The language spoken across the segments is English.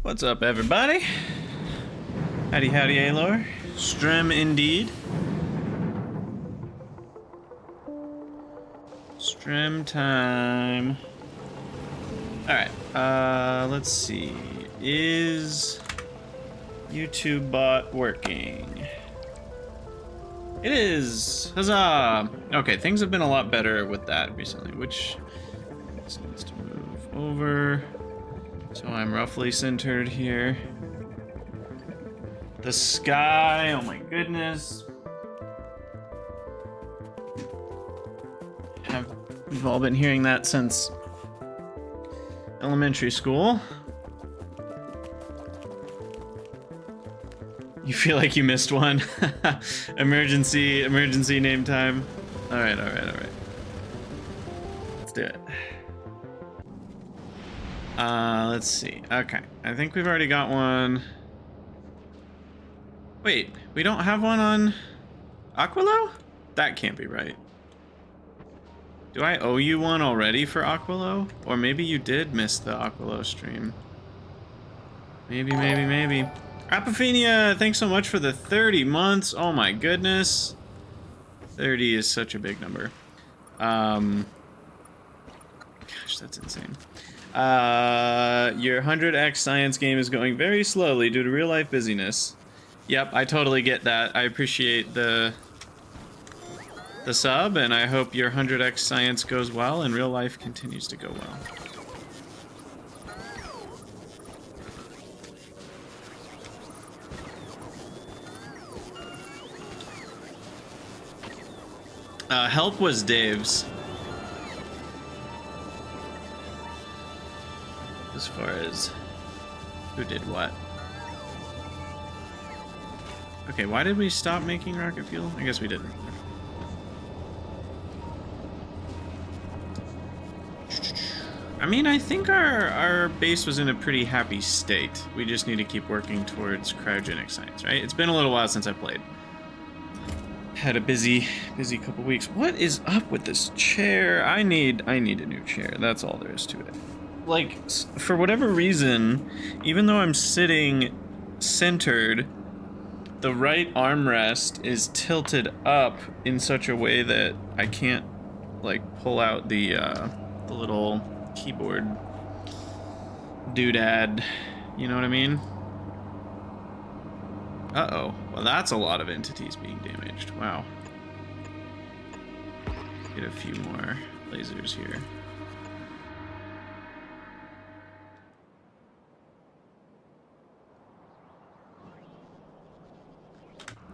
What's up, everybody? Howdy, howdy, Alor. Strem indeed. Strem time. Alright, let's see. Is YouTube bot working? It is! Huzzah! Okay, things have been a lot better with that recently, which this needs to move over. So I'm roughly centered here. The sky, oh my goodness. We've all been hearing that since elementary school. You feel like you missed one. emergency name time. All right. Let's do it. Let's see. Okay, I think we've already got one. Wait, we don't have one on Aquilo? That can't be right. Do I owe you one already for Aquilo? Or maybe you did miss the Aquilo stream. Maybe, maybe, maybe. Apophenia, thanks so much for the 30 months. Oh my goodness. 30 is such a big number. Gosh, that's insane. Your 100x science game is going very slowly due to real life busyness. Yep, I totally get that. I appreciate the sub, and I hope your 100x science goes well and real life continues to go well. Help was Dave's. As far as who did what. Okay, why did we stop making rocket fuel? I guess we didn't. I mean, I think our base was in a pretty happy state. We just need to keep working towards cryogenic science, right? It's been a little while since I played. Had a busy couple weeks. What is up with this chair? I need a new chair. That's all there is to it. Like, for whatever reason, even though I'm sitting centered, the right armrest is tilted up in such a way that I can't, like, pull out the little keyboard doodad. You know what I mean? Uh-oh. Well, that's a lot of entities being damaged. Wow. Get a few more lasers here.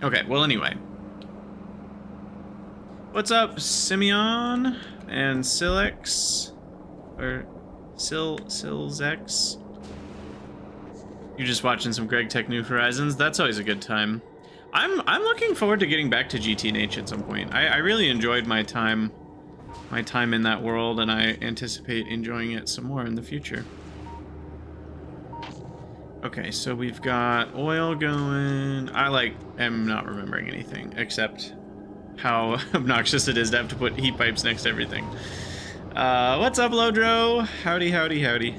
Okay, well, anyway. What's up, Simeon and Silex? Or Silzex? You're just watching some Greg Tech New Horizons? That's always a good time. I'm looking forward to getting back to GTNH at some point. I really enjoyed my time in that world, and I anticipate enjoying it some more in the future. Okay, so we've got oil going. I am not remembering anything except how obnoxious it is to have to put heat pipes next to everything. What's up, Lodro? Howdy, howdy, howdy.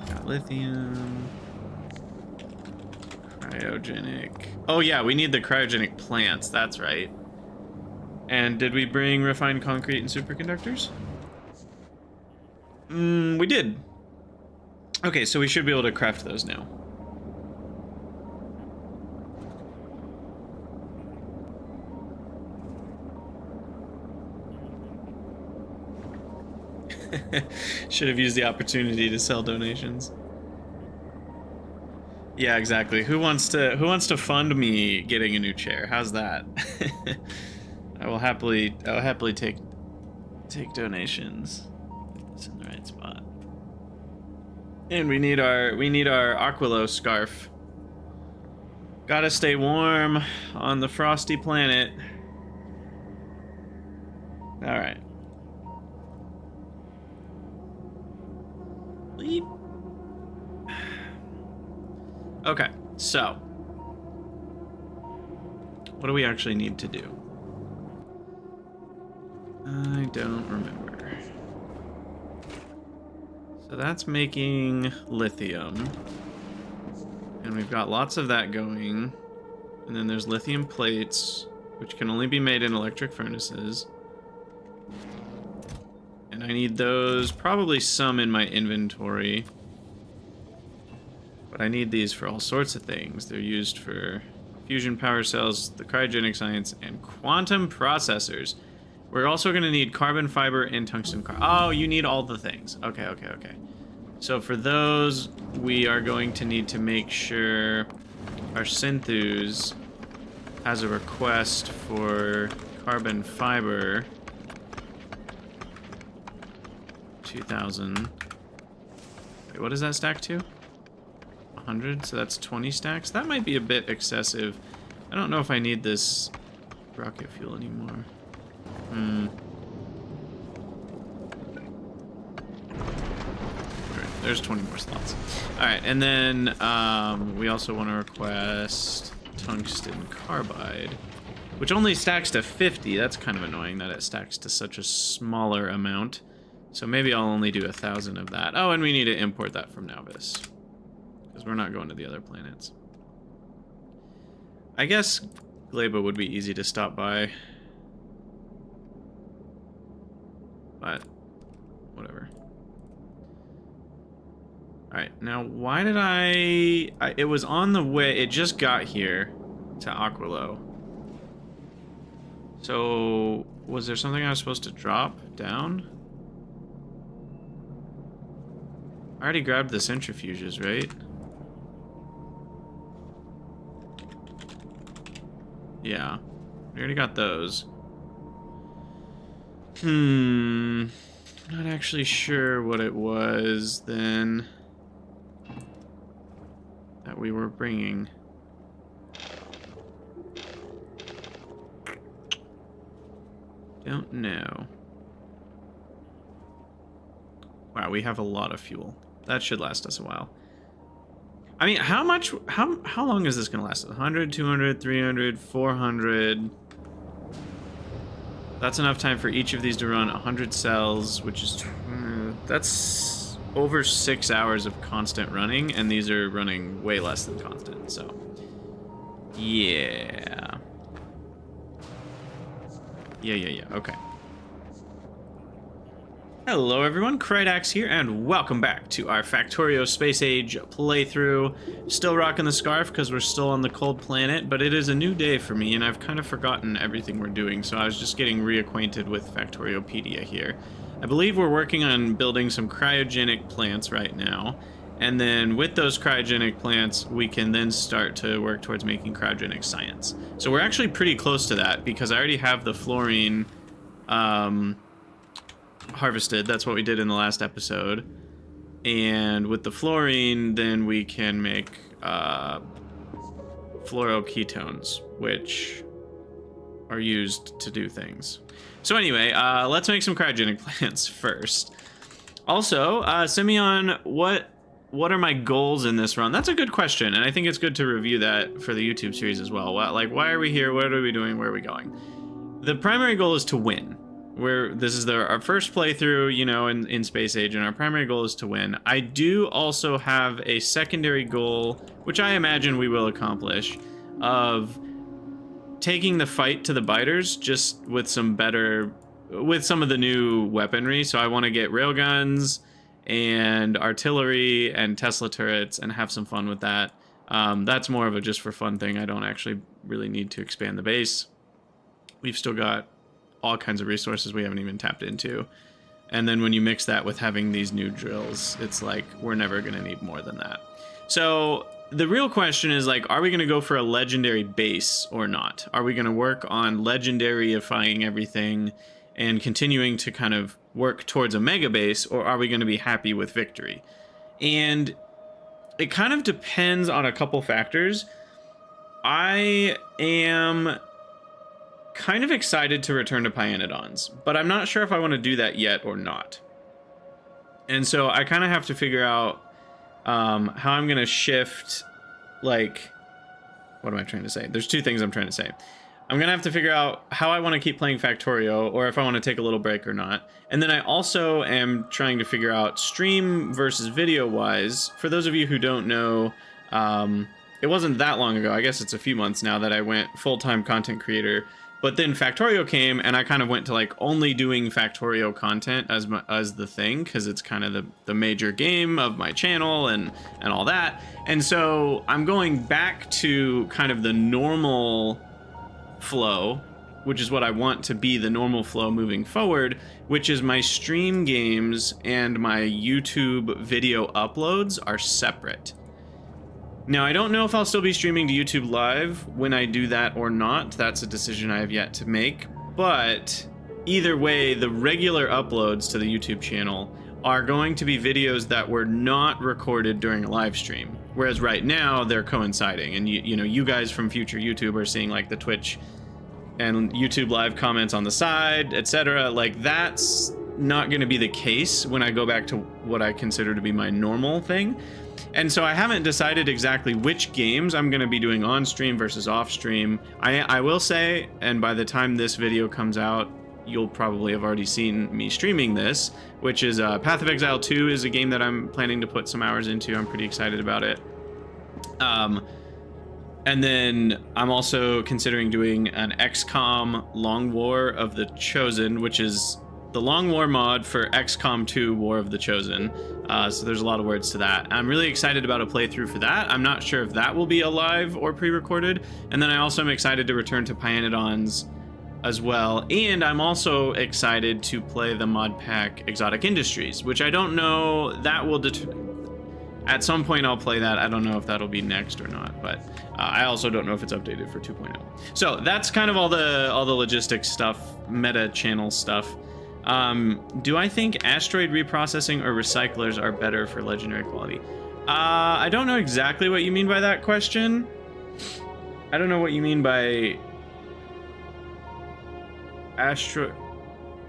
Got lithium. Cryogenic. Oh yeah, we need the cryogenic plants, that's right. And did we bring refined concrete and superconductors? We did. Okay, so we should be able to craft those now. Should have used the opportunity to sell donations. Yeah, exactly. Who wants to fund me getting a new chair? How's that? I'll happily take donations. It's in the right spot. And we need our Aquilo scarf. Gotta stay warm on the frosty planet. All right. Bleep. Okay, so what do we actually need to do? I don't remember. So that's making lithium. And we've got lots of that going. And then there's lithium plates, which can only be made in electric furnaces. And I need those, probably some in my inventory. But I need these for all sorts of things. They're used for fusion power cells, the cryogenic science, and quantum processors. We're also going to need carbon fiber and tungsten carbide. Oh, you need all the things. Okay, okay, okay. So for those, we are going to need to make sure our Synthus has a request for carbon fiber. 2,000. Wait, what does that stack to? 100, so that's 20 stacks. That might be a bit excessive. I don't know if I need this rocket fuel anymore. Alright, there's 20 more slots. All right, and then we also want to request tungsten carbide, which only stacks to 50. That's kind of annoying that it stacks to such a smaller amount. So maybe I'll only do 1,000 of that. Oh, and we need to import that from Nauvis, because we're not going to the other planets. I guess Gleba would be easy to stop by, but whatever. Alright, now why did it was on the way, it just got here to Aquilo. So, was there something I was supposed to drop down? I already grabbed the centrifuges, right? Yeah, we already got those. I'm not actually sure what it was then that we were bringing. Don't know. Wow, we have a lot of fuel. That should last us a while. I mean, how long is this gonna last? 100, 200, 300, 400. That's enough time for each of these to run 100 cells, which is that's over 6 hours of constant running, and these are running way less than constant, so yeah. Yeah, okay. Hello everyone, Krydax here, and welcome back to our Factorio Space Age playthrough. Still rocking the scarf because we're still on the cold planet, but it is a new day for me, and I've kind of forgotten everything we're doing, so I was just getting reacquainted with Factoriopedia here. I believe we're working on building some cryogenic plants right now, and then with those cryogenic plants, we can then start to work towards making cryogenic science. So we're actually pretty close to that, because I already have the fluorine harvested. That's what we did in the last episode, and with the fluorine then we can make fluoroketones, which are used to do things. So anyway, let's make some cryogenic plants first. Also, Simeon, what are my goals in this run? That's a good question, and I think it's good to review that for the YouTube series as well. Like, why are we here? What are we doing? Where are we going? The primary goal is to win. This is our first playthrough, you know, in Space Age, and our primary goal is to win. I do also have a secondary goal, which I imagine we will accomplish, of taking the fight to the biters, just with some of the new weaponry. So I want to get railguns and artillery and Tesla turrets and have some fun with that. That's more of a just for fun thing. I don't actually really need to expand the base. We've still got all kinds of resources we haven't even tapped into, and then when you mix that with having these new drills, it's like we're never going to need more than that. So the real question is, like, are we going to go for a legendary base or not? Are we going to work on legendaryifying everything and continuing to kind of work towards a mega base, or are we going to be happy with victory? And it kind of depends on a couple factors. I am kind of excited to return to Pyanodons, but I'm not sure if I want to do that yet or not. And so I kind of have to figure out how I'm going to shift, like, what am I trying to say? There's two things I'm trying to say. I'm going to have to figure out how I want to keep playing Factorio, or if I want to take a little break or not. And then I also am trying to figure out stream versus video-wise. For those of you who don't know, it wasn't that long ago, I guess it's a few months now, that I went full-time content creator. But then Factorio came, and I kind of went to, like, only doing Factorio content as the thing, because it's kind of the major game of my channel and all that. And so I'm going back to kind of the normal flow, which is what I want to be the normal flow moving forward, which is my stream games and my YouTube video uploads are separate. Now, I don't know if I'll still be streaming to YouTube Live when I do that or not. That's a decision I have yet to make. But either way, the regular uploads to the YouTube channel are going to be videos that were not recorded during a live stream. Whereas right now, they're coinciding. And you know, you guys from future YouTube are seeing, like, the Twitch and YouTube Live comments on the side, etc. Like, that's not going to be the case when I go back to what I consider to be my normal thing. And so I haven't decided exactly which games I'm going to be doing on stream versus off stream. I will say, and by the time this video comes out, you'll probably have already seen me streaming this, which is Path of Exile 2 is a game that I'm planning to put some hours into. I'm pretty excited about it. And then I'm also considering doing an XCOM Long War of the Chosen, which is the Long War mod for XCOM 2 War of the Chosen. So there's a lot of words to that. I'm really excited about a playthrough for that. I'm not sure if that will be a live or pre-recorded. And then I also am excited to return to Pyanodons as well. And I'm also excited to play the mod pack Exotic Industries, which I don't know, that will at some point I'll play that. I don't know if that'll be next or not, but I also don't know if it's updated for 2.0. So that's kind of all the logistics stuff, meta channel stuff. Do I think asteroid reprocessing or recyclers are better for legendary quality? I don't know exactly what you mean by that question. I don't know what you mean by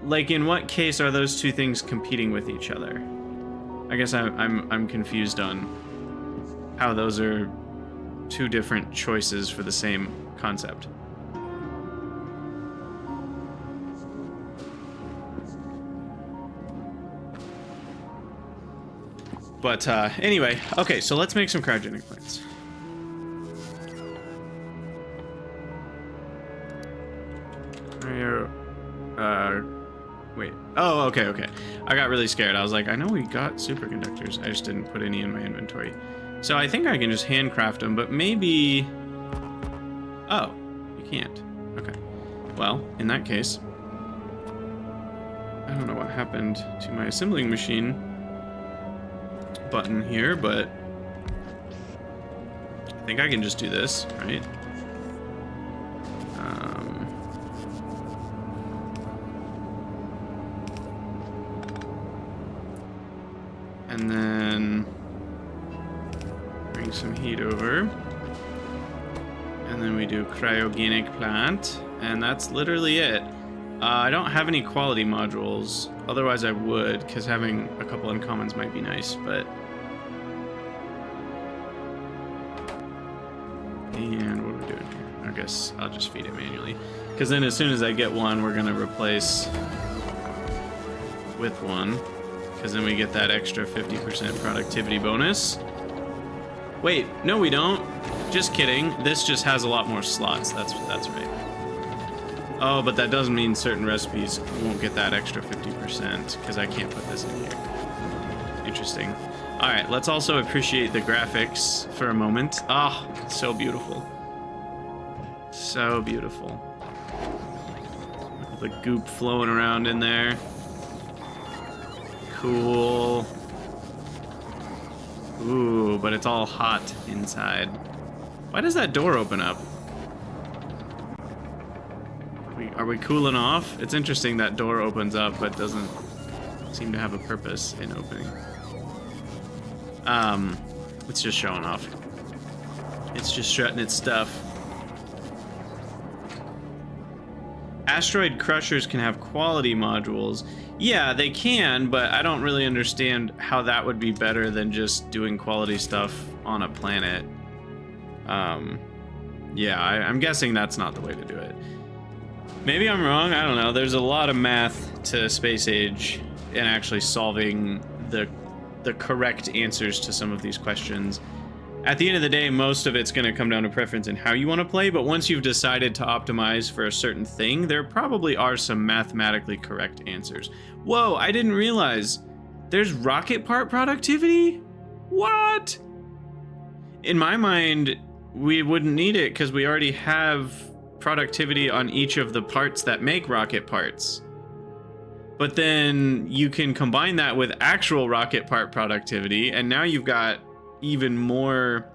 like in what case are those two things competing with each other? I guess I'm confused on how those are two different choices for the same concept. But anyway, okay, so let's make some cryogenic plants. Wait. Oh, okay. I got really scared. I was like, I know we got superconductors. I just didn't put any in my inventory. So I think I can just handcraft them, but maybe... Oh, you can't. Okay. Well, in that case, I don't know what happened to my assembling machine button here, but I think I can just do this, right? And then bring some heat over. And then we do cryogenic plant. And that's literally it. I don't have any quality modules. Otherwise I would, because having a couple uncommons might be nice, but... And what are we doing here? I guess I'll just feed it manually. Because then as soon as I get one, we're going to replace with one. Because then we get that extra 50% productivity bonus. Wait, no we don't. Just kidding. This just has a lot more slots. That's right. Oh, but that doesn't mean certain recipes won't get that extra 50% because I can't put this in here. Interesting. All right, let's also appreciate the graphics for a moment. Ah, oh, so beautiful. So beautiful. Look at the goop flowing around in there. Cool. Ooh, but it's all hot inside. Why does that door open up? Are we cooling off? It's interesting that door opens up but doesn't seem to have a purpose in opening. It's just showing off. It's just strutting its stuff. Asteroid crushers can have quality modules. Yeah, they can, but I don't really understand how that would be better than just doing quality stuff on a planet. Yeah, I'm guessing that's not the way to do it. Maybe I'm wrong, I don't know. There's a lot of math to Space Age and actually solving the correct answers to some of these questions. At the end of the day, most of it's going to come down to preference and how you want to play, but once you've decided to optimize for a certain thing, there probably are some mathematically correct answers. Whoa, I didn't realize there's rocket part productivity? What? In my mind, we wouldn't need it because we already have productivity on each of the parts that make rocket parts. But then you can combine that with actual rocket part productivity, and now you've got even more.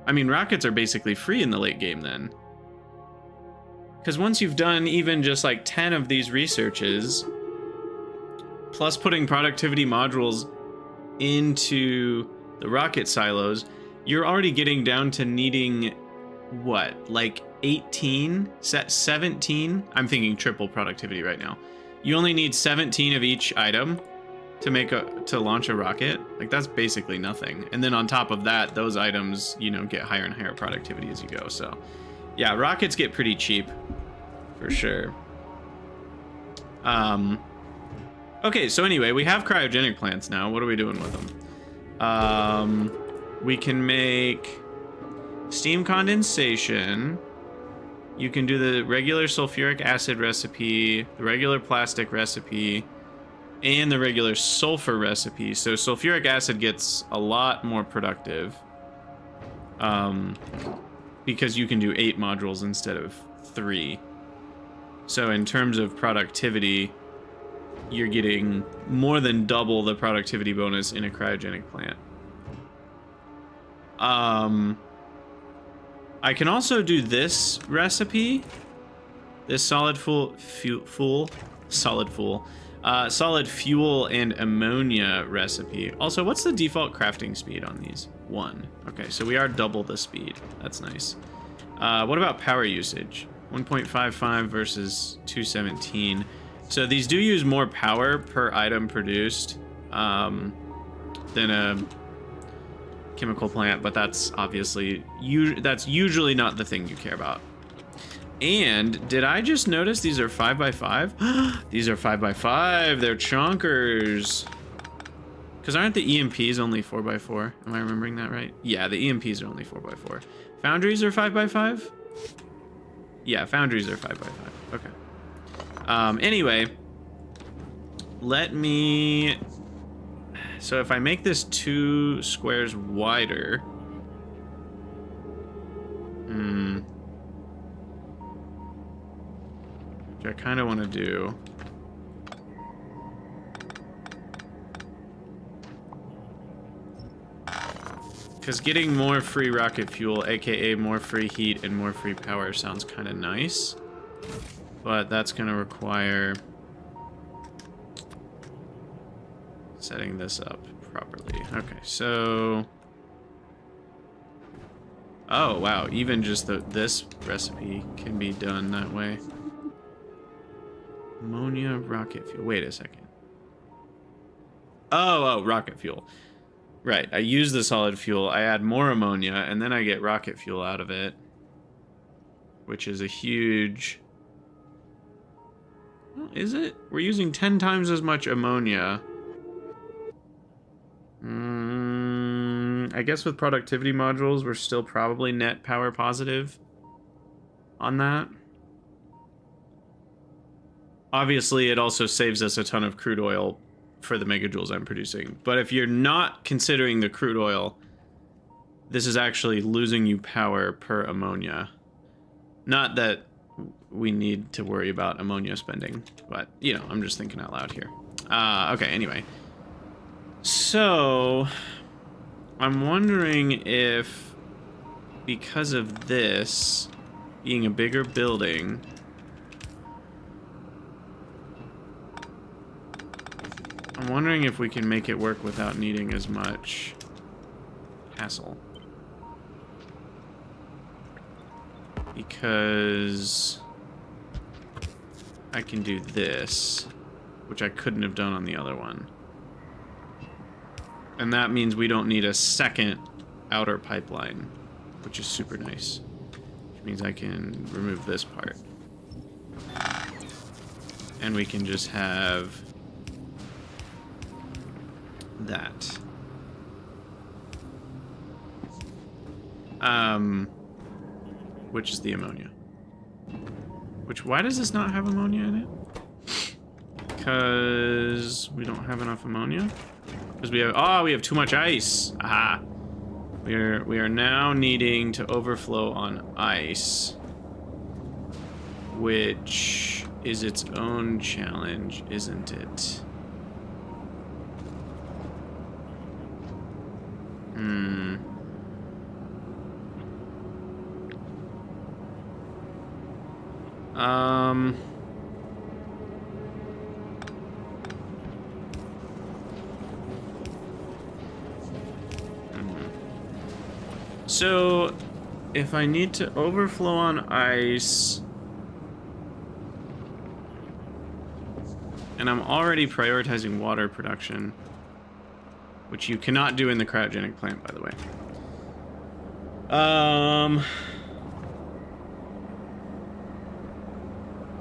I mean, rockets are basically free in the late game then. Because once you've done even just like 10 of these researches, plus putting productivity modules into the rocket silos, you're already getting down to needing, what, like 18? 17? I'm thinking triple productivity right now. You only need 17 of each item to launch a rocket. Like, that's basically nothing. And then on top of that, those items, you know, get higher and higher productivity as you go. So yeah, rockets get pretty cheap for sure. Okay, so anyway, we have cryogenic plants now. What are we doing with them? We can make steam condensation. You can do the regular sulfuric acid recipe, the regular plastic recipe, and the regular sulfur recipe. So sulfuric acid gets a lot more productive, because you can do 8 modules instead of 3. So in terms of productivity, you're getting more than double the productivity bonus in a cryogenic plant. I can also do this recipe, this solid fuel and ammonia recipe. Also, what's the default crafting speed on these? 1. Okay, so we are double the speed. That's nice. What about power usage? 1.55 versus 217. So these do use more power per item produced than a chemical plant, but that's obviously that's usually not the thing you care about. And did I just notice these are 5x5? These are 5x5. They're chonkers. Because aren't the EMPs only 4x4? Am I remembering that right? Yeah, the EMPs are only 4x4. Foundries are 5x5? Yeah, foundries are 5x5. Okay. Anyway, let me... So if I make this 2 squares wider... which I kind of want to do. Because getting more free rocket fuel, aka more free heat and more free power, sounds kind of nice. But that's going to require setting this up properly. Okay, so... Oh, wow. Even just this recipe can be done that way. Ammonia, rocket fuel. Wait a second. Oh, rocket fuel. Right, I use the solid fuel, I add more ammonia, and then I get rocket fuel out of it. Which is a huge... Well, is it? We're using 10 times as much ammonia. I guess with productivity modules, we're still probably net power positive on that. Obviously, it also saves us a ton of crude oil for the megajoules I'm producing. But if you're not considering the crude oil, this is actually losing you power per ammonia. Not that we need to worry about ammonia spending, but, you know, I'm just thinking out loud here. Okay, anyway. So, I'm wondering if, because of this being a bigger building... I'm wondering if we can make it work without needing as much hassle. Because I can do this, which I couldn't have done on the other one. And that means we don't need a second outer pipeline, which is super nice. Which means I can remove this part. And we can just have... that. Which is the ammonia. Which, why does this not have ammonia in it? Because we don't have enough ammonia? Because we have too much ice. Aha. We are now needing to overflow on ice. Which is its own challenge, isn't it? So, if I need to overflow on ice... And I'm already prioritizing water production, which you cannot do in the cryogenic plant, by the way.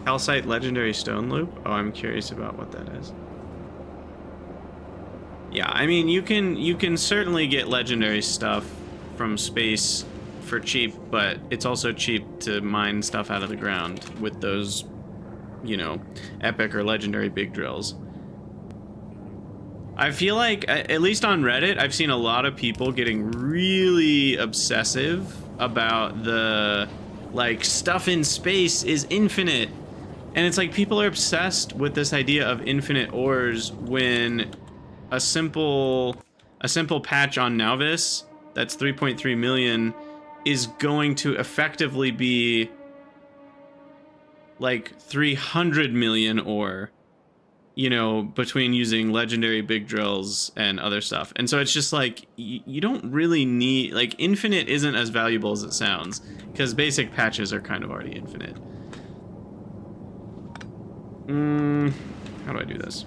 Calcite legendary stone loop? Oh, I'm curious about what that is. Yeah, I mean, you can certainly get legendary stuff from space for cheap, but it's also cheap to mine stuff out of the ground with those, you know, epic or legendary big drills. I feel like, at least on Reddit, I've seen a lot of people getting really obsessive about the, like, stuff in space is infinite. And it's like people are obsessed with this idea of infinite ores when a simple patch on Nauvis that's 3.3 million is going to effectively be like 300 million ore, you know, between using legendary big drills and other stuff. And so it's just like, you don't really need, like, infinite isn't as valuable as it sounds, because basic patches are kind of already infinite. How do I do this?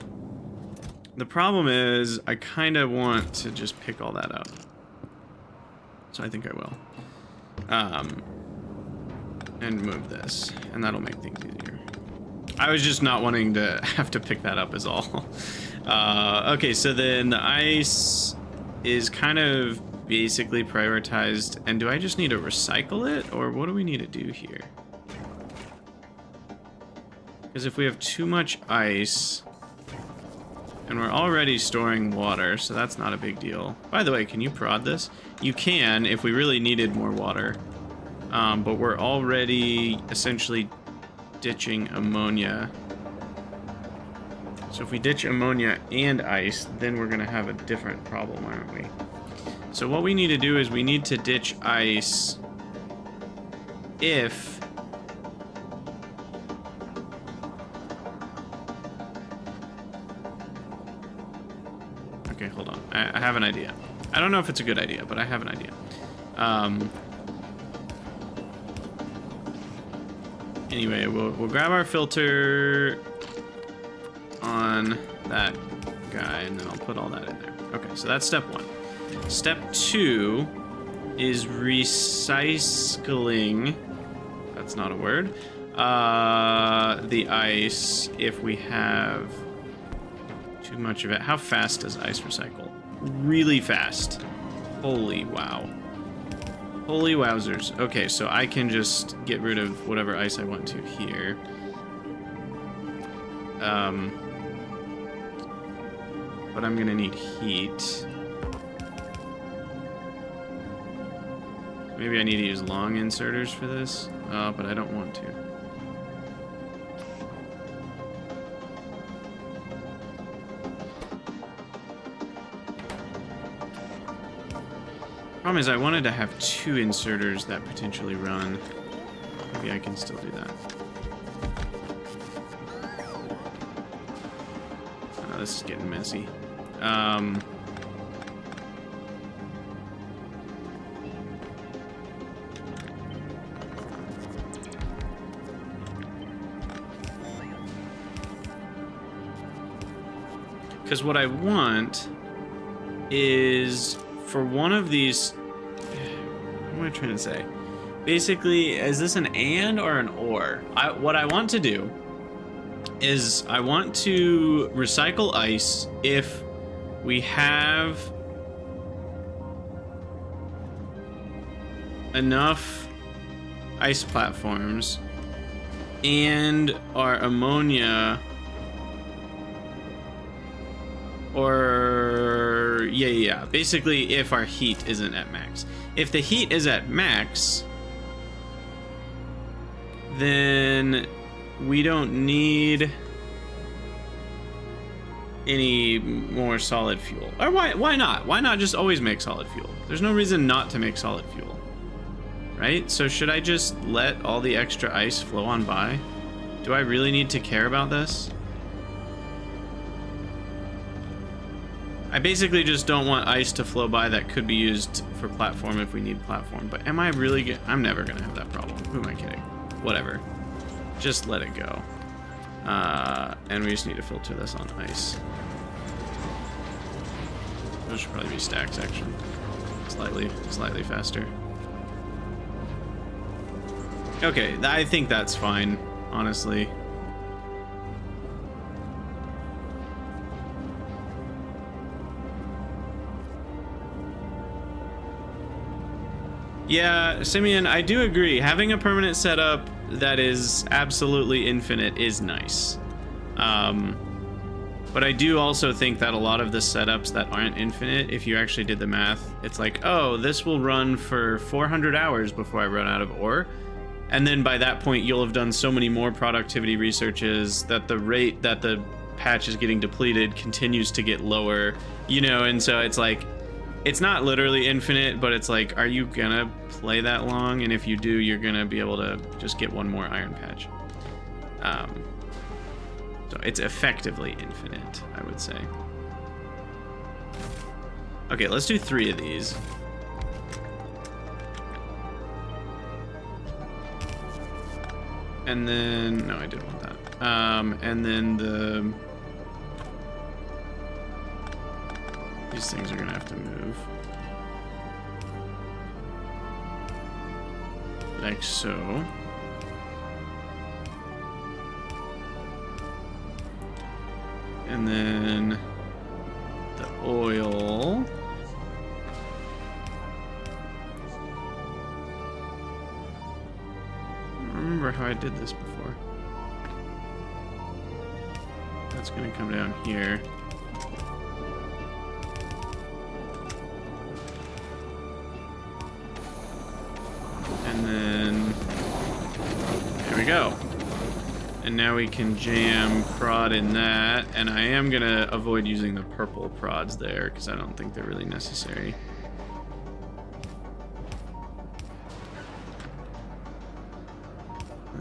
The problem is, I kind of want to just pick all that up. So I think I will. And move this, and that'll make things easier. I was just not wanting to have to pick that up is all. Okay, so then the ice is kind of basically prioritized, and do I just need to recycle it, or what do we need to do here? Because if we have too much ice, and we're already storing water, so that's not a big deal. By the way, can you prod this? You can if we really needed more water. But we're already essentially ditching ammonia. So if we ditch ammonia and ice, then we're gonna have a different problem, aren't we? So what we need to do is we need to ditch ice if okay, hold on. I have an idea. I don't know if it's a good idea, but I have an idea. Anyway, we'll grab our filter on that guy, and then I'll put all that in there. Okay, so that's step one. Step two is recycling. That's not a word. The ice, if we have too much of it. How fast does ice recycle? Really fast. Holy wow. Holy wowzers. Okay, so I can just get rid of whatever ice I want to here. But I'm gonna need heat. Maybe I need to use long inserters for this, but I don't want to. Problem is, I wanted to have two inserters that potentially run. Maybe I can still do that. Oh, this is getting messy. Because what I want is for one of these, what am I trying to say? Basically, is this an and or an or? What I want to do is I want to recycle ice if we have enough ice platforms and our ammonia, or yeah, basically if our heat isn't at max. If the heat is at max, then we don't need any more solid fuel. Or why not? Why not just always make solid fuel? There's no reason not to make solid fuel, right? So should I just let all the extra ice flow on by? Do I really need to care about this? I basically just don't want ice to flow by that could be used for platform if we need platform. But am I really I'm never gonna have that problem. Who am I kidding? Whatever. Just let it go. And we just need to filter this on ice. Those should probably be stacks, actually. Slightly faster. Okay, I think that's fine, honestly. Yeah, Simeon, I do agree. Having a permanent setup that is absolutely infinite is nice. But I do also think that a lot of the setups that aren't infinite, if you actually did the math, it's like, oh, this will run for 400 hours before I run out of ore. And then by that point, you'll have done so many more productivity researches that the rate that the patch is getting depleted continues to get lower, you know, and so it's like, it's not literally infinite, but it's like, are you gonna play that long? And if you do, you're gonna be able to just get one more iron patch. So it's effectively infinite, I would say. Okay, let's do 3 of these. And then, no, I didn't want that. And then these things are gonna have to move. Like so. And then the oil. I don't remember how I did this before. That's gonna come down here. And then there we go. And now we can jam prod in that, and I am gonna avoid using the purple prods there because I don't think they're really necessary.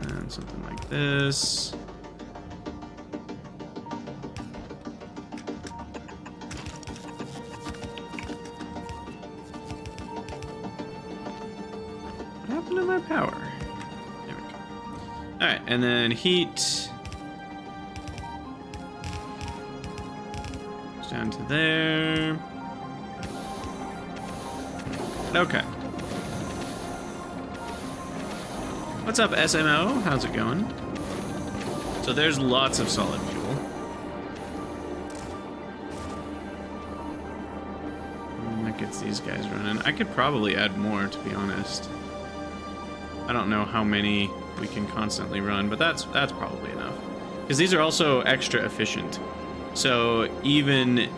And something like this. What happened to my power? There we go. All right, and then heat. Goes down to there. Okay. What's up, SMO? How's it going? So there's lots of solid fuel. And that gets these guys running. I could probably add more, to be honest. I don't know how many we can constantly run, but that's probably enough. Because these are also extra efficient. So even,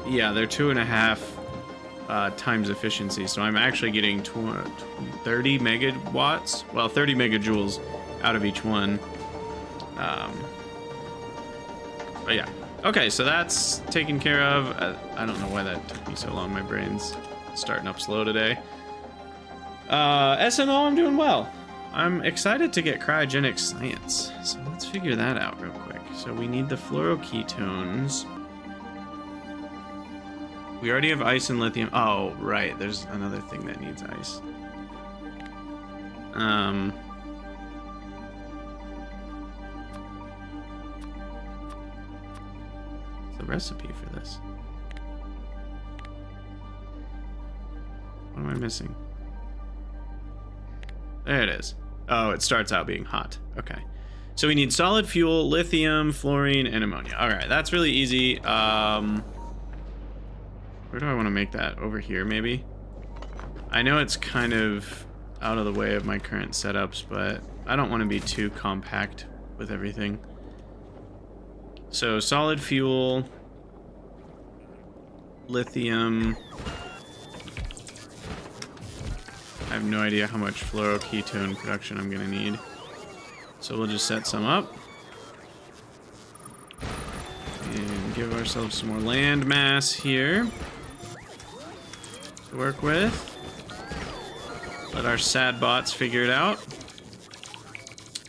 yeah, they're 2.5 times efficiency. So I'm actually getting 30 megawatts, well, 30 megajoules out of each one. But yeah. Okay, so that's taken care of. I don't know why that took me so long. My brain's starting up slow today. SMO, I'm doing well. I'm excited to get cryogenic science. So let's figure that out real quick. So we need the fluoroketones. We already have ice and lithium. Oh, right. There's another thing that needs ice. What's the recipe for this? What am I missing? There it is. Oh, it starts out being hot. Okay. So we need solid fuel, lithium, fluorine, and ammonia. All right, that's really easy. Where do I want to make that? Over here, maybe? I know it's kind of out of the way of my current setups, but I don't want to be too compact with everything. So solid fuel, lithium. I have no idea how much fluoroketone production I'm going to need. So we'll just set some up. And give ourselves some more land mass here to work with. Let our sad bots figure it out.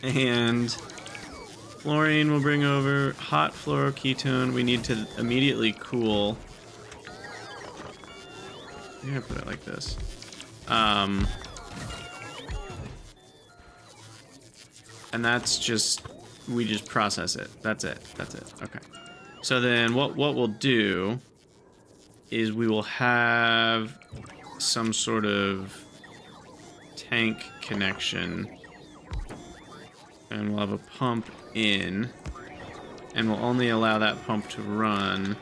And fluorine will bring over hot fluoroketone. We need to immediately cool. I'm gonna put it like this. And that's just we just process it. That's it. That's it. Okay. So then what we'll do is we will have some sort of tank connection, and we'll have a pump in, and we'll only allow that pump to run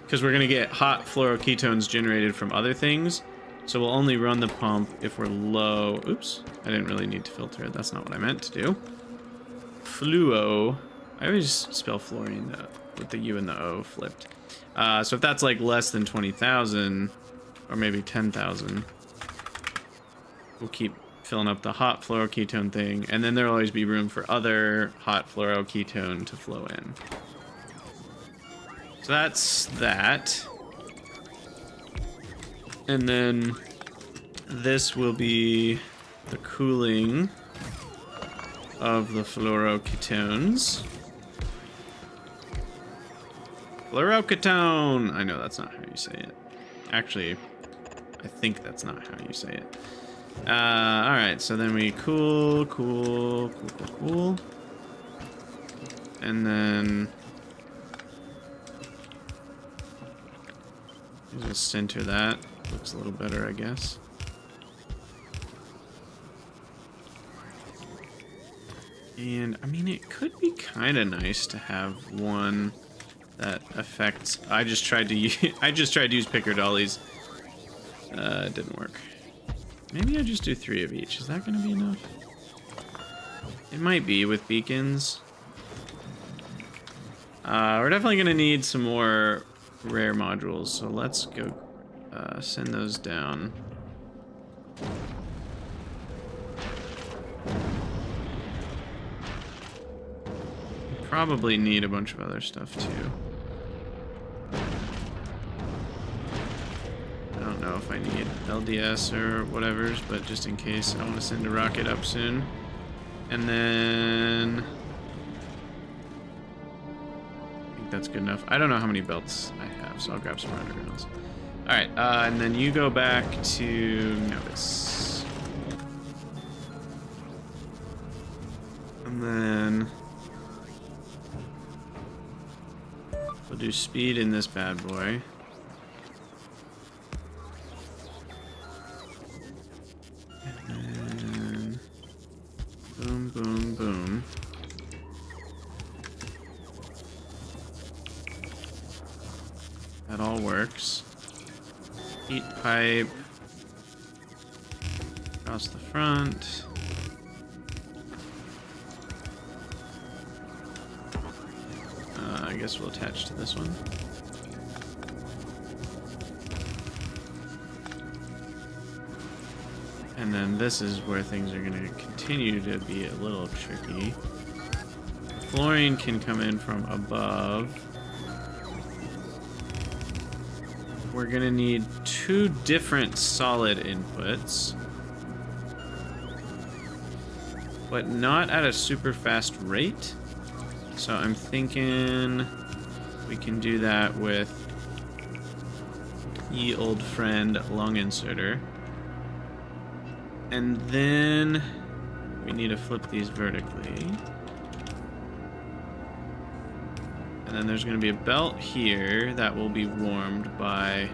because we're going to get hot fluoroketones generated from other things. So we'll only run the pump if we're low. Oops, I didn't really need to filter it. That's not what I meant to do. Fluo. I always spell fluorine with the U and the O flipped. So if that's like less than 20,000, or maybe 10,000, we'll keep filling up the hot fluoroketone thing, and then there'll always be room for other hot fluoroketone to flow in. So that's that. And then this will be the cooling of the fluoroketones. Fluoroketone! I know that's not how you say it. Actually, I think that's not how you say it. Alright, so then we cool. And then just center that. Looks a little better, I guess. And I mean, it could be kind of nice to have one that affects. I just tried to use picker dollies. It didn't work. Maybe I just do 3 of each. Is that going to be enough? It might be with beacons. We're definitely going to need some more rare modules, so let's go send those down. Probably need a bunch of other stuff too. I don't know if I need LDS or whatever's, but just in case, I want to send a rocket up soon. And then I think that's good enough. I don't know how many belts I have, so I'll grab some undergrounds. Alright, and then you go back to Novus. And then we'll do speed in this bad boy. And then boom, boom, boom. That all works. Heat pipe across the front. I guess we'll attach to this one. And then this is where things are going to continue to be a little tricky. The fluorine can come in from above. We're going to need 2 different solid inputs, but not at a super fast rate. So I'm thinking we can do that with ye old friend lung inserter. And then we need to flip these vertically. And then there's going to be a belt here that will be warmed by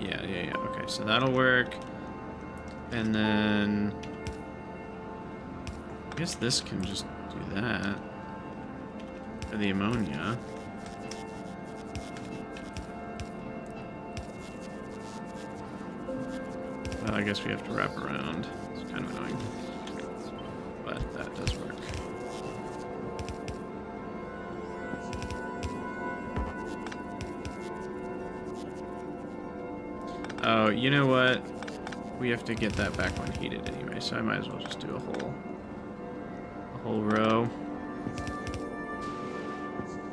yeah. Okay, so that'll work. And then I guess this can just do that for the ammonia. Well, I guess we have to wrap around. It's kind of annoying, but that does work. Oh, you know what? We have to get that back when heated anyway, so I might as well just do a whole row.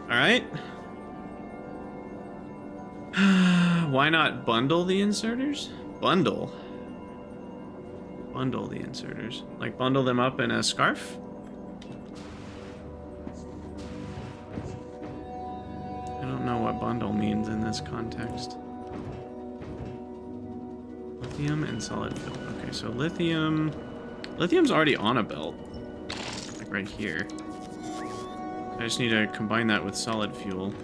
All right. Why not bundle the inserters? Bundle the inserters. Like bundle them up in a scarf? I don't know what bundle means in this context. Lithium and solid fuel. Okay, so lithium... Lithium's already on a belt. Like right here. I just need to combine that with solid fuel.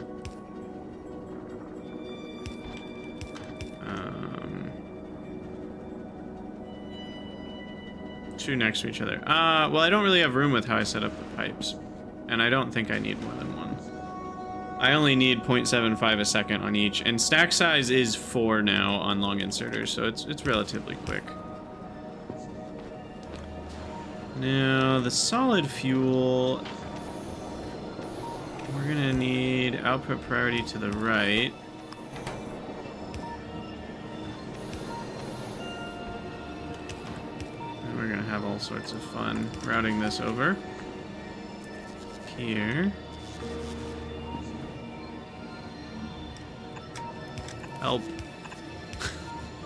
Two next to each other. Well, I don't really have room with how I set up the pipes. And I don't think I need more than one. I only need 0.75 a second on each. And stack size is 4 now on long inserters, so it's relatively quick. Now, the solid fuel... We're gonna need output priority to the right. And we're gonna have all sorts of fun routing this over. Here. Help.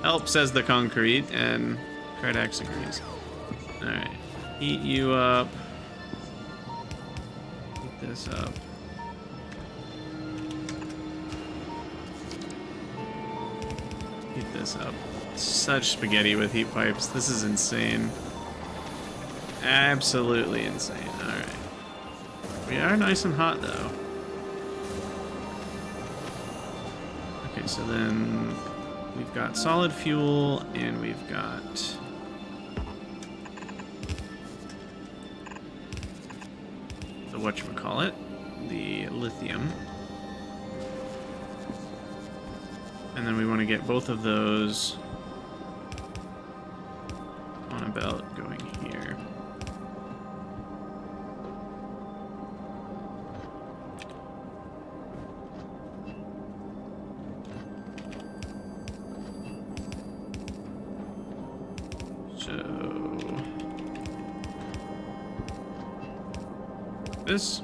Help, says the concrete, and Kredax agrees. Alright. Heat you up. Heat this up. Heat this up. Such spaghetti with heat pipes. This is insane. Absolutely insane. Alright. We are nice and hot, though. Okay, so then we've got solid fuel, and we've got... the whatchamacallit, the lithium. And then we want to get both of those on a belt going here. So this.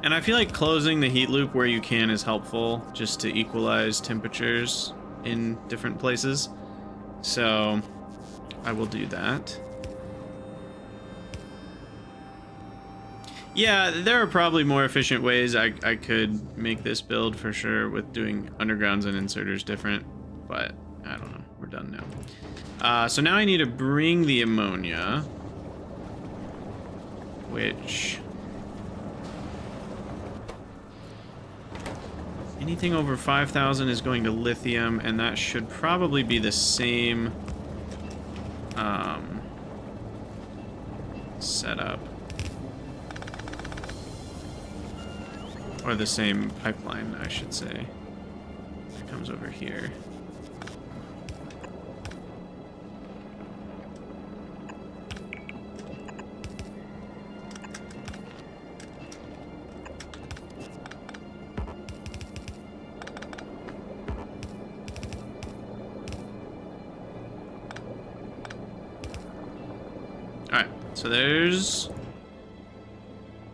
And I feel like closing the heat loop where you can is helpful, just to equalize temperatures in different places. So I will do that. Yeah, there are probably more efficient ways I could make this build for sure with doing undergrounds and inserters different, but I don't know. We're done now. So now I need to bring the ammonia, which... anything over 5,000 is going to lithium, and that should probably be the same setup. Or the same pipeline, I should say. It comes over here. Alright, so there's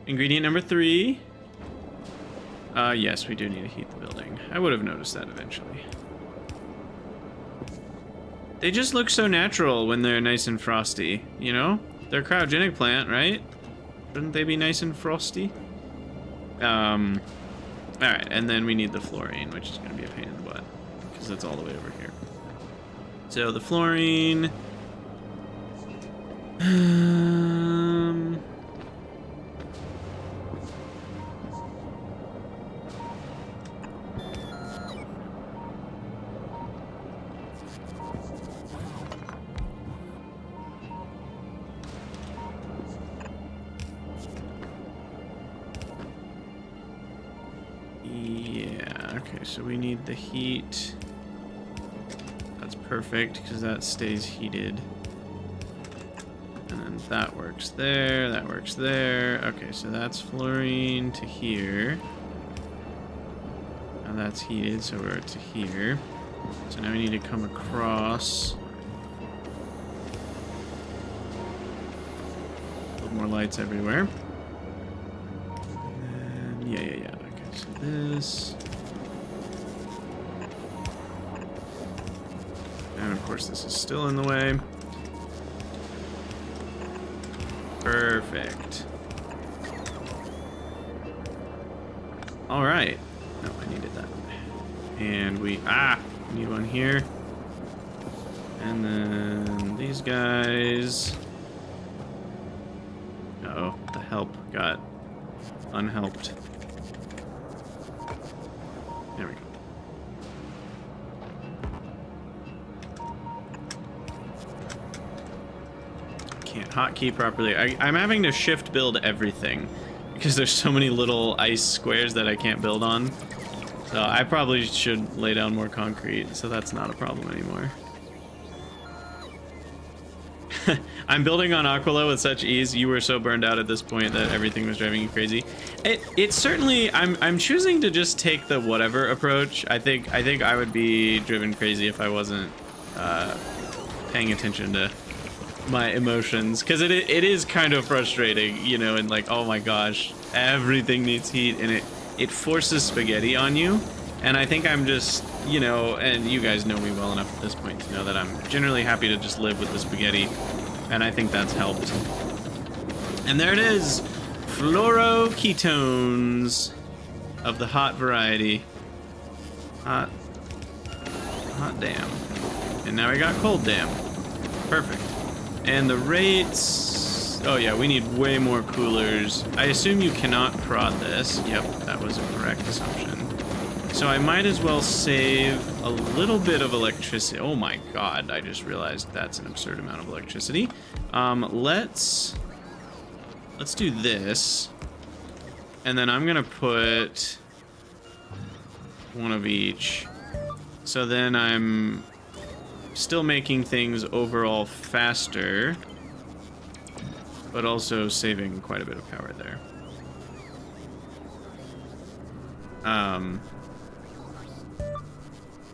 ingredient number 3. Yes, we do need to heat the building. I would have noticed that eventually. They just look so natural when they're nice and frosty, you know? They're a cryogenic plant, right? Shouldn't they be nice and frosty? Alright, and then we need the fluorine, which is going to be a pain in the butt, because it's all the way over here. So the fluorine... yeah, okay, so we need the heat. That's perfect, because that stays heated. And then that works there, that works there. Okay, so that's fluorine to here. Now that's heated, so we're to here. So now we need to come across. A little more lights everywhere. And then, yeah. Okay, so this. And of course this is still in the way. Perfect. All right. No, I needed that. And we need one here. And then these guys. Uh-oh, the help got unhelped. There we go. Can't hotkey properly. I'm having to shift build everything because there's so many little ice squares that I can't build on. So I probably should lay down more concrete, so that's not a problem anymore. I'm building on Aquila with such ease. You were so burned out at this point that everything was driving you crazy. It's certainly, I'm choosing to just take the whatever approach. I think I would be driven crazy if I wasn't paying attention to my emotions, because it is kind of frustrating, you know, and like, oh my gosh, everything needs heat, and it forces spaghetti on you. And I think I'm just, you know, and you guys know me well enough at this point to know that I'm generally happy to just live with the spaghetti, and I think that's helped. And there it is, fluoroketones of the hot variety. Hot damn. And now we got cold damn. Perfect. And the rates, oh yeah, we need way more coolers. I assume you cannot prod this. Yep, that was a correct assumption. So I might as well save a little bit of electricity. Oh my god, I just realized that's an absurd amount of electricity. Let's do this. And then I'm gonna put one of each. So then I'm still making things overall faster, but also saving quite a bit of power there.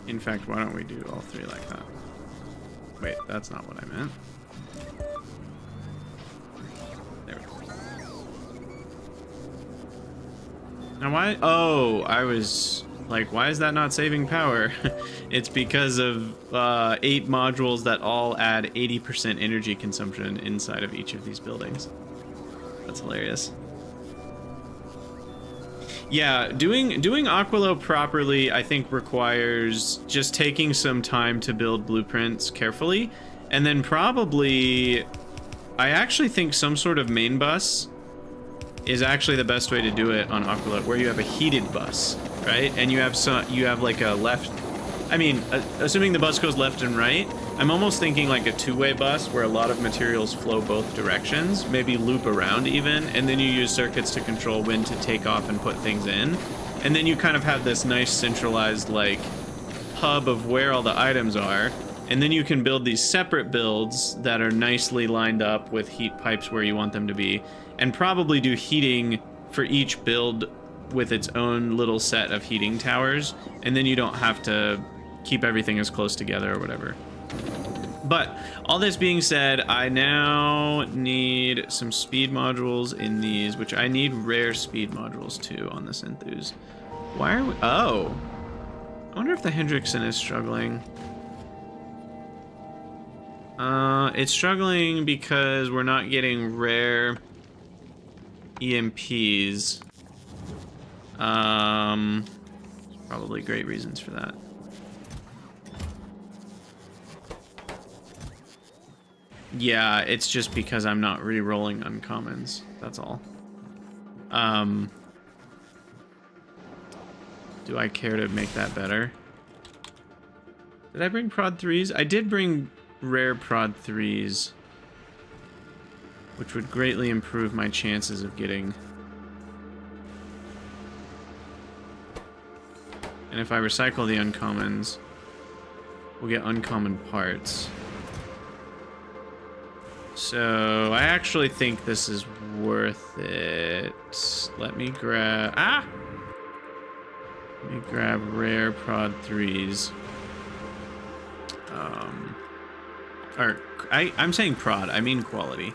In fact, why don't we do all three like that? Wait, that's not what I meant. There we go. Now why? Oh, I was like, why is that not saving power? It's because of 8 modules that all add 80% energy consumption inside of each of these buildings. That's hilarious. Yeah, doing Aquilo properly, I think, requires just taking some time to build blueprints carefully, and then probably, I actually think some sort of main bus is actually the best way to do it on Aquila, where you have a heated bus, right? And you have like a left, I mean, assuming the bus goes left and right, I'm almost thinking like a two-way bus where a lot of materials flow both directions, maybe loop around even, and then you use circuits to control when to take off and put things in. And then you kind of have this nice centralized like hub of where all the items are. And then you can build these separate builds that are nicely lined up with heat pipes where you want them to be, and probably do heating for each build with its own little set of heating towers. And then you don't have to keep everything as close together or whatever. But all this being said, I now need some speed modules in these, which I need rare speed modules too on this Enthuse. Why are we? Oh, I wonder if the Hendrickson is struggling. It's struggling because we're not getting rare EMPs. Probably great reasons for that. Yeah, it's just because I'm not re-rolling uncommons. That's all. Do I care to make that better? Did I bring prod 3s? I did bring rare prod 3s, which would greatly improve my chances of getting. And if I recycle the uncommons, we'll get uncommon parts. So I actually think this is worth it. Let me grab, let me grab rare prod 3s. Or I'm saying prod, I mean quality.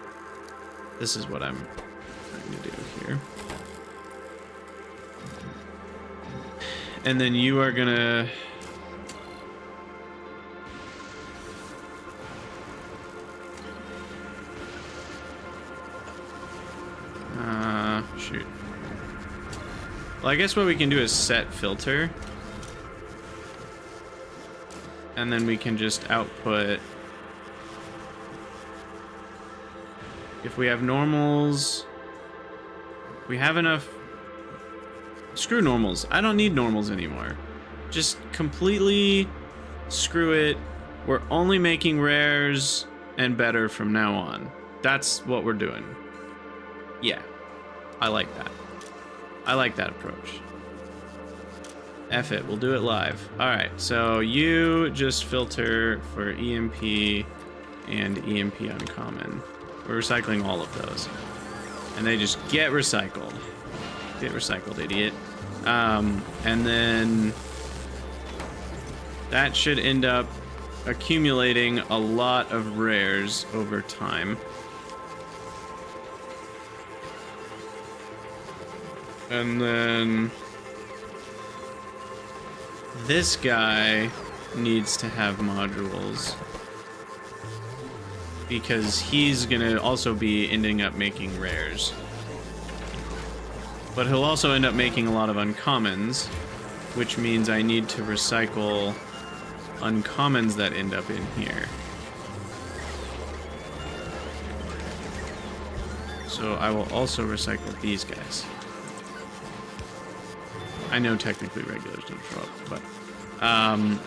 This is what I'm trying to do here. And then you are gonna shoot. Well, I guess what we can do is set filter. And then we can just output If we have normals, we have enough. Screw normals. I don't need normals anymore. Just completely screw it. We're only making rares and better from now on. That's what we're doing. Yeah, I like that. I like that approach. F it, we'll do it live. All right, so you just filter for EMP and EMP uncommon. We're recycling all of those. And they just get recycled. Get recycled, idiot. And then that should end up accumulating a lot of rares over time. And then this guy needs to have modules because he's gonna also be ending up making rares. But he'll also end up making a lot of uncommons, which means I need to recycle uncommons that end up in here. So I will also recycle these guys. I know technically regulars don't show up, but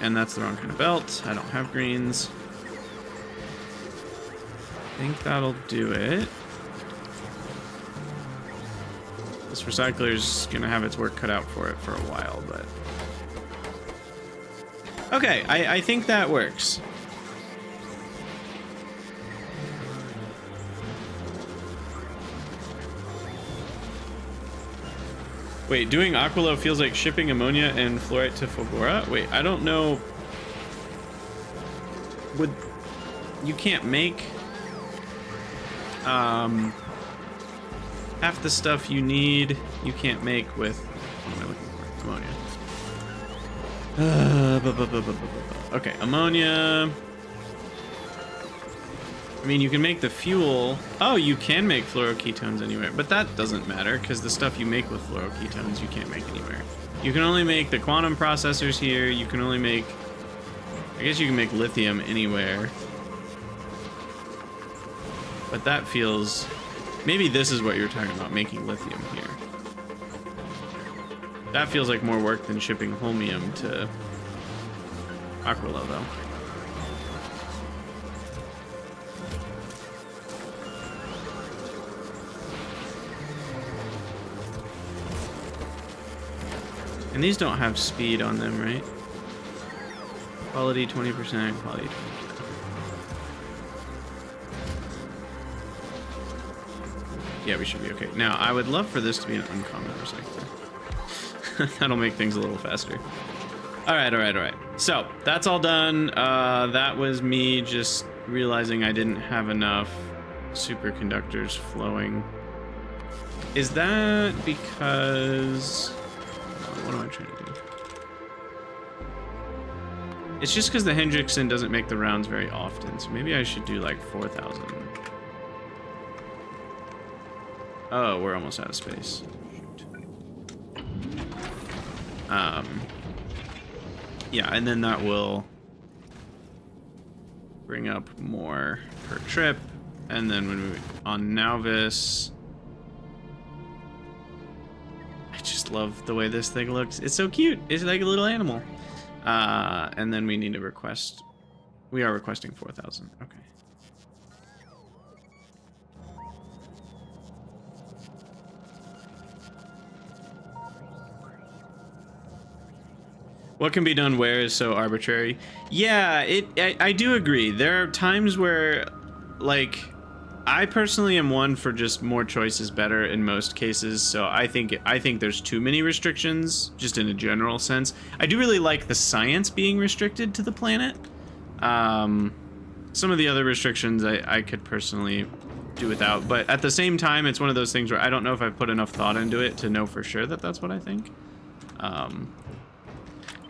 and that's the wrong kind of belt. I don't have greens. I think that'll do it. This recycler's gonna have its work cut out for it for a while, but okay, I think that works. Wait, doing Aquilo feels like shipping ammonia and fluorite to Fogora? Wait, I don't know. You can't make half the stuff you need, you can't make with, what am I looking for? Ammonia. Okay, ammonia. I mean, you can make the fuel. Oh, you can make fluoroketones anywhere, but that doesn't matter because the stuff you make with fluoroketones you can't make anywhere. You can only make the quantum processors here. You can only make, I guess you can make lithium anywhere. But that feels, maybe this is what you're talking about, making lithium here. That feels like more work than shipping holmium to Aquilo, though. And these don't have speed on them, right? Quality 20%, quality 20%. Yeah, we should be okay. Now, I would love for this to be an uncommon recycler. That'll make things a little faster. All right. So, that's all done. That was me just realizing I didn't have enough superconductors flowing. Is that because... What am I trying to do? It's just because the Hendrickson doesn't make the rounds very often, so maybe I should do like 4,000. Oh, we're almost out of space. Shoot. Yeah, and then that will bring up more per trip, and then when we on Nauvis. I just love the way this thing looks. It's so cute. It's like a little animal. And then we need to request. We are requesting 4,000. Okay. What can be done where is so arbitrary. Yeah, I do agree. There are times where, like, I personally am one for just more choice is better in most cases, so I think there's too many restrictions, just in a general sense. I do really like the science being restricted to the planet. Some of the other restrictions I could personally do without, but at the same time, it's one of those things where I don't know if I've put enough thought into it to know for sure that that's what I think.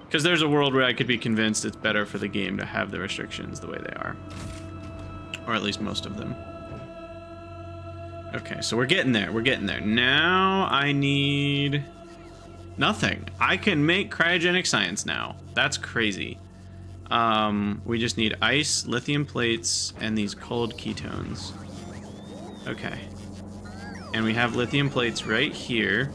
Because there's a world where I could be convinced it's better for the game to have the restrictions the way they are. Or at least most of them. Okay, so we're getting there. We're getting there. Now I need nothing. I can make cryogenic science now. That's crazy. We just need ice, lithium plates, and these cold ketones. Okay. And we have lithium plates right here,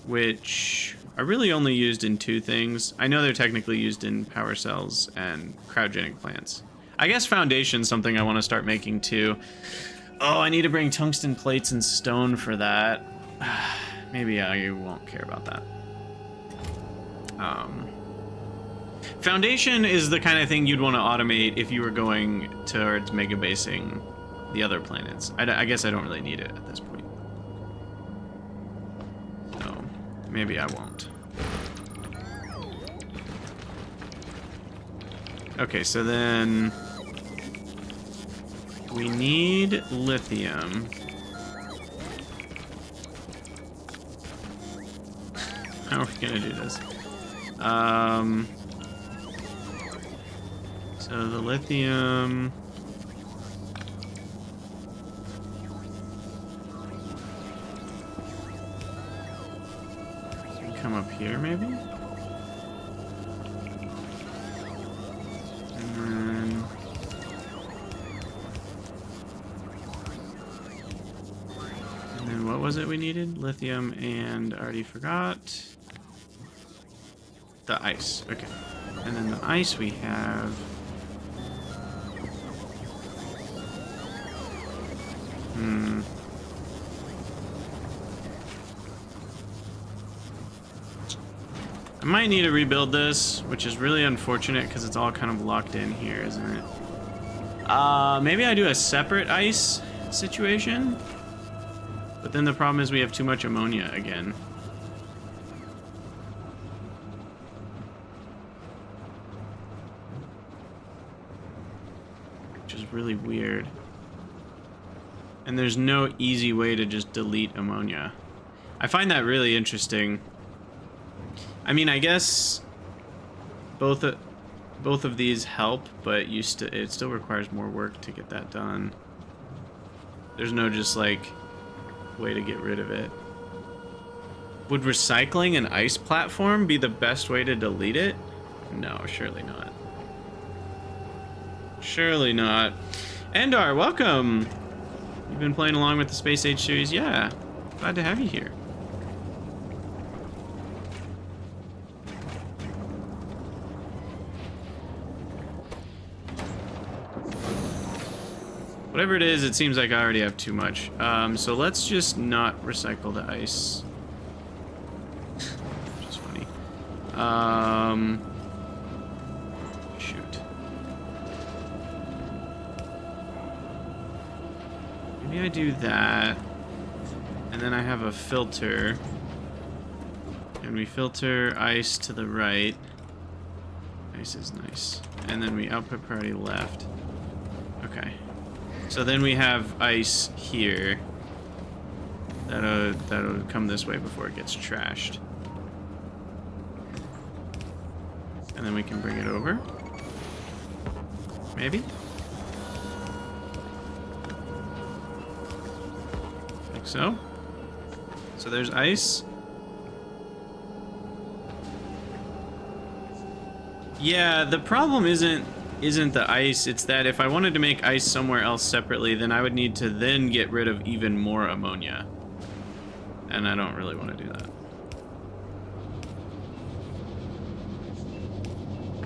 which are really only used in two things. I know they're technically used in power cells and cryogenic plants. I guess foundation's something I want to start making too. Oh, I need to bring tungsten plates and stone for that. Maybe I won't care about that. Foundation is the kind of thing you'd want to automate if you were going towards mega basing the other planets. I guess I don't really need it at this point. So, maybe I won't. Okay, so then we need lithium. How are we gonna do this? So the lithium. Can come up here, maybe? And then what was it we needed? Lithium and I already forgot. The ice, okay. And then the ice we have. I might need to rebuild this, which is really unfortunate because it's all kind of locked in here, isn't it? Maybe I do a separate ice situation. But then the problem is we have too much ammonia again. Which is really weird. And there's no easy way to just delete ammonia. I find that really interesting. I mean, I guess both of these help, but it still requires more work to get that done. There's no just like way to get rid of it. Would recycling an ice platform be the best way to delete it? No, surely not. Surely not. Endar, welcome. You've been playing along with the Space Age series? Yeah, glad to have you here. Whatever it is, it seems like I already have too much. So let's just not recycle the ice. Which is funny. Shoot. Maybe I do that. And then I have a filter. And we filter ice to the right. Ice is nice. And then we output priority left. Okay. So then we have ice here. That'll come this way before it gets trashed. And then we can bring it over. Maybe? Like so. So there's ice. Yeah, the problem isn't the ice, it's that if I wanted to make ice somewhere else separately, then I would need to then get rid of even more ammonia. And I don't really want to do that.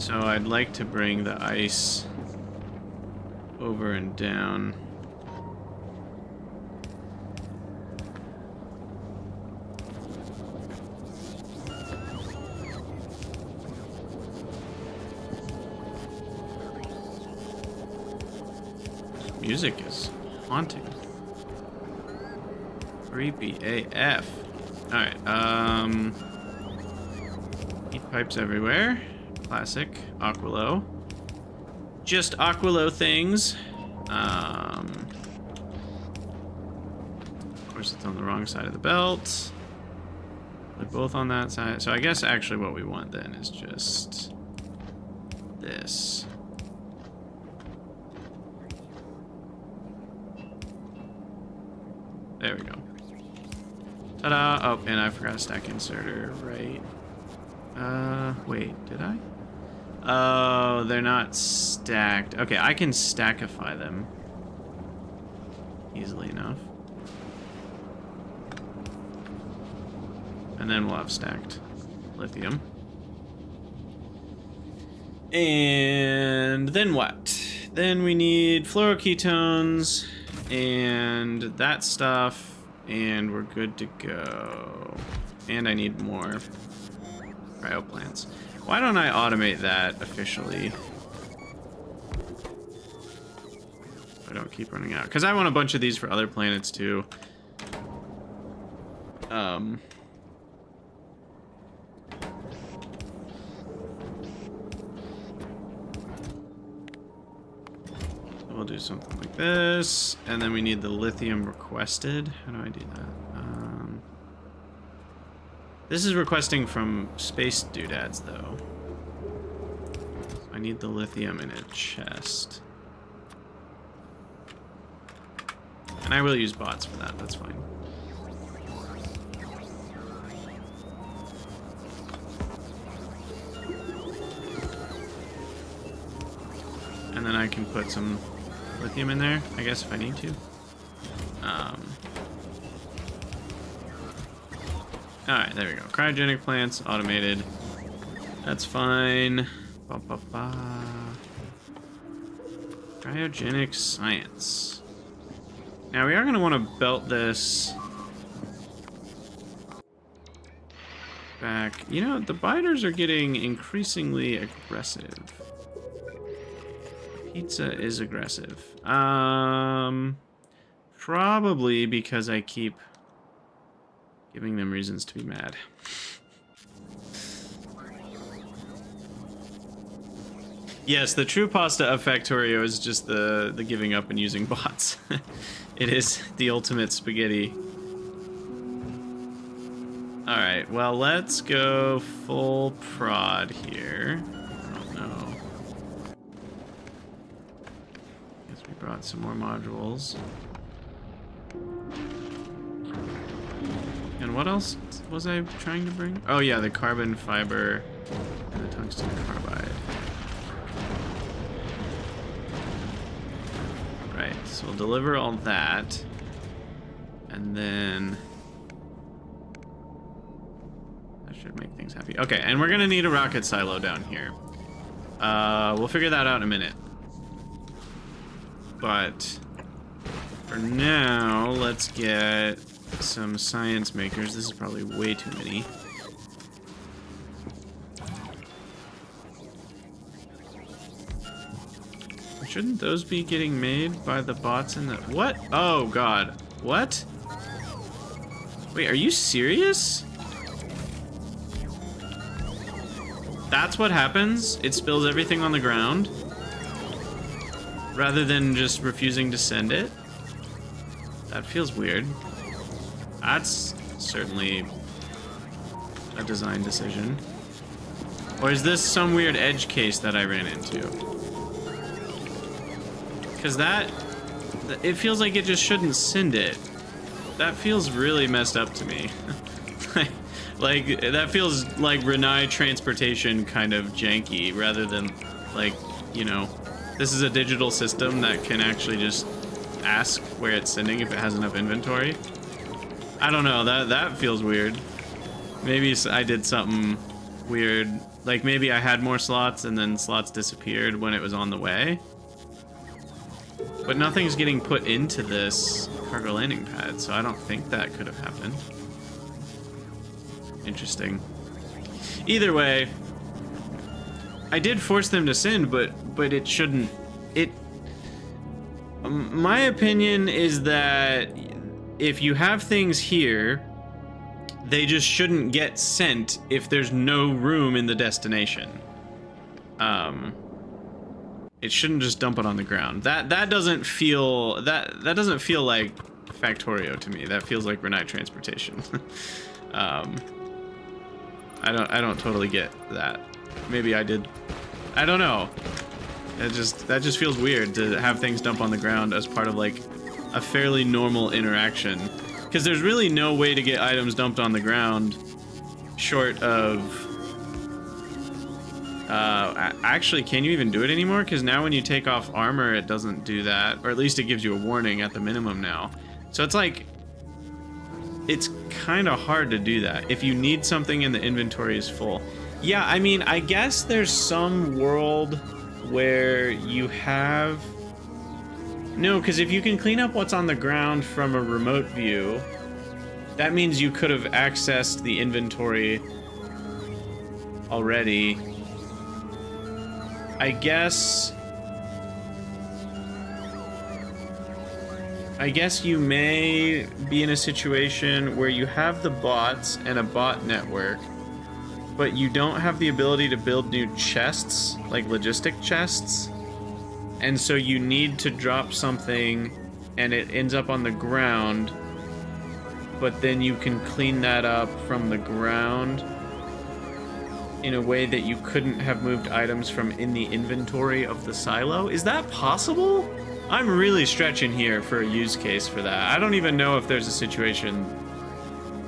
So I'd like to bring the ice over and down. Music is haunting. Creepy AF. Alright, heat pipes everywhere. Classic. Aquilo. Just Aquilo things. Of course it's on the wrong side of the belt. They're both on that side. So I guess actually what we want then is just this. There we go. Ta-da! Oh, and I forgot a stack inserter, right? Wait, did I? Oh, they're not stacked. Okay, I can stackify them. easily enough. And then we'll have stacked lithium. And then what? Then we need fluoroketones and that stuff, and we're good to go. And I need more cryo plants. Why don't I automate that officially? I don't keep running out. Because I want a bunch of these for other planets too. We'll do something like this, and then we need the lithium requested. How do I do that? This is requesting from space doodads, though. So I need the lithium in a chest. And I will use bots for that, that's fine. And then I can put some lithium in there, I guess, if I need to. Alright, there we go. Cryogenic plants, automated. That's fine. Ba, ba, ba. Cryogenic science. Now, we are going to want to belt this back. You know, the biters are getting increasingly aggressive. Pizza is aggressive. Probably because I keep giving them reasons to be mad. Yes, the true pasta of Factorio is just the giving up and using bots. It is the ultimate spaghetti. Alright, well, let's go full prod here. I don't know. Guess we brought some more modules. And what else was I trying to bring? Oh yeah, the carbon fiber and the tungsten carbide. Right, so we'll deliver all that. And then that should make things happy. Okay, and we're gonna need a rocket silo down here. We'll figure that out in a minute. But for now, let's get some science makers. This is probably way too many. Shouldn't those be getting made by the bots in the... What? Oh, God. What? Wait, are you serious? That's what happens? It spills everything on the ground? Rather than just refusing to send it? That feels weird. That's certainly a design decision. Or is this some weird edge case that I ran into? Because it feels like it just shouldn't send it. That feels really messed up to me. like, that feels like Renai transportation kind of janky, rather than, like, you know, this is a digital system that can actually just ask where it's sending if it has enough inventory. I don't know, that feels weird. Maybe I did something weird. Like, maybe I had more slots and then slots disappeared when it was on the way. But nothing's getting put into this cargo landing pad, so I don't think that could have happened. Interesting. Either way, I did force them to send, but it shouldn't. My opinion is that if you have things here, they just shouldn't get sent if there's no room in the destination. It shouldn't just dump it on the ground. That doesn't feel doesn't feel like Factorio to me. That feels like Renai transportation. I don't totally get that. Maybe I did. I don't know. That just feels weird to have things dump on the ground as part of like a fairly normal interaction. Because there's really no way to get items dumped on the ground short of Actually, can you even do it anymore? Because now when you take off armor, it doesn't do that. Or at least it gives you a warning at the minimum now. So it's like... It's kind of hard to do that if you need something and the inventory is full. Yeah, I mean, I guess there's some world where you have... No, because if you can clean up what's on the ground from a remote view, that means you could have accessed the inventory already. I guess you may be in a situation where you have the bots and a bot network, but you don't have the ability to build new chests, like logistic chests. And so you need to drop something and it ends up on the ground, but then you can clean that up from the ground in a way that you couldn't have moved items from in the inventory of the silo. Is that possible? I'm really stretching here for a use case for that. I don't even know if there's a situation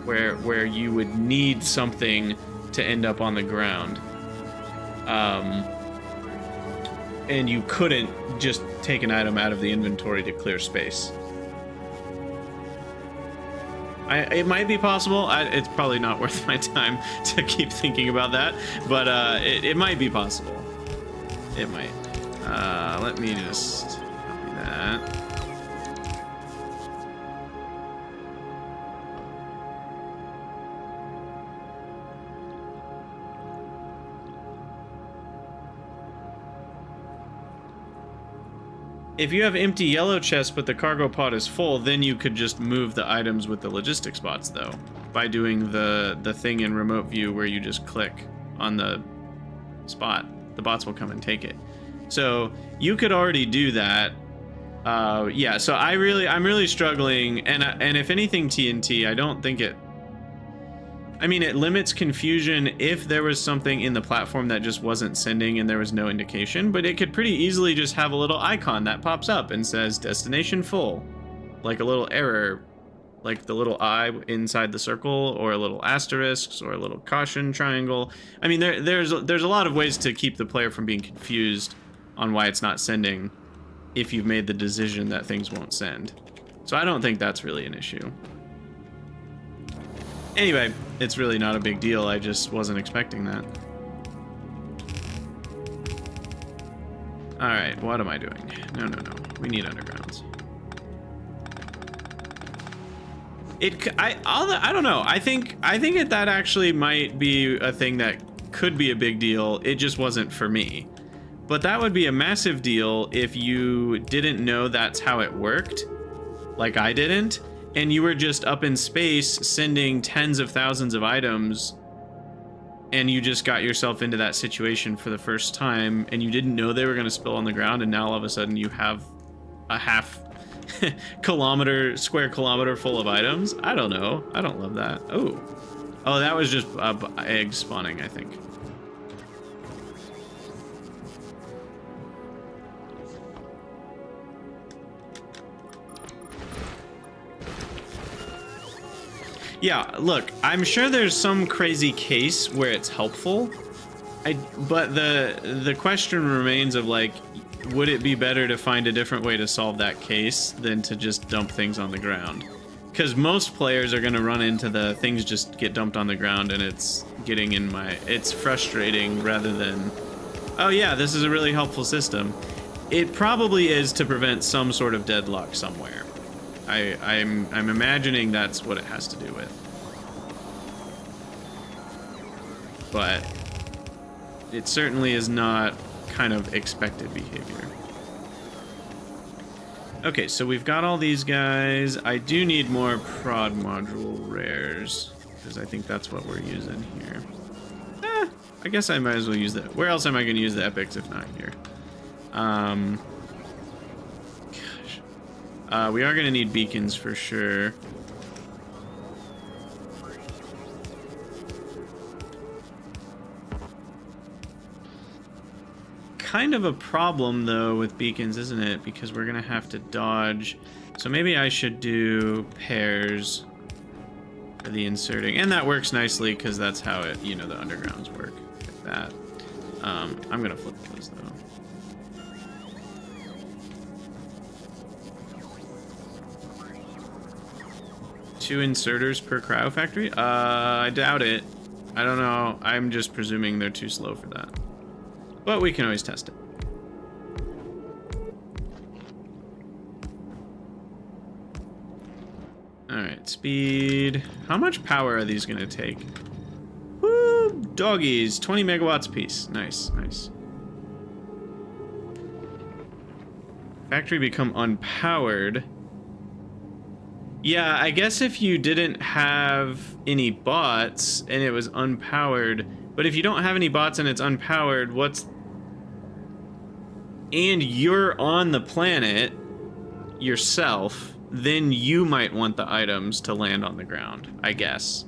where you would need something to end up on the ground. And you couldn't just take an item out of the inventory to clear space. It might be possible. It's probably not worth my time to keep thinking about that, but it might be possible. It might. Let me just copy that. If you have empty yellow chests but the cargo pod is full, then you could just move the items with the logistics bots, though, by doing the thing in remote view where you just click on the spot. The bots will come and take it. So you could already do that. Yeah. So I'm really struggling, and if anything, TNT, I don't think it. I mean, it limits confusion if there was something in the platform that just wasn't sending and there was no indication, but it could pretty easily just have a little icon that pops up and says destination full, like a little error, like the little eye inside the circle, or a little asterisk, or a little caution triangle. I mean, there's a lot of ways to keep the player from being confused on why it's not sending if you've made the decision that things won't send. So I don't think that's really an issue. Anyway, it's really not a big deal. I just wasn't expecting that. All right, what am I doing? No. We need undergrounds. I don't know. I think that actually might be a thing that could be a big deal. It just wasn't for me. But that would be a massive deal if you didn't know that's how it worked, like I didn't. And you were just up in space sending tens of thousands of items, and you just got yourself into that situation for the first time, and you didn't know they were going to spill on the ground, and now all of a sudden you have a half square kilometer full of items. I don't know. I don't love that. Oh, that was just eggs spawning, I think. Yeah, look, I'm sure there's some crazy case where it's helpful. But the question remains of, like, would it be better to find a different way to solve that case than to just dump things on the ground? Because most players are going to run into the things just get dumped on the ground, and it's getting in my... It's frustrating rather than, oh yeah, this is a really helpful system. It probably is to prevent some sort of deadlock somewhere. I'm imagining that's what it has to do with. But it certainly is not kind of expected behavior. Okay, so we've got all these guys. I do need more prod module rares, because I think that's what we're using here. I guess I might as well use that. Where else am I going to use the epics if not here? We are going to need beacons for sure. Kind of a problem, though, with beacons, isn't it? Because we're going to have to dodge. So maybe I should do pairs for the inserting. And that works nicely, because that's how it, you know, the undergrounds work. Like that. I'm gonna flip those though. Two inserters per cryo factory? I doubt it. I don't know. I'm just presuming they're too slow for that. But we can always test it. Alright, speed. How much power are these gonna take? Woo! Doggies! 20 megawatts apiece. Nice, nice. Factory become unpowered. Yeah, I guess if you didn't have any bots and it was unpowered, but if you don't have any bots and it's unpowered, and you're on the planet yourself, then you might want the items to land on the ground, I guess.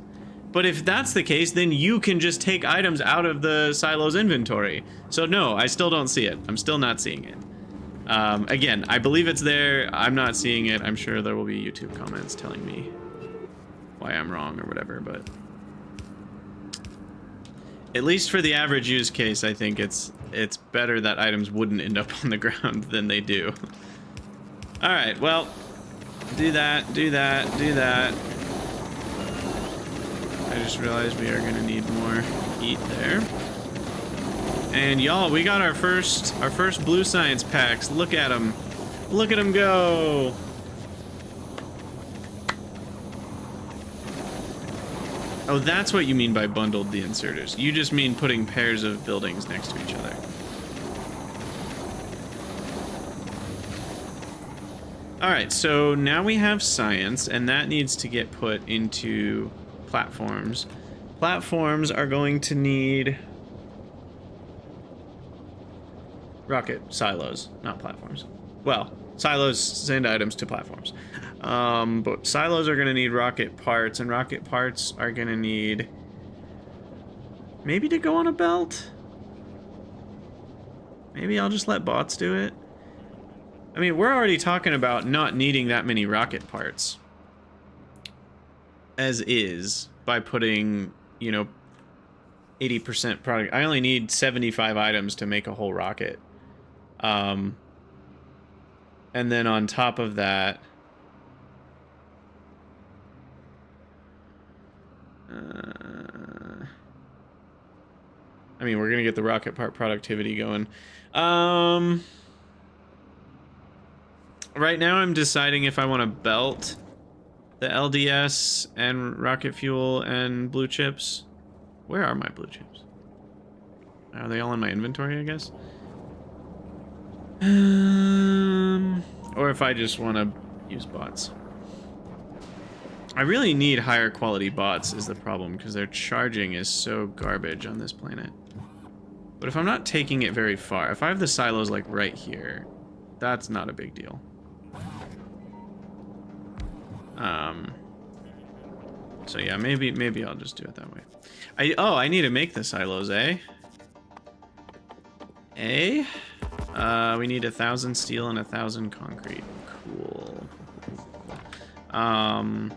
But if that's the case, then you can just take items out of the silo's inventory. So no, I still don't see it. I'm still not seeing it. Again, I believe it's there. I'm not seeing it. I'm sure there will be YouTube comments telling me why I'm wrong or whatever, but at least for the average use case, I think it's better that items wouldn't end up on the ground than they do. All right, well, do that, do that, do that. I just realized we are gonna need more heat there. And y'all, we got our first blue science packs. Look at them. Look at them go. Oh, that's what you mean by bundled the inserters. You just mean putting pairs of buildings next to each other. All right, so now we have science, and that needs to get put into platforms. Platforms are going to need rocket silos, not platforms. Well, silos send items to platforms. But silos are going to need rocket parts, and rocket parts are going to need maybe to go on a belt. Maybe I'll just let bots do it. I mean, we're already talking about not needing that many rocket parts as is by putting, you know, 80% product. I only need 75 items to make a whole rocket. And then on top of that, I mean, we're gonna get the rocket part productivity going. Right now I'm deciding if I want to belt the LDS and rocket fuel and blue chips. Where are my blue chips? Are they all in my inventory, I guess? Or if I just want to use bots. I really need higher quality bots is the problem, because their charging is so garbage on this planet. But if I'm not taking it very far, if I have the silos like right here, that's not a big deal. So yeah, maybe I'll just do it that way. I need to make the silos, eh? We need 1,000 steel and 1,000 concrete. Cool. And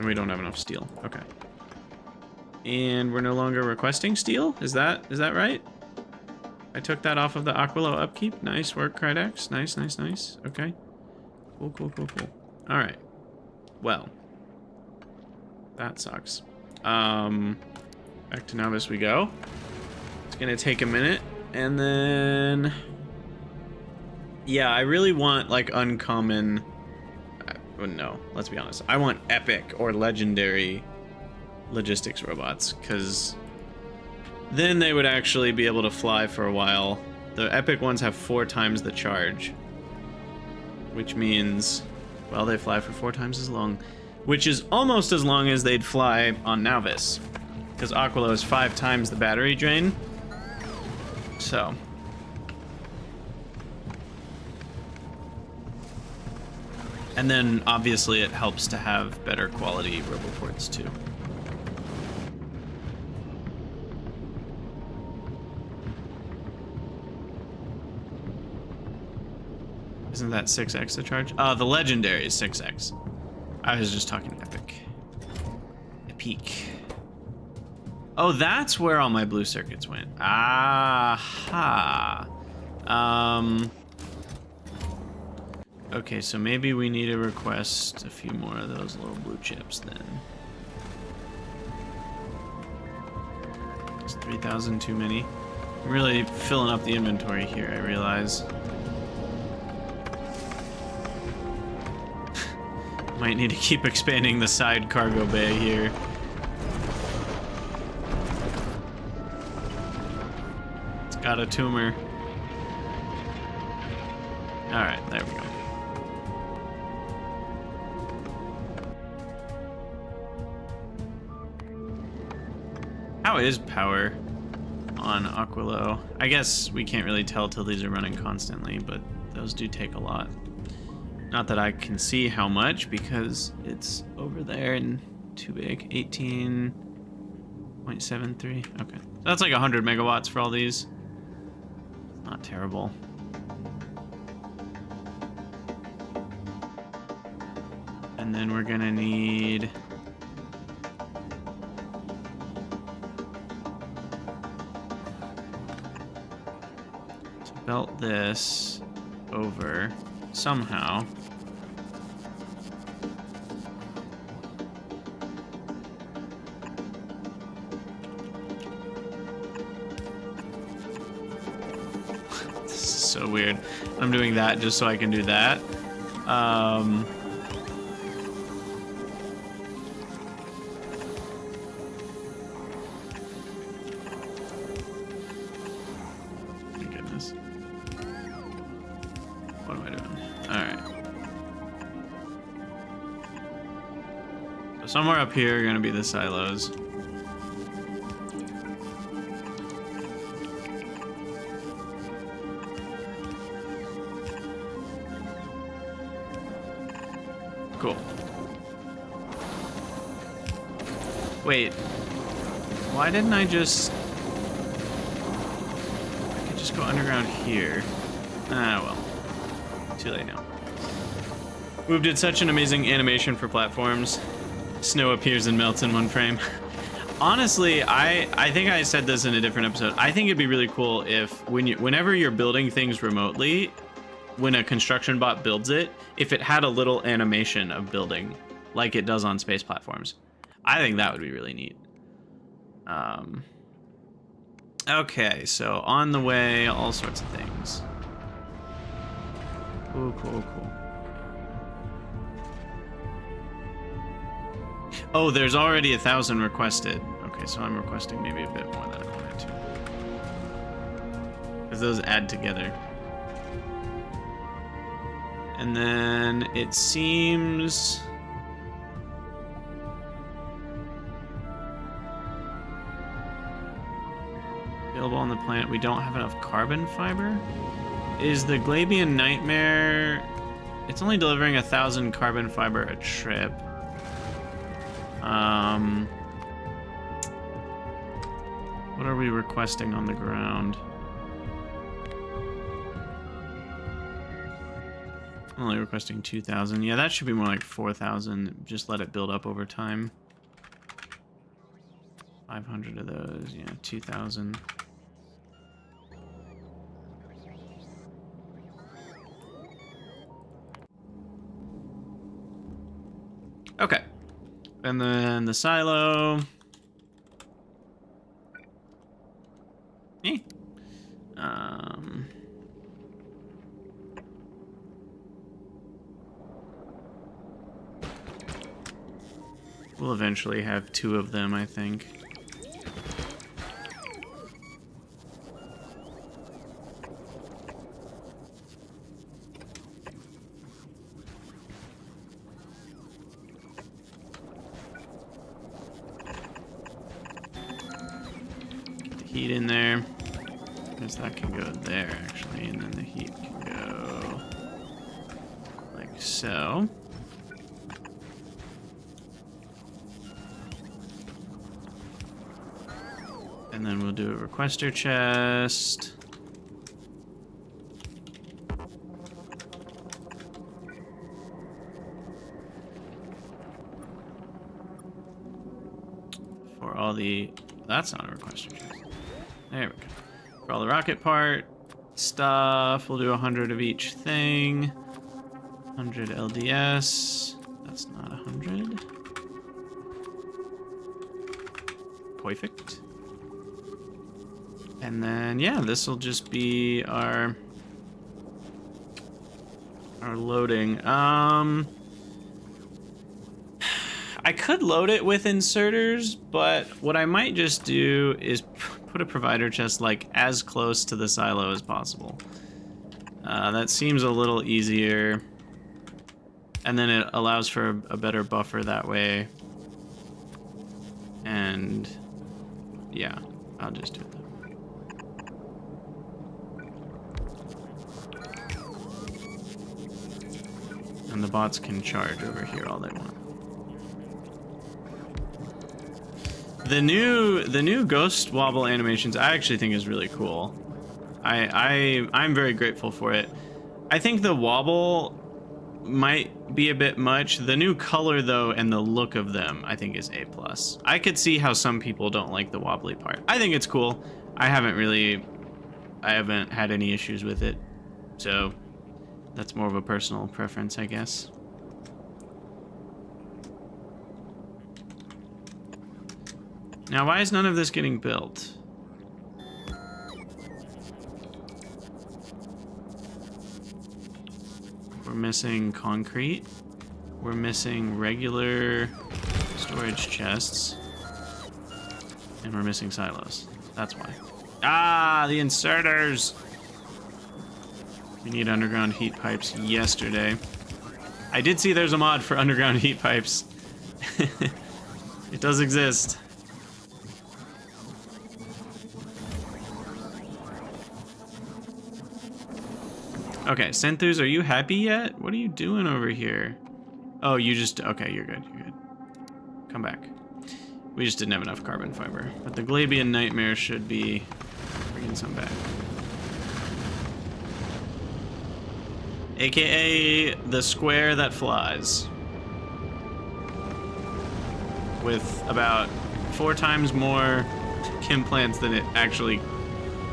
we don't have enough steel. Okay. And we're no longer requesting steel? Is that right? I took that off of the Aquilo upkeep. Nice work, Krydex. Nice, nice, nice. Okay. Cool, cool, cool, cool. All right. Well, that sucks. Back to Novice we go. It's gonna take a minute, and then yeah, I really want like uncommon. No, let's be honest. I want epic or legendary logistics robots, because then they would actually be able to fly for a while. The epic ones have 4 times the charge, which means, well, they fly for 4 times as long, which is almost as long as they'd fly on Novice, because Aquilo is 5 times the battery drain. So and then obviously it helps to have better quality roboports too. Isn't that 6x the charge? The legendary is 6x. I was just talking epic. Epic. Oh, that's where all my blue circuits went. Aha. Okay, so maybe we need to request a few more of those little blue chips then. It's 3,000 too many. I'm really filling up the inventory here, I realize. Might need to keep expanding the side cargo bay here. It's got a tumor. Alright, there we go. How is power on Aquilo? I guess we can't really tell till these are running constantly, but those do take a lot. Not that I can see how much because it's over there and too big. 18.73. Okay. So that's like 100 megawatts for all these. Not terrible. And then we're gonna need to belt this over somehow. This is so weird. I'm doing that just so I can do that. Somewhere up here are gonna be the silos. Cool. Wait. Why didn't I just... I could just go underground here. Ah, well. Too late now. Woob did such an amazing animation for platforms. Snow appears and melts in one frame. Honestly, I think I said this in a different episode. I think it'd be really cool if whenever you're building things remotely, when a construction bot builds it, if it had a little animation of building like it does on space platforms. I think that would be really neat. Okay, so on the way, all sorts of things. Cool, cool, cool. Oh, there's already 1,000 requested. Okay, so I'm requesting maybe a bit more than I wanted to. Because those add together. And then it seems... available on the planet. We don't have enough carbon fiber. Is the Glabian Nightmare... It's only delivering 1,000 carbon fiber a trip. What are we requesting on the ground? I'm only requesting 2,000. Yeah, that should be more like 4,000. Just let it build up over time. 500 of those. Yeah, 2,000. Okay. And then the silo. We'll eventually have 2 of them, I think. Heat in there. Because that can go there, actually, and then the heat can go like so. And then we'll do a requester chest. For all the that's not a requested chest. There we go. For all the rocket part stuff, we'll do 100 of each thing. 100 LDS. That's not 100. Perfect. And then, yeah, this will just be our loading. I could load it with inserters, but what I might just do is put a provider chest like as close to the silo as possible. That seems a little easier, and then it allows for a better buffer that way. And yeah, I'll just do it that way. And the bots can charge over here all they want. The new ghost wobble animations I actually think is really cool. I'm very grateful for it. I think the wobble might be a bit much. The new color though and the look of them I think is A+. I could see how some people don't like the wobbly part. I think it's cool. I haven't had any issues with it. So that's more of a personal preference, I guess. Now, why is none of this getting built? We're missing concrete. We're missing regular storage chests. And we're missing silos. That's why. Ah, the inserters! We need underground heat pipes yesterday. I did see there's a mod for underground heat pipes. It does exist. Okay, Senthus, are you happy yet? What are you doing over here? Oh, you just... Okay, you're good, you're good. Come back. We just didn't have enough carbon fiber. But the Glabian Nightmare should be bringing some back. AKA the square that flies. With about 4 times more chem plants than it actually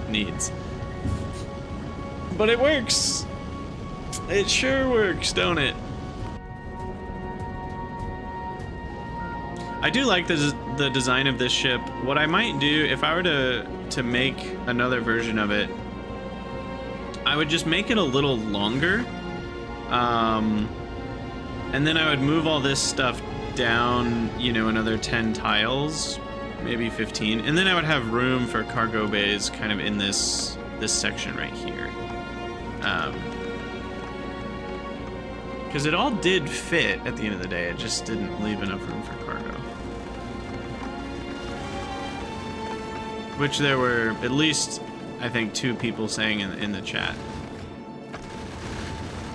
needs. But it works! It sure works, don't it? I do like the design of this ship. What I might do, if I were to make another version of it, I would just make it a little longer. And then I would move all this stuff down, you know, another 10 tiles, maybe 15. And then I would have room for cargo bays kind of in this section right here. Because it all did fit at the end of the day, it just didn't leave enough room for cargo. Which there were at least, I think, 2 people saying in the chat.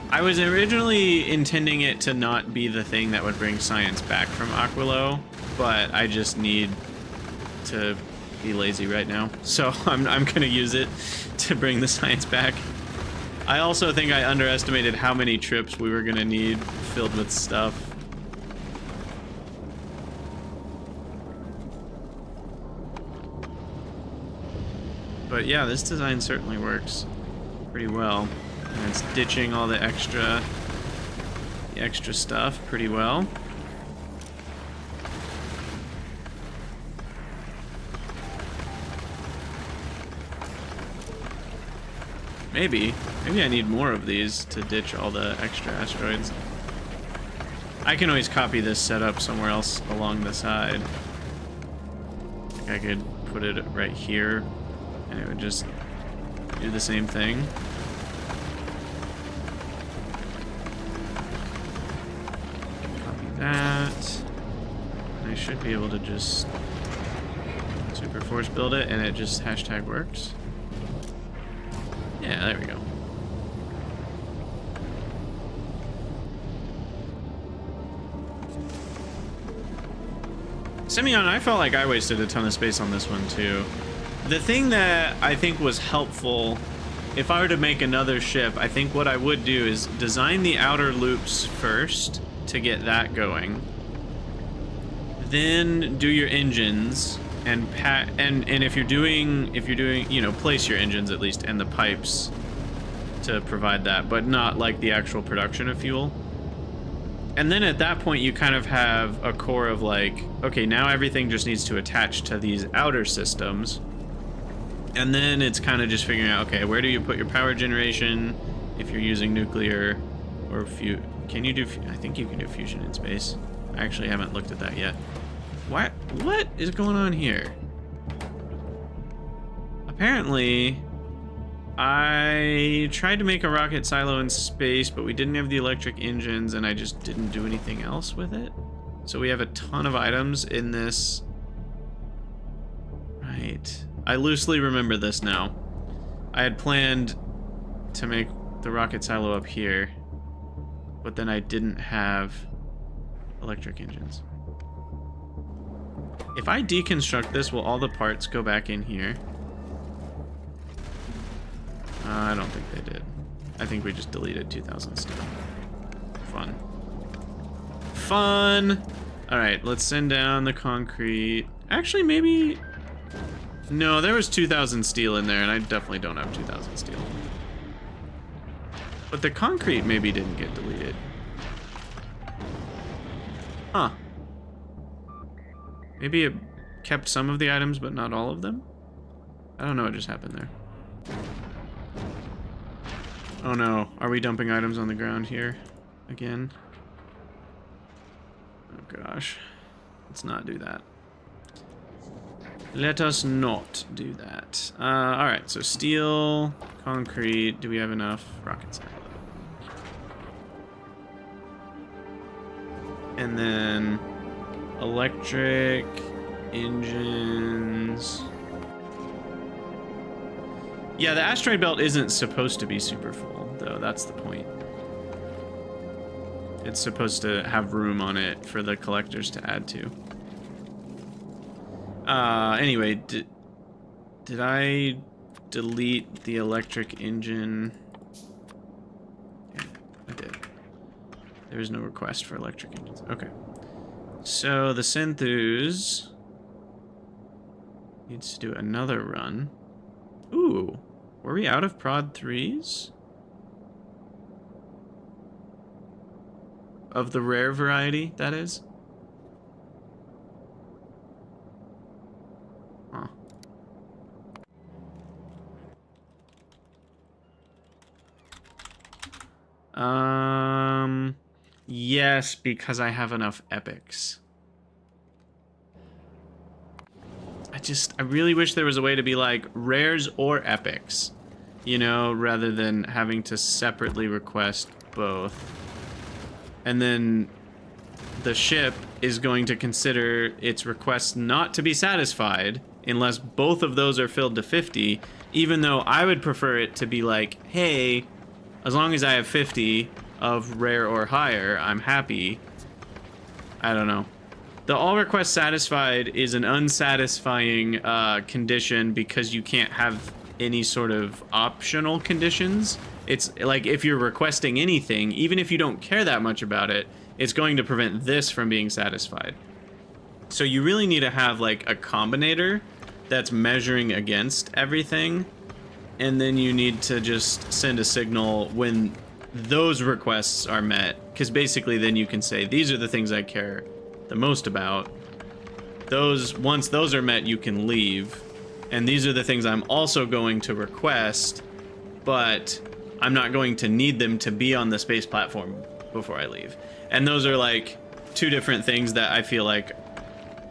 I was originally intending it to not be the thing that would bring science back from Aquilo, but I just need to be lazy right now. So I'm gonna use it to bring the science back. I also think I underestimated how many trips we were gonna need filled with stuff. But yeah, this design certainly works pretty well. And it's ditching all the extra stuff pretty well. Maybe I need more of these to ditch all the extra asteroids. I can always copy this setup somewhere else along the side. Like I could put it right here and it would just do the same thing. Copy that. And I should be able to just super force build it and it just hashtag works. Yeah, there we go. Simeon, I felt like I wasted a ton of space on this one too. The thing that I think was helpful, if I were to make another ship, I think what I would do is design the outer loops first to get that going. Then do your engines, and if you're doing, you know, place your engines at least and the pipes to provide that, but not like the actual production of fuel. And then at that point you kind of have a core of like, okay, now everything just needs to attach to these outer systems. And then it's kind of just figuring out, okay, where do you put your power generation if you're using nuclear or can you do, I think you can do fusion in space. I actually haven't looked at that yet. What is going on here? Apparently, I tried to make a rocket silo in space, but we didn't have the electric engines, and I just didn't do anything else with it. So we have a ton of items in this. Right. I loosely remember this now. I had planned to make the rocket silo up here, but then I didn't have electric engines. If I deconstruct this, will all the parts go back in here? I don't think they did. I think we just deleted 2,000 steel. Fun. Fun! Alright, let's send down the concrete. Actually, maybe... No, there was 2,000 steel in there, and I definitely don't have 2,000 steel. But the concrete maybe didn't get deleted. Huh. Maybe it kept some of the items, but not all of them? I don't know what just happened there. Oh no, are we dumping items on the ground here again? Oh gosh. Let's not do that. Let us not do that. Alright, so steel, concrete, do we have enough? Rocket silo. And then electric engines. Yeah, the asteroid belt isn't supposed to be super full, though. That's the point. It's supposed to have room on it for the collectors to add to. Anyway, did I delete the electric engine? Yeah, I did. There was no request for electric engines. Okay. So the Synthus needs to do another run. Ooh, were we out of prod 3s? Of the rare variety, that is? Huh. Yes, because I have enough epics. I really wish there was a way to be like rares or epics, you know, rather than having to separately request both. And then the ship is going to consider its requests not to be satisfied unless both of those are filled to 50, even though I would prefer it to be like, hey, as long as I have 50 of rare or higher, I'm happy. I don't know. The all requests satisfied is an unsatisfying condition because you can't have any sort of optional conditions. It's like if you're requesting anything, even if you don't care that much about it, it's going to prevent this from being satisfied. So you really need to have like a combinator that's measuring against everything, and then you need to just send a signal when those requests are met, because basically then you can say, these are the things I care the most about. Once those are met, you can leave. And these are the things I'm also going to request, but I'm not going to need them to be on the space platform before I leave. And those are like two different things that I feel like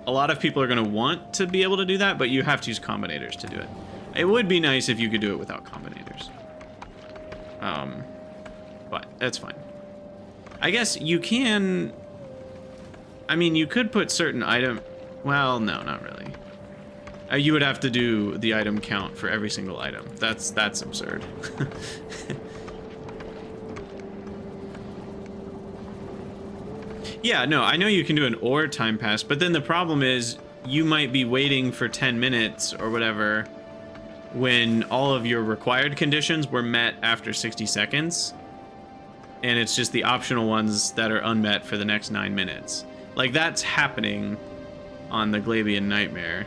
a lot of people are going to want to be able to do that, but you have to use combinators to do it. It would be nice if you could do it without combinators. But that's fine. I guess you can... I mean, you could put certain item... Well, no, not really. You would have to do the item count for every single item. That's absurd. Yeah, no, I know you can do an or time pass, but then the problem is you might be waiting for 10 minutes or whatever when all of your required conditions were met after 60 seconds. And it's just the optional ones that are unmet for the next 9 minutes. Like, that's happening on the Glabian Nightmare.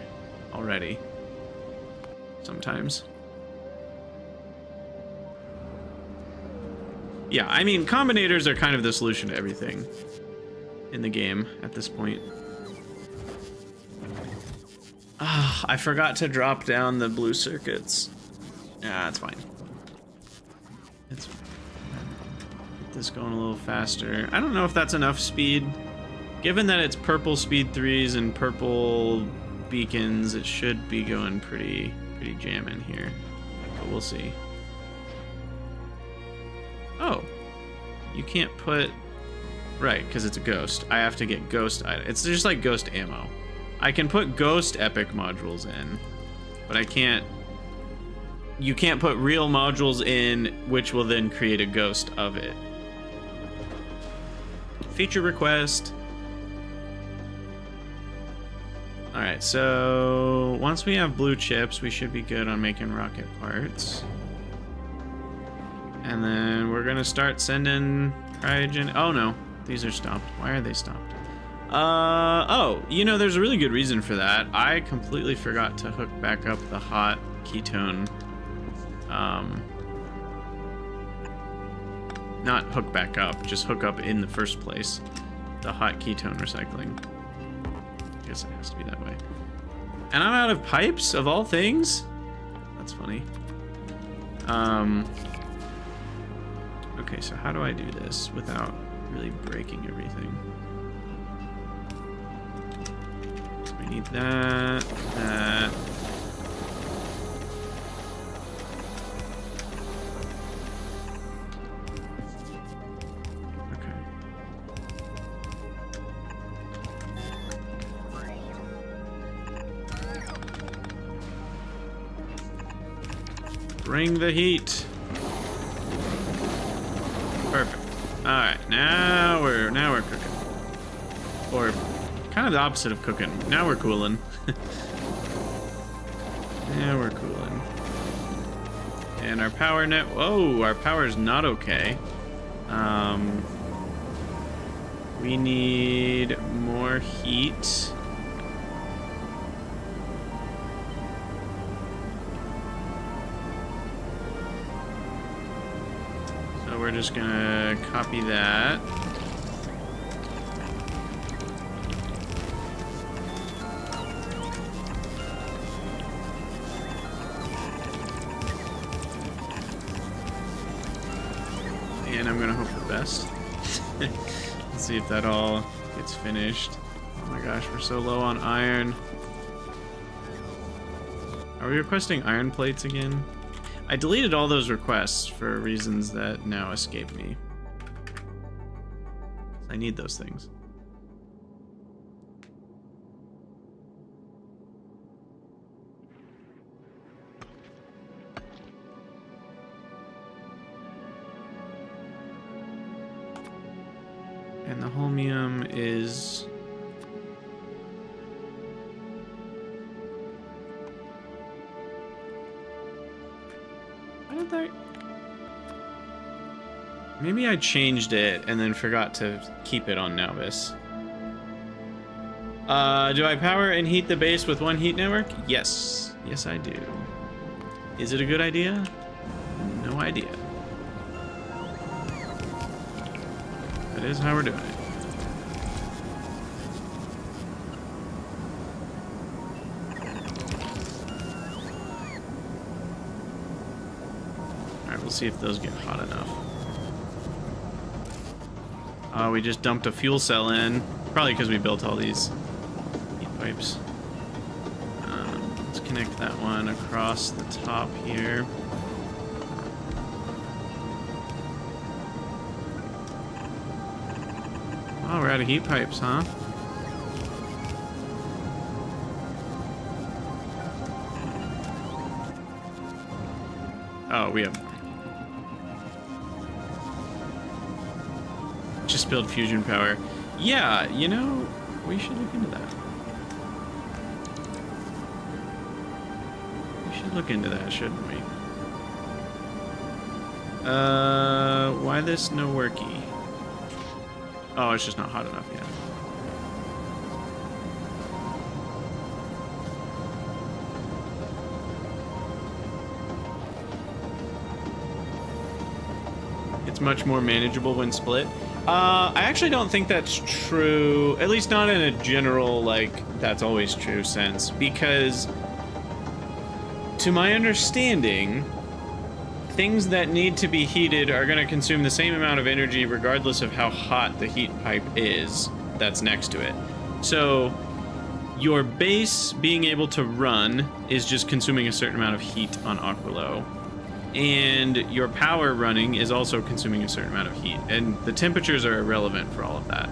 already. Sometimes. Yeah, I mean, combinators are kind of the solution to everything in the game at this point. Ah, I forgot to drop down the blue circuits. Yeah, it's fine. It's fine. Get this going a little faster. I don't know if that's enough speed. Given that it's purple speed 3s and purple beacons, it should be going pretty jamming here. But we'll see. Oh. You can't put... Right, because it's a ghost. I have to get ghost items. It's just like ghost ammo. I can put ghost epic modules in, but I can't... You can't put real modules in, which will then create a ghost of it. Feature request. Alright, so once we have blue chips, we should be good on making rocket parts. And then we're gonna start sending cryogenic... Oh no, these are stopped. Why are they stopped? Oh, you know, there's a really good reason for that. I completely forgot to hook back up the hot ketone. Not hook back up, just hook up in the first place. The hot ketone recycling. I guess it has to be that way. And I'm out of pipes, of all things? That's funny. Okay, so how do I do this without really breaking everything? So we need that, that. Okay. Bring the heat. Perfect. All right, now we're cooking, or kind of the opposite of cooking. Now we're cooling. Now we're cooling. And our power net. Whoa, our power is not okay. We need more heat. So we're just gonna copy that. And I'm gonna hope for the best. Let's see if that all gets finished. Oh my gosh, we're so low on iron. Are we requesting iron plates again? I deleted all those requests for reasons that now escape me. I need those things. And the holmium is... Why did I... Maybe I changed it and then forgot to keep it on Nauvis. Do I power and heat the base with one heat network? Yes. Yes, I do. Is it a good idea? No idea. That is how we're doing it. Alright, we'll see if those get hot enough. We just dumped a fuel cell in. Probably because we built all these heat pipes. Let's connect that one across the top here. Oh, we're out of heat pipes, huh? Oh, we have more. Just build fusion power. Yeah, you know, we should look into that. We should look into that, shouldn't we? Why this no worky? Oh, it's just not hot enough yet. It's much more manageable when split. I actually don't think that's true, at least not in a general, like, that's always true sense, because to my understanding, things that need to be heated are going to consume the same amount of energy regardless of how hot the heat pipe is that's next to it. So your base being able to run is just consuming a certain amount of heat on Aquilo. And your power running is also consuming a certain amount of heat. And the temperatures are irrelevant for all of that.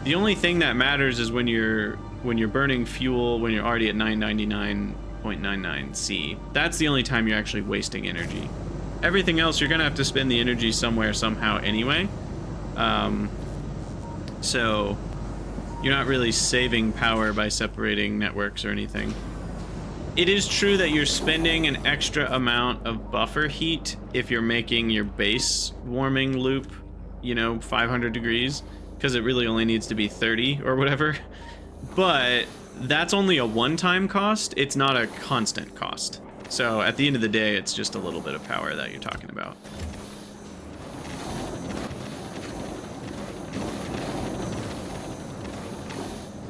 The only thing that matters is when you're burning fuel, when you're already at 999.99 C. That's the only time you're actually wasting energy. Everything else, you're gonna have to spend the energy somewhere, somehow anyway. So you're not really saving power by separating networks or anything. It is true that you're spending an extra amount of buffer heat if you're making your base warming loop, you know, 500 degrees, because it really only needs to be 30 or whatever. But that's only a one-time cost. It's not a constant cost. So at the end of the day, it's just a little bit of power that you're talking about.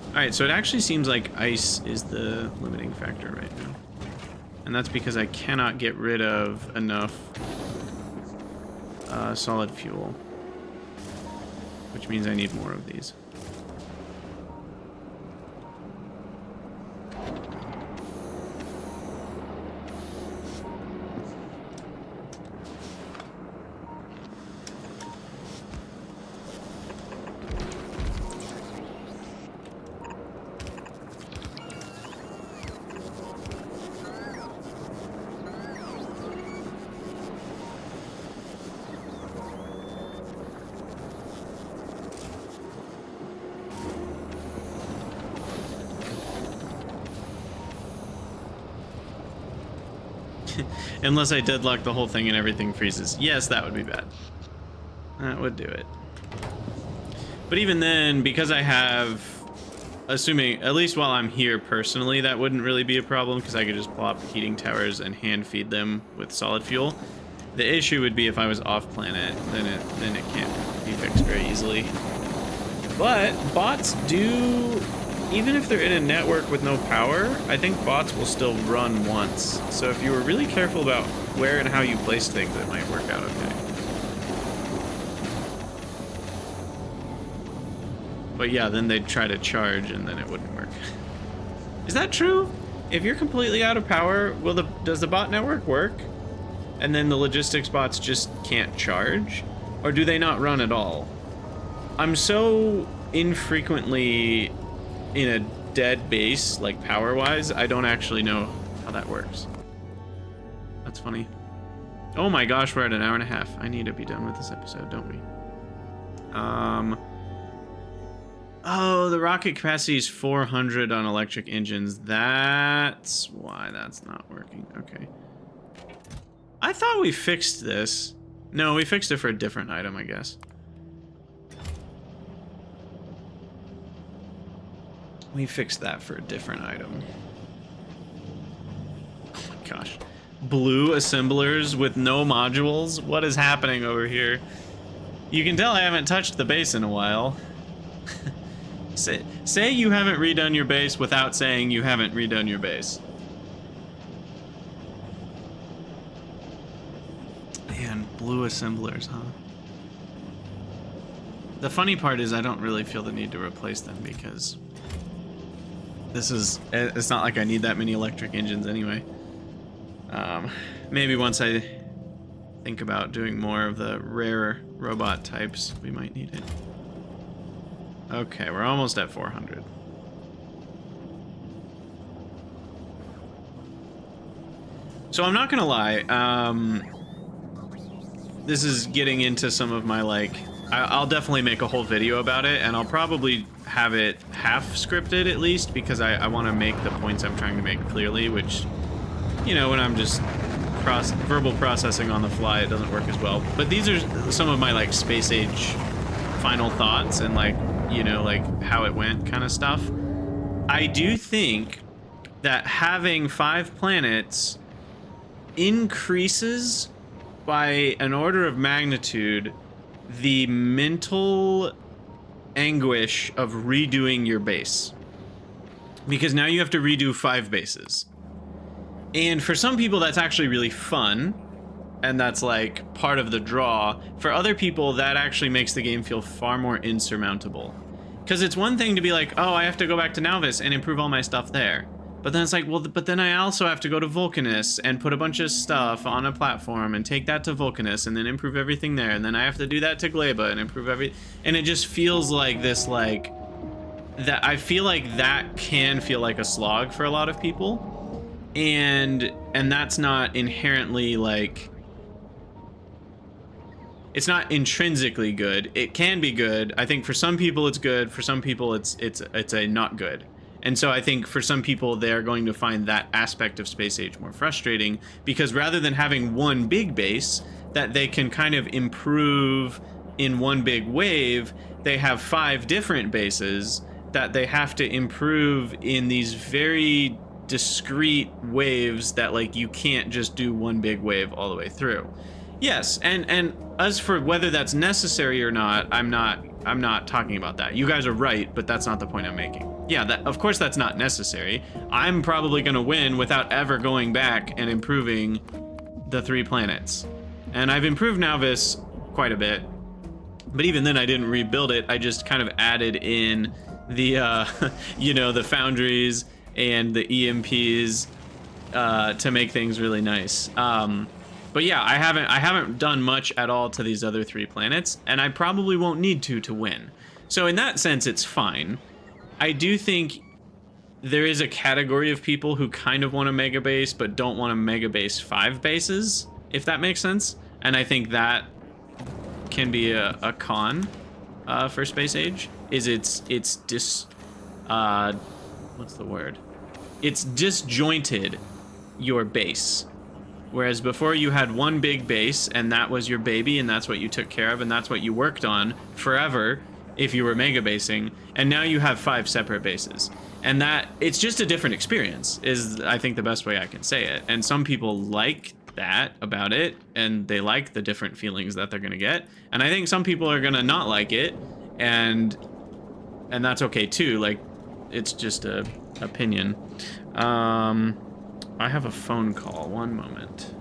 Alright, so it actually seems like ice is the limiting factor right now. And that's because I cannot get rid of enough solid fuel. Which means I need more of these. Unless I deadlock the whole thing and everything freezes. Yes, that would be bad. That would do it. But even then, because I have, assuming, at least while I'm here personally, that wouldn't really be a problem because I could just plop heating towers and hand feed them with solid fuel. The issue would be if I was off planet, then it can't be fixed very easily. But bots do, even if they're in a network with no power, I think bots will still run once. So if you were really careful about where and how you place things, it might work out okay. But yeah, then they'd try to charge and then it wouldn't work. Is that true? If you're completely out of power, does the bot network work? And then the logistics bots just can't charge? Or do they not run at all? I'm so infrequently in a dead base, like power-wise, I don't actually know how that works. That's funny. Oh my gosh, we're at an hour and a half. I need to be done with this episode, don't we? Oh, the rocket capacity is 400 on electric engines. That's why that's not working. Okay. I thought we fixed this. No, we fixed it for a different item, I guess. We fixed that for a different item. Oh my gosh. Blue assemblers with no modules? What is happening over here? You can tell I haven't touched the base in a while. Say you haven't redone your base without saying you haven't redone your base. Man, blue assemblers, huh? The funny part is I don't really feel the need to replace them because it's not like I need that many electric engines anyway. Maybe once I think about doing more of the rare robot types, we might need it. Okay, we're almost at 400. So I'm not gonna lie, this is getting into some of my, like, I'll definitely make a whole video about it, and I'll probably have it half scripted at least, because I want to make the points I'm trying to make clearly, which, you know, when I'm just verbal processing on the fly, it doesn't work as well. But these are some of my, like, space age final thoughts and, like, you know, like, how it went kind of stuff. I do think that having 5 planets increases by an order of magnitude the mental anguish of redoing your base. Because now you have to redo 5 bases. And for some people that's actually really fun, and that's like part of the draw. For other people, that actually makes the game feel far more insurmountable. Because it's one thing to be like, oh, I have to go back to Nauvis and improve all my stuff there. But then it's like, well, but then I also have to go to Vulcanus and put a bunch of stuff on a platform and take that to Vulcanus and then improve everything there. And then I have to do that to Gleba and improve and it just feels like this, like, that I feel like that can feel like a slog for a lot of people. And that's not inherently like, it's not intrinsically good. It can be good. I think for some people it's good. For some people it's a not good. And so I think for some people they're going to find that aspect of Space Age more frustrating, because rather than having one big base that they can kind of improve in one big wave, they have 5 different bases that they have to improve in these very discrete waves that, like, you can't just do one big wave all the way through. Yes, and as for whether that's necessary or not, I'm not talking about that. You guys are right, but that's not the point I'm making. Yeah, that, of course that's not necessary. I'm probably gonna win without ever going back and improving the 3 planets. And I've improved Nauvis quite a bit, but even then I didn't rebuild it. I just kind of added in the, you know, the foundries and the EMPs to make things really nice. But yeah, I haven't done much at all to these other 3 planets, and I probably won't need to win. So in that sense, it's fine. I do think there is a category of people who kind of want a mega base, but don't want to mega base 5 bases, if that makes sense. And I think that can be a con for Space Age. Is what's the word? It's disjointed your base. Whereas before you had one big base and that was your baby and that's what you took care of and that's what you worked on forever if you were mega basing, and now you have 5 separate bases. And that, it's just a different experience, is I think the best way I can say it. And some people like that about it, and they like the different feelings that they're gonna get. And I think some people are gonna not like it, and that's okay too. Like, it's just a opinion. I have a phone call. One moment.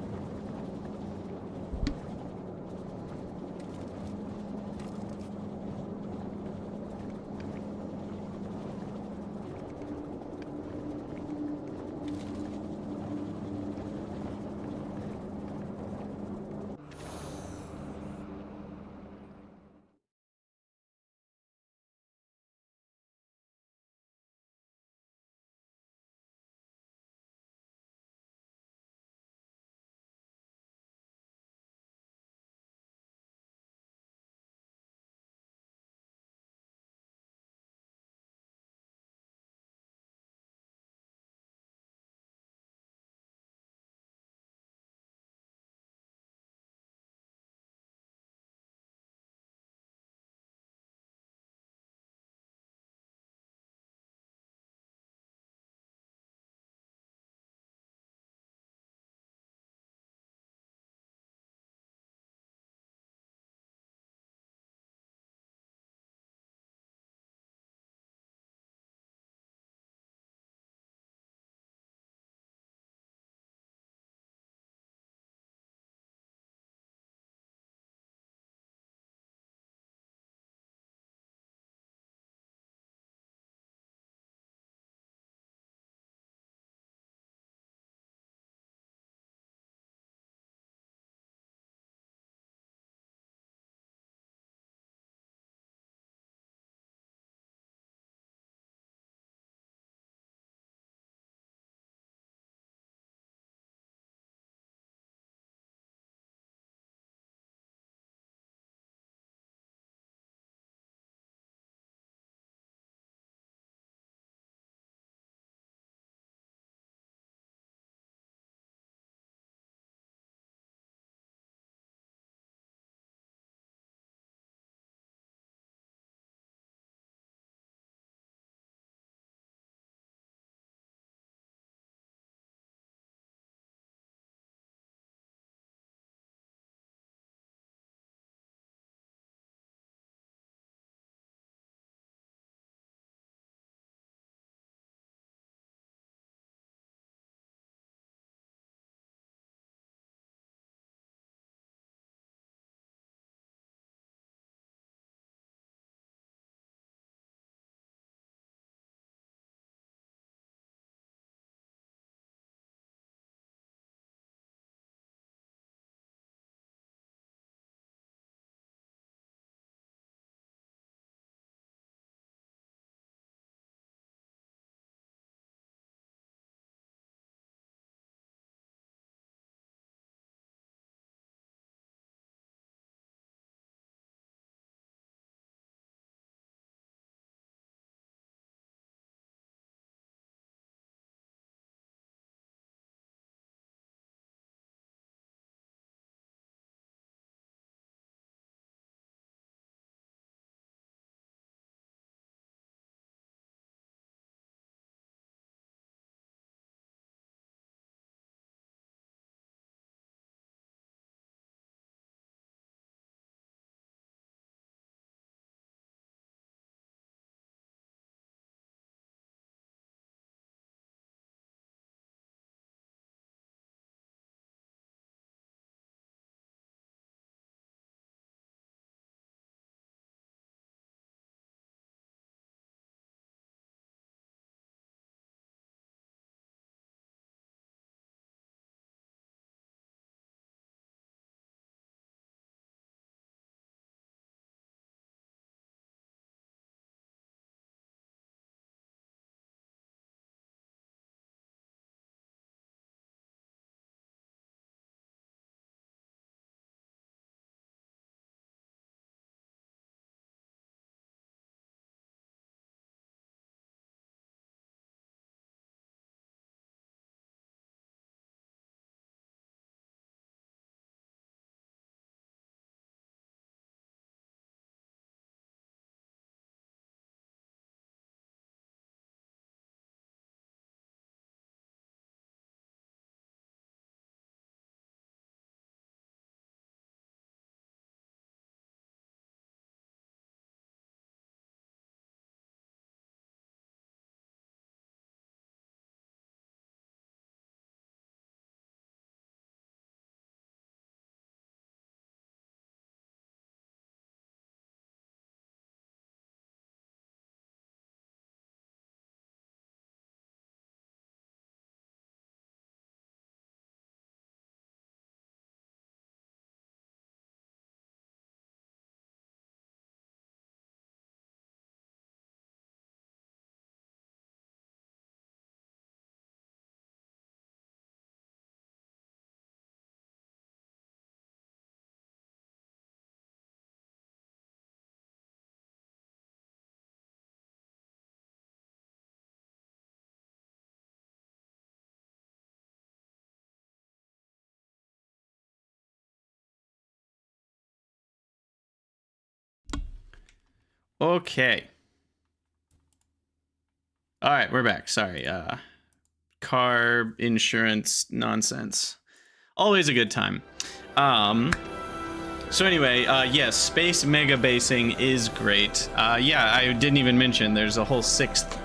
Okay. All right, we're back. Sorry. Car insurance nonsense. Always a good time. So anyway, yes, space mega basing is great. Yeah, I didn't even mention there's a whole sixth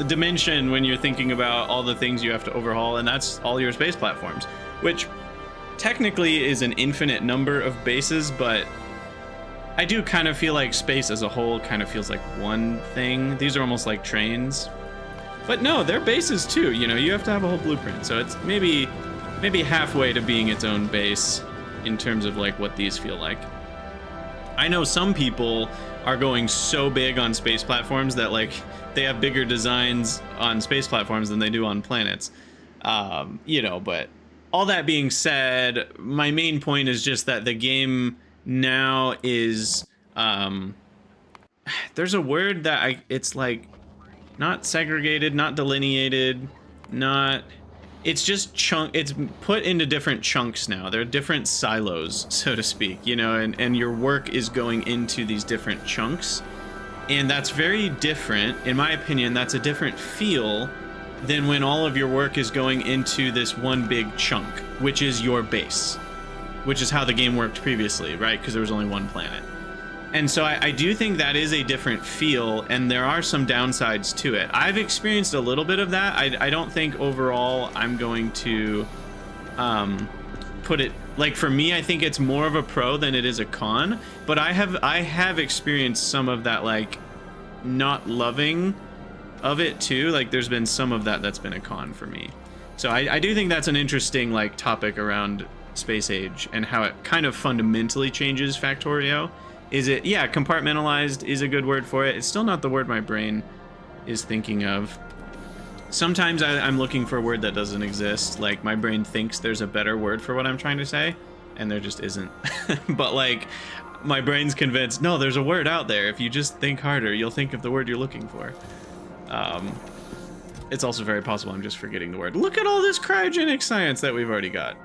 dimension when you're thinking about all the things you have to overhaul, and that's all your space platforms, which technically is an infinite number of bases, but I do kind of feel like space as a whole kind of feels like one thing. These are almost like trains. But no, they're bases too. You know, you have to have a whole blueprint. So it's maybe halfway to being its own base in terms of like what these feel like. I know some people are going so big on space platforms that like they have bigger designs on space platforms than they do on planets. You know, but all that being said, my main point is just that the game now is there's a word that it's like not segregated, not delineated, not, it's just it's put into different chunks now. There are different silos, so to speak, you know, and your work is going into these different chunks, and that's very different. In my opinion, that's a different feel than when all of your work is going into this one big chunk, which is your base, which is how the game worked previously, right? Because there was only one planet. And so I do think that is a different feel, and there are some downsides to it. I've experienced a little bit of that. I don't think overall I'm going to put it, like, for me, I think it's more of a pro than it is a con, but I have experienced some of that, like, not loving of it too. Like, there's been some of that that's been a con for me. So I do think that's an interesting, like, topic around Space Age and how it kind of fundamentally changes Factorio. Is it, yeah, compartmentalized is a good word for it. It's still not the word my brain is thinking of. Sometimes I'm looking for a word that doesn't exist. Like, my brain thinks there's a better word for what I'm trying to say, and there just isn't. But, like, my brain's convinced, no, there's a word out there. If you just think harder, you'll think of the word you're looking for. It's also very possible I'm just forgetting the word. Look at all this cryogenic science that we've already got.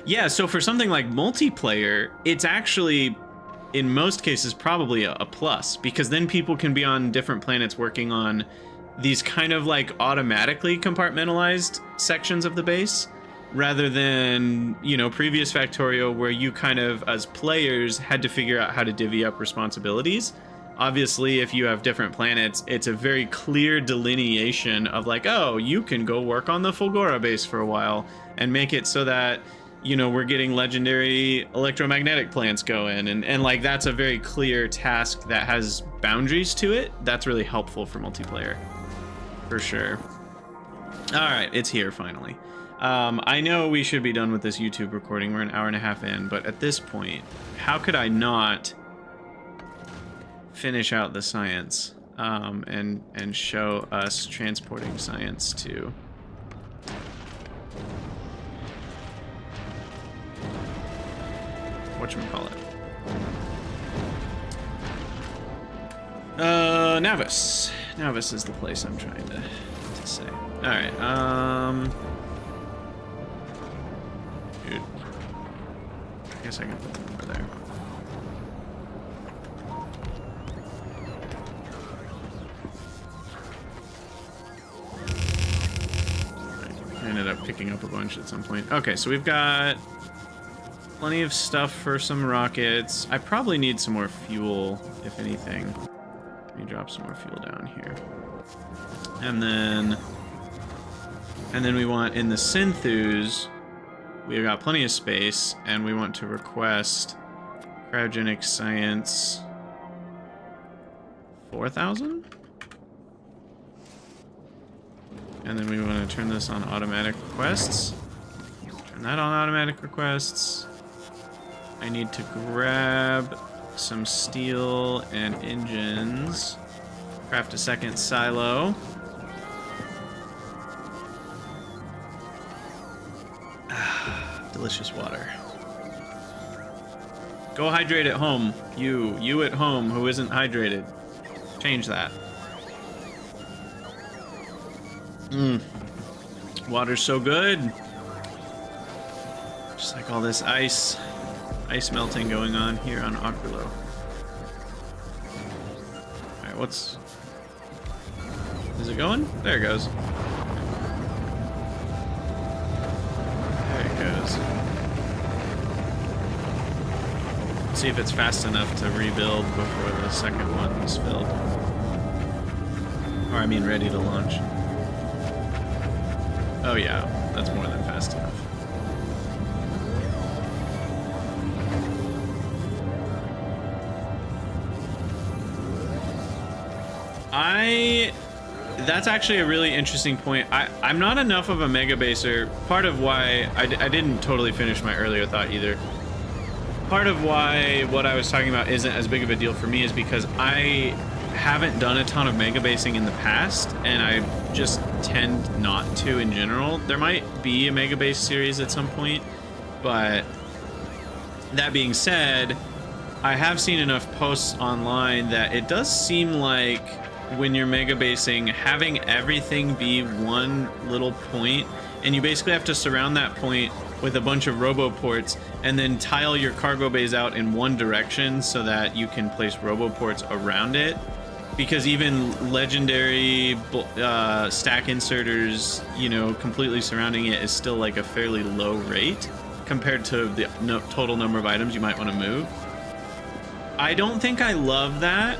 Yeah, so for something like multiplayer, it's actually, in most cases, probably a plus, because then people can be on different planets working on these kind of like automatically compartmentalized sections of the base, rather than, you know, previous Factorio where you kind of, as players, had to figure out how to divvy up responsibilities. Obviously, if you have different planets, it's a very clear delineation of like, oh, you can go work on the Fulgora base for a while and make it so that, you know, we're getting legendary electromagnetic plants going, and like that's a very clear task that has boundaries to it. That's really helpful for multiplayer, for sure. All right, it's here finally. I know we should be done with this YouTube recording. We're an hour and a half in, but at this point, how could I not finish out the science and show us transporting science to whatchamacallit? Navis. Navis is the place I'm trying to say. Alright, dude. I guess I can put them over there. I ended up picking up a bunch at some point. Okay, so we've got plenty of stuff for some rockets. I probably need some more fuel, if anything. Let me drop some more fuel down here. And then we want, in the Synthus, we've got plenty of space, and we want to request cryogenic science 4,000? And then we want to turn this on automatic requests. Turn that on automatic requests. I need to grab some steel and engines. Craft a second silo. Delicious water. Go hydrate at home. You at home who isn't hydrated. Change that. Water's so good. Just like all this ice. ice melting going on here on Aquilo. Alright, what's... Is it going? There it goes. There it goes. See if it's fast enough to rebuild before the second one is filled. Or I mean ready to launch. Oh yeah, that's more than fast enough. That's actually a really interesting point. I'm not enough of a mega baser. Part of why I didn't totally finish my earlier thought either. Part of why what I was talking about isn't as big of a deal for me is because I haven't done a ton of mega basing in the past, and I just tend not to in general. There might be a mega base series at some point, but that being said, I have seen enough posts online that it does seem like when you're mega basing, having everything be one little point, and you basically have to surround that point with a bunch of roboports and then tile your cargo bays out in one direction so that you can place roboports around it. Because even legendary stack inserters, you know, completely surrounding it is still like a fairly low rate compared to the total number of items you might want to move. I don't think I love that.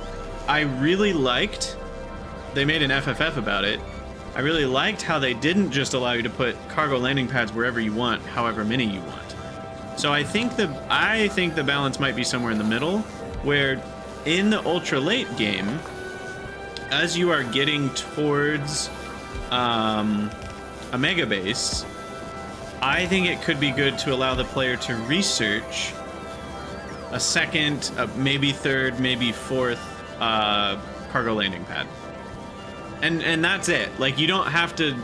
I really liked, they made an FFF about it. I really liked how they didn't just allow you to put cargo landing pads wherever you want, however many you want. So I think the balance might be somewhere in the middle, where in the ultra late game, as you are getting towards a mega base, I think it could be good to allow the player to research a second, maybe third, maybe fourth cargo landing pad, and that's it. Like, you don't have to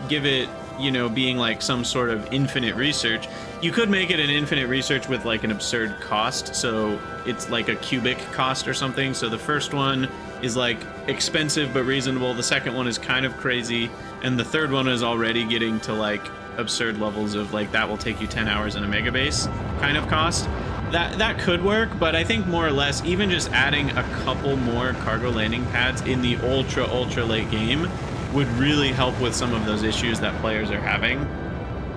give it, you know, being like some sort of infinite research. You could make it an infinite research with like an absurd cost, so it's like a cubic cost or something. So the first one is like expensive but reasonable, the second one is kind of crazy, and the third one is already getting to like absurd levels of like that will take you 10 hours in a mega base kind of cost. That could work, but I think more or less even just adding a couple more cargo landing pads in the ultra late game would really help with some of those issues that players are having.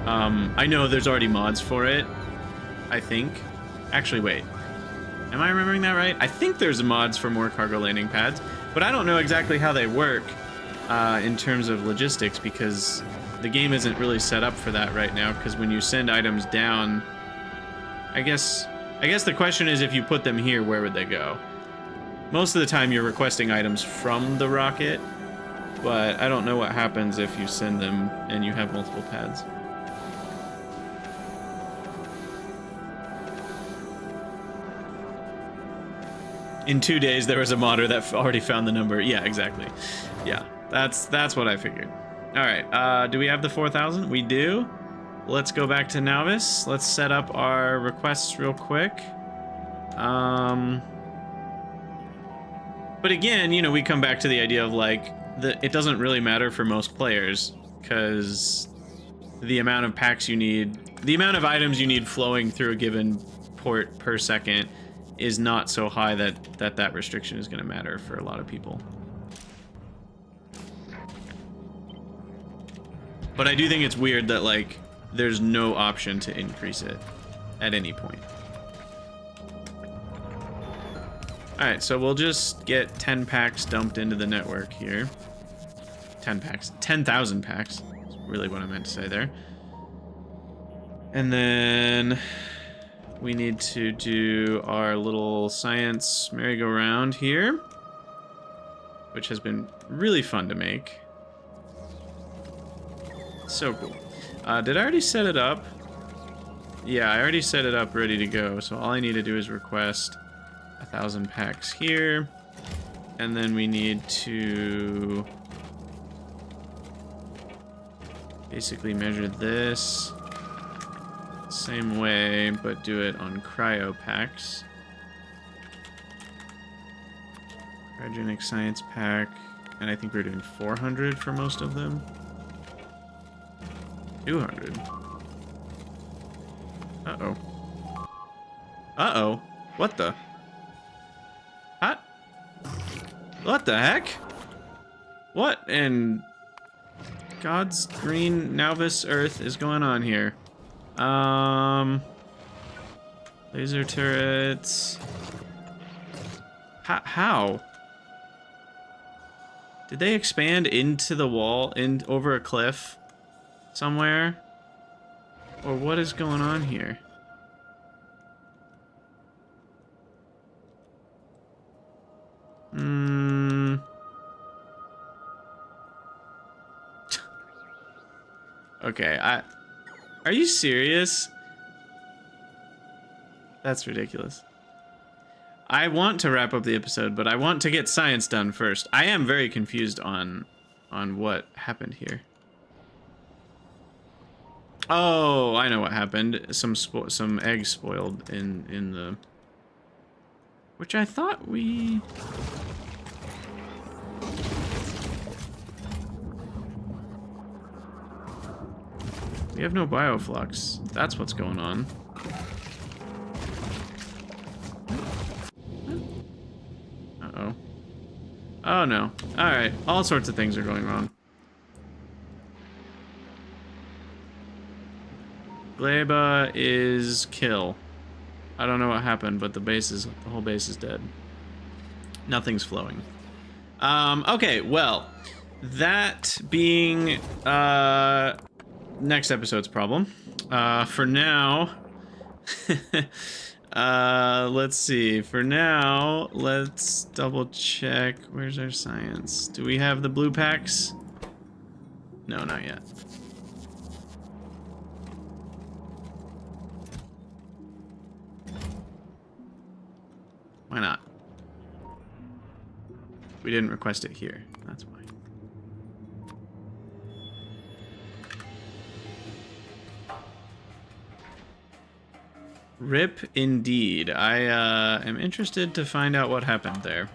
I know there's already mods for it, I think. Actually, wait. Am I remembering that right? I think there's mods for more cargo landing pads, but I don't know exactly how they work in terms of logistics, because the game isn't really set up for that right now, because when you send items down, I guess the question is, if you put them here, where would they go? Most of the time you're requesting items from the rocket, but I don't know what happens if you send them and you have multiple pads. In 2 days, there was a modder that already found the number. Yeah, exactly. Yeah, that's what I figured. All right, do we have the 4,000? We do. Let's go back to Novice. Let's set up our requests real quick. But again, you know, we come back to the idea of like, it doesn't really matter for most players, because the amount of packs you need, the amount of items you need flowing through a given port per second is not so high that restriction is going to matter for a lot of people. But I do think it's weird that like there's no option to increase it at any point. Alright, so we'll just get 10 packs dumped into the network here. 10 packs. 10,000 packs. That's really what I meant to say there. And then we need to do our little science merry-go-round here, which has been really fun to make. So cool. Did I already set it up? Yeah, I already set it up ready to go, so all I need to do is request 1,000 packs here, and then we need to basically measure this same way, but do it on cryo packs. Cryogenic science pack, and I think we're doing 400 for most of them. 200. Uh-oh. Uh-oh. What the? What? What the heck? What in God's green Nauvis Earth is going on here? Laser turrets. How? Did they expand into the wall, over a cliff somewhere? Or what is going on here? Okay, are you serious? That's ridiculous. I want to wrap up the episode, but I want to get science done first. I am very confused on what happened here. Oh, I know what happened. Some eggs spoiled in the, which I thought we. We have no bioflux. That's what's going on. Uh-oh. Oh no. Alright. All sorts of things are going wrong. Gleba is kill. I don't know what happened, but the whole base is dead. Nothing's flowing. Okay, well, that being next episode's problem. For now, let's see. For now, let's double check. Where's our science? Do we have the blue packs? No, not yet. Why not? We didn't request it here. That's why. RIP indeed. I am interested to find out what happened there.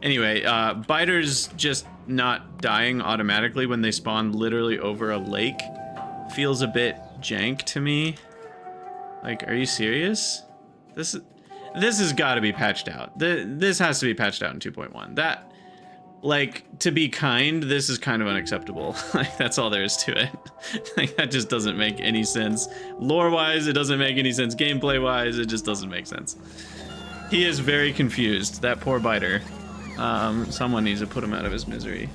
Anyway, biters just not dying automatically when they spawn literally over a lake feels a bit jank to me. Like, are you serious? This has got to be patched out. This has to be patched out in 2.1. That, like, to be kind, this is kind of unacceptable. Like, that's all there is to it. Like, that just doesn't make any sense. Lore-wise, it doesn't make any sense. Gameplay-wise, it just doesn't make sense. He is very confused, that poor biter. Someone needs to put him out of his misery.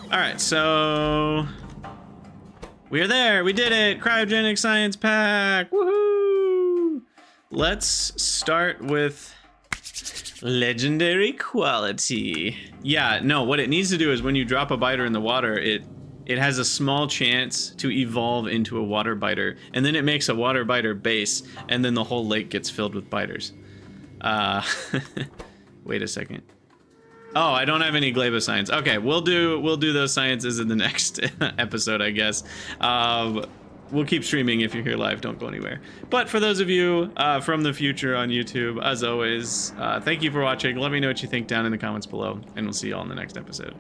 Alright, so we're there. We did it. Cryogenic science pack. Woohoo! Let's start with legendary quality. Yeah, no, what it needs to do is when you drop a biter in the water, it has a small chance to evolve into a water biter, and then it makes a water biter base, and then the whole lake gets filled with biters. Wait a second. Oh, I don't have any Gleba science. Okay, we'll do those sciences in the next episode, I guess. We'll keep streaming if you're here live. Don't go anywhere. But for those of you from the future on YouTube, as always, thank you for watching. Let me know what you think down in the comments below, and we'll see you all in the next episode.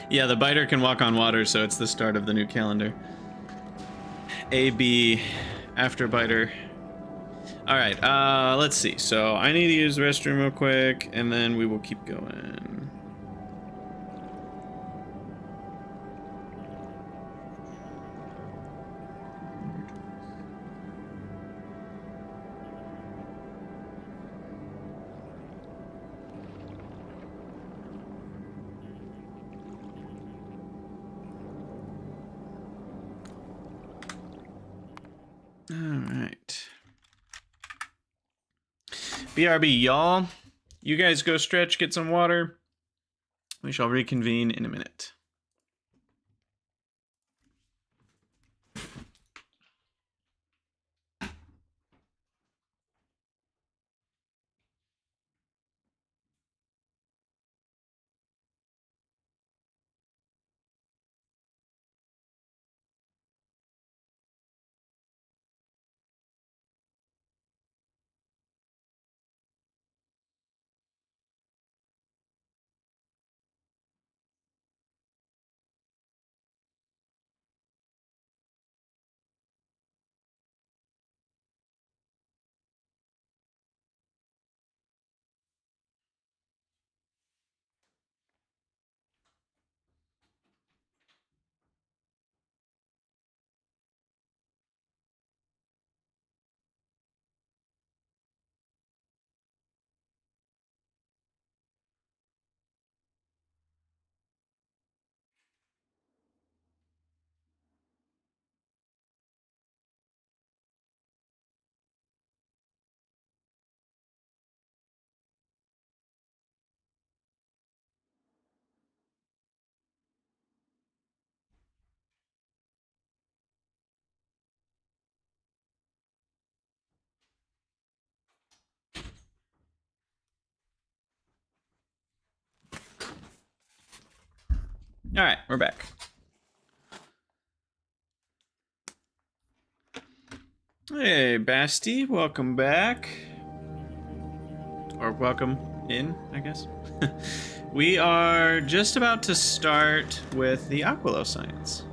Yeah, the biter can walk on water, so it's the start of the new calendar. AB after biter. Alright, let's see. So I need to use the restroom real quick, and then we will keep going. Alright. BRB, y'all. You guys go stretch, get some water. We shall reconvene in a minute. All right, we're back. Hey, Basti, welcome back. Or welcome in, I guess. We are just about to start with the Aquilo science.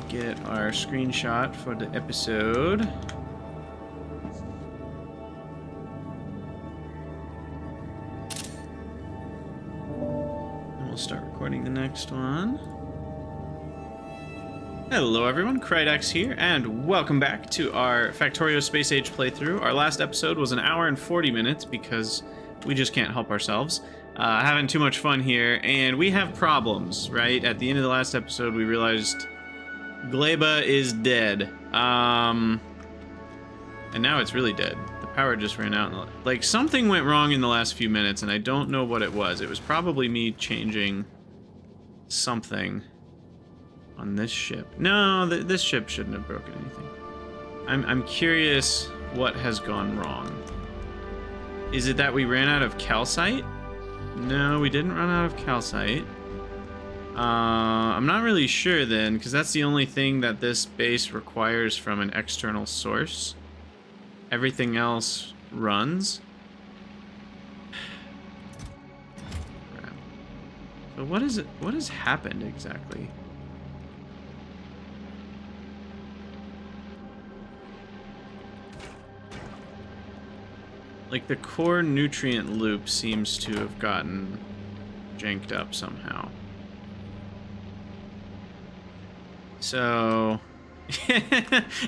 Get our screenshot for the episode. And we'll start recording the next one. Hello everyone, Crydex here, and welcome back to our Factorio Space Age playthrough. Our last episode was an hour and 40 minutes because we just can't help ourselves. Having too much fun here, and we have problems, right? At the end of the last episode, we realized Gleba is dead. And now it's really dead. The power just ran out. Like, something went wrong in the last few minutes, and I don't know what it was. It was probably me changing something on this ship. No, this ship shouldn't have broken anything. I'm curious what has gone wrong. Is it that we ran out of calcite? No, we didn't run out of calcite. I'm not really sure then, because that's the only thing that this base requires from an external source. Everything else runs. So what is it? What has happened exactly? Like, the core nutrient loop seems to have gotten janked up somehow. So,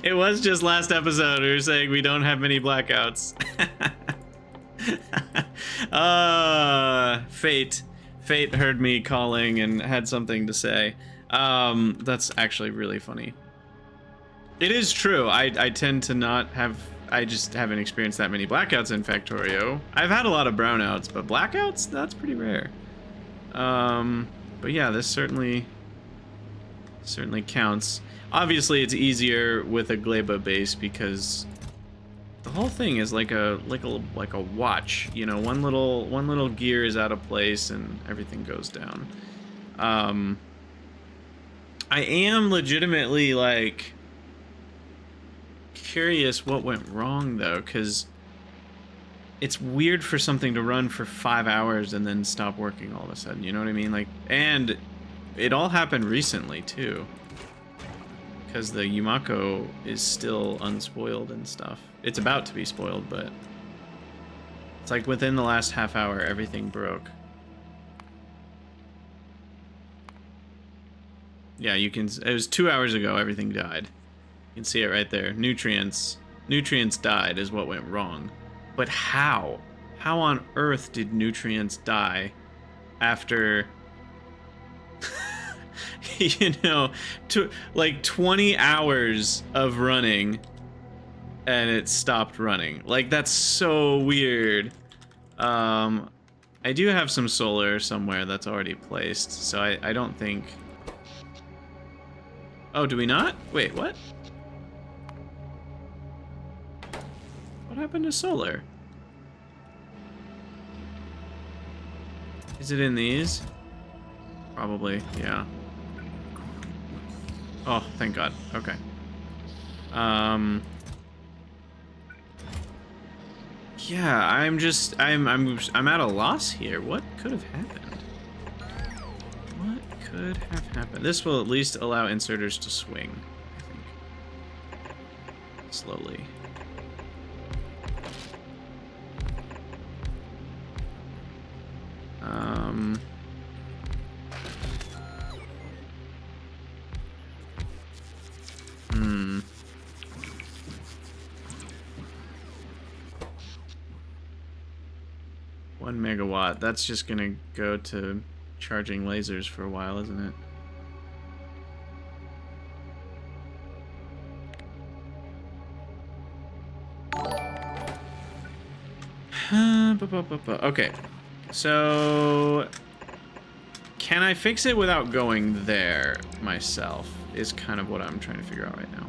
it was just last episode we were saying we don't have many blackouts. Fate heard me calling and had something to say. That's actually really funny. It is true. I tend to not have... I just haven't experienced that many blackouts in Factorio. I've had a lot of brownouts, but blackouts, that's pretty rare. But yeah, this certainly counts. Obviously, it's easier with a Gleba base because the whole thing is like a watch. You know, one little gear is out of place and everything goes down. I am legitimately like curious what went wrong though, because it's weird for something to run for 5 hours and then stop working all of a sudden, you know what I mean? Like, and it all happened recently too, because the Yumako is still unspoiled and stuff. It's about to be spoiled, but it's like within the last half hour everything broke. Yeah, you can, it was 2 hours ago everything died. You can see it right there. Nutrients died is what went wrong. But how? How on earth did nutrients die after, you know, like 20 hours of running and it stopped running. Like, that's so weird. I do have some solar somewhere that's already placed, so I don't think... Oh, do we not? Wait, what? What happened to solar? Is it in these? Probably, yeah. Oh, thank God. Okay. Yeah, I'm at a loss here. What could have happened? What could have happened? This will at least allow inserters to swing, I think. Slowly. Hmm. 1 megawatt. That's just gonna go to charging lasers for a while, isn't it? Okay, so can I fix it without going there myself is kind of what I'm trying to figure out right now.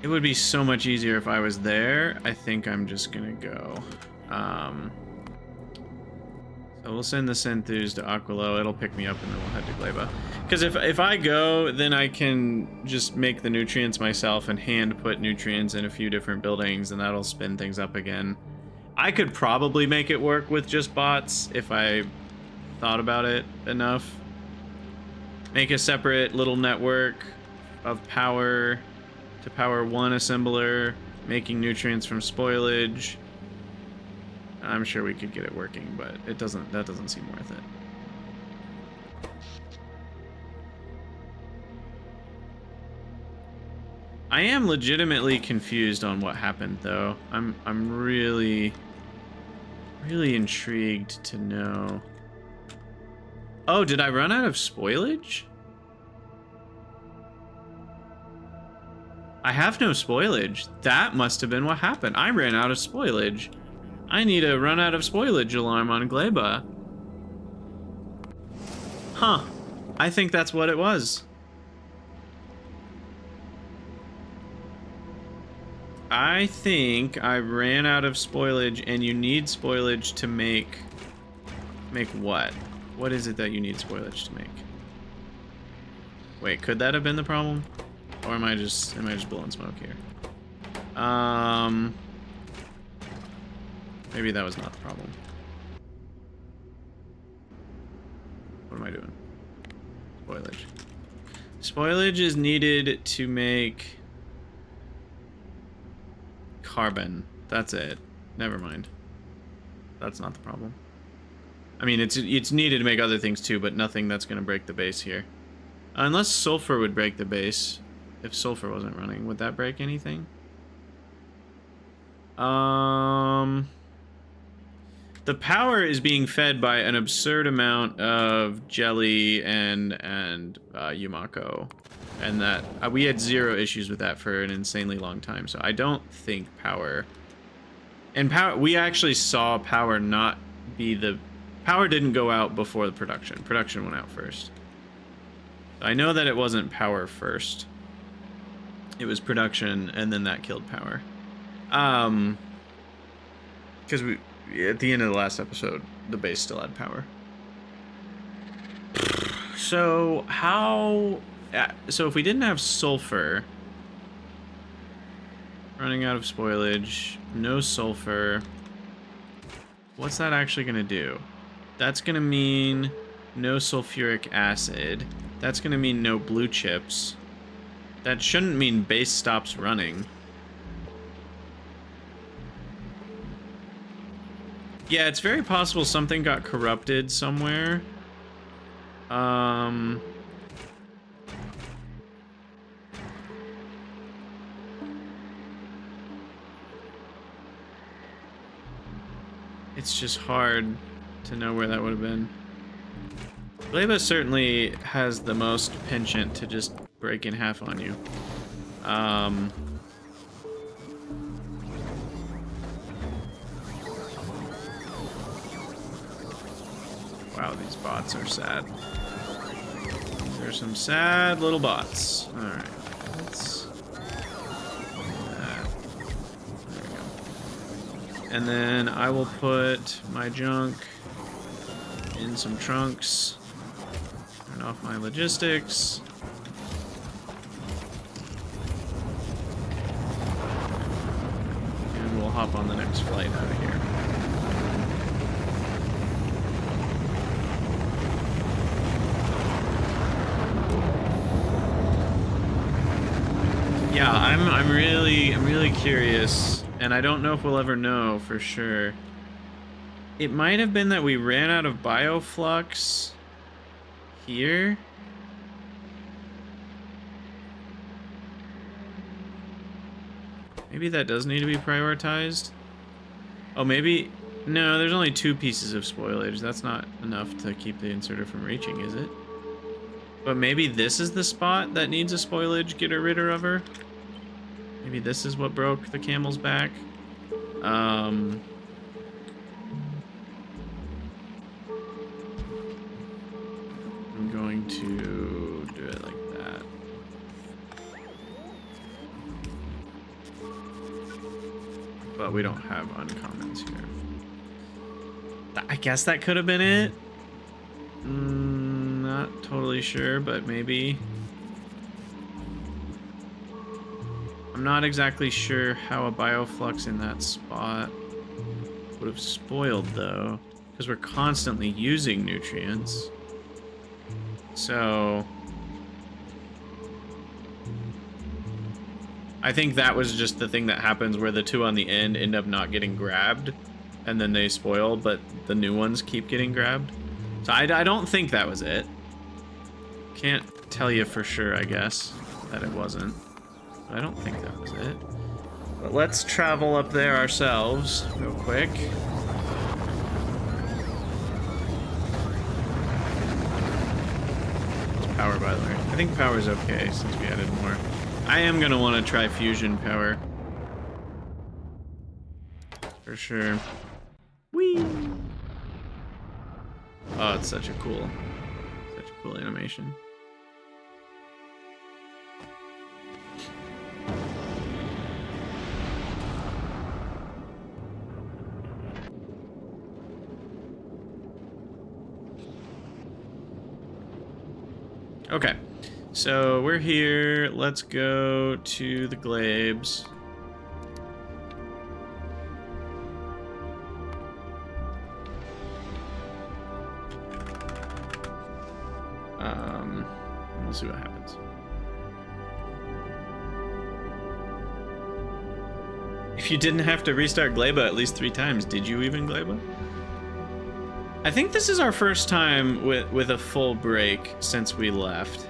It would be so much easier if I was there. I think I'm just gonna go. So we'll send the Senthus to Aquilo. It'll pick me up and then we'll head to Gleba. Because if I go, then I can just make the nutrients myself and hand put nutrients in a few different buildings, and that'll spin things up again. I could probably make it work with just bots if I thought about it enough. Make a separate little network of power to power one assembler, making nutrients from spoilage. I'm sure we could get it working, but that doesn't seem worth it. I am legitimately confused on what happened though. I'm really intrigued to know. Oh, did I run out of spoilage? I have no spoilage. That must have been what happened. I ran out of spoilage. I need a run out of spoilage alarm on Gleba. Huh. I think that's what it was. I think I ran out of spoilage, and you need spoilage to make what? What is it that you need spoilage to make? Wait, could that have been the problem? Or am I just blowing smoke here? Maybe that was not the problem. What am I doing? Spoilage. Spoilage is needed to make carbon. That's it. Never mind. That's not the problem. I mean, it's needed to make other things too, but nothing that's going to break the base here. Unless sulfur would break the base. If sulfur wasn't running, would that break anything? The power is being fed by an absurd amount of jelly and Yumako, and that we had zero issues with that for an insanely long time. So I don't think power. And power, we actually saw power not be the power didn't go out before the production. Production went out first. I know that it wasn't power first. It was production, and then that killed power. Because we, at the end of the last episode, the base still had power. So how? So if we didn't have sulfur, running out of spoilage, no sulfur, what's that actually gonna do? That's gonna mean no sulfuric acid. That's gonna mean no blue chips. That shouldn't mean base stops running. Yeah, it's very possible something got corrupted somewhere. It's just hard to know where that would have been. Gleba certainly has the most penchant to just break in half on you. Wow, these bots are sad. There's some sad little bots. Alright, let's... There we go. And then I will put my junk in some trunks. Turn off my logistics. And we'll hop on the next flight out of here. Yeah, I'm really curious, and I don't know if we'll ever know for sure. It might have been that we ran out of bioflux here. Maybe that does need to be prioritized. Oh, maybe... No, there's only 2 pieces of spoilage. That's not enough to keep the inserter from reaching, is it? But maybe this is the spot that needs a spoilage getter-ritter of her? Maybe this is what broke the camel's back? I'm going to do it like that. But we don't have uncommons here. I guess that could have been it. Not totally sure, but maybe. I'm not exactly sure how a bioflux in that spot would have spoiled, though, because we're constantly using nutrients. So I think that was just the thing that happens where the 2 on the end end up not getting grabbed, and then they spoil, but the new ones keep getting grabbed. So I don't think that was it. Can't tell you for sure, I guess, that it wasn't. But I don't think that was it. But let's travel up there ourselves real quick. It's power, by the way. I think power's okay since we added more. I am gonna want to try fusion power. For sure. Whee! Oh, it's such a cool animation. Okay, so we're here. Let's go to the glabes. We'll see what happens. If you didn't have to restart Gleba at least 3 times, did you even Gleba? I think this is our first time with a full break since we left.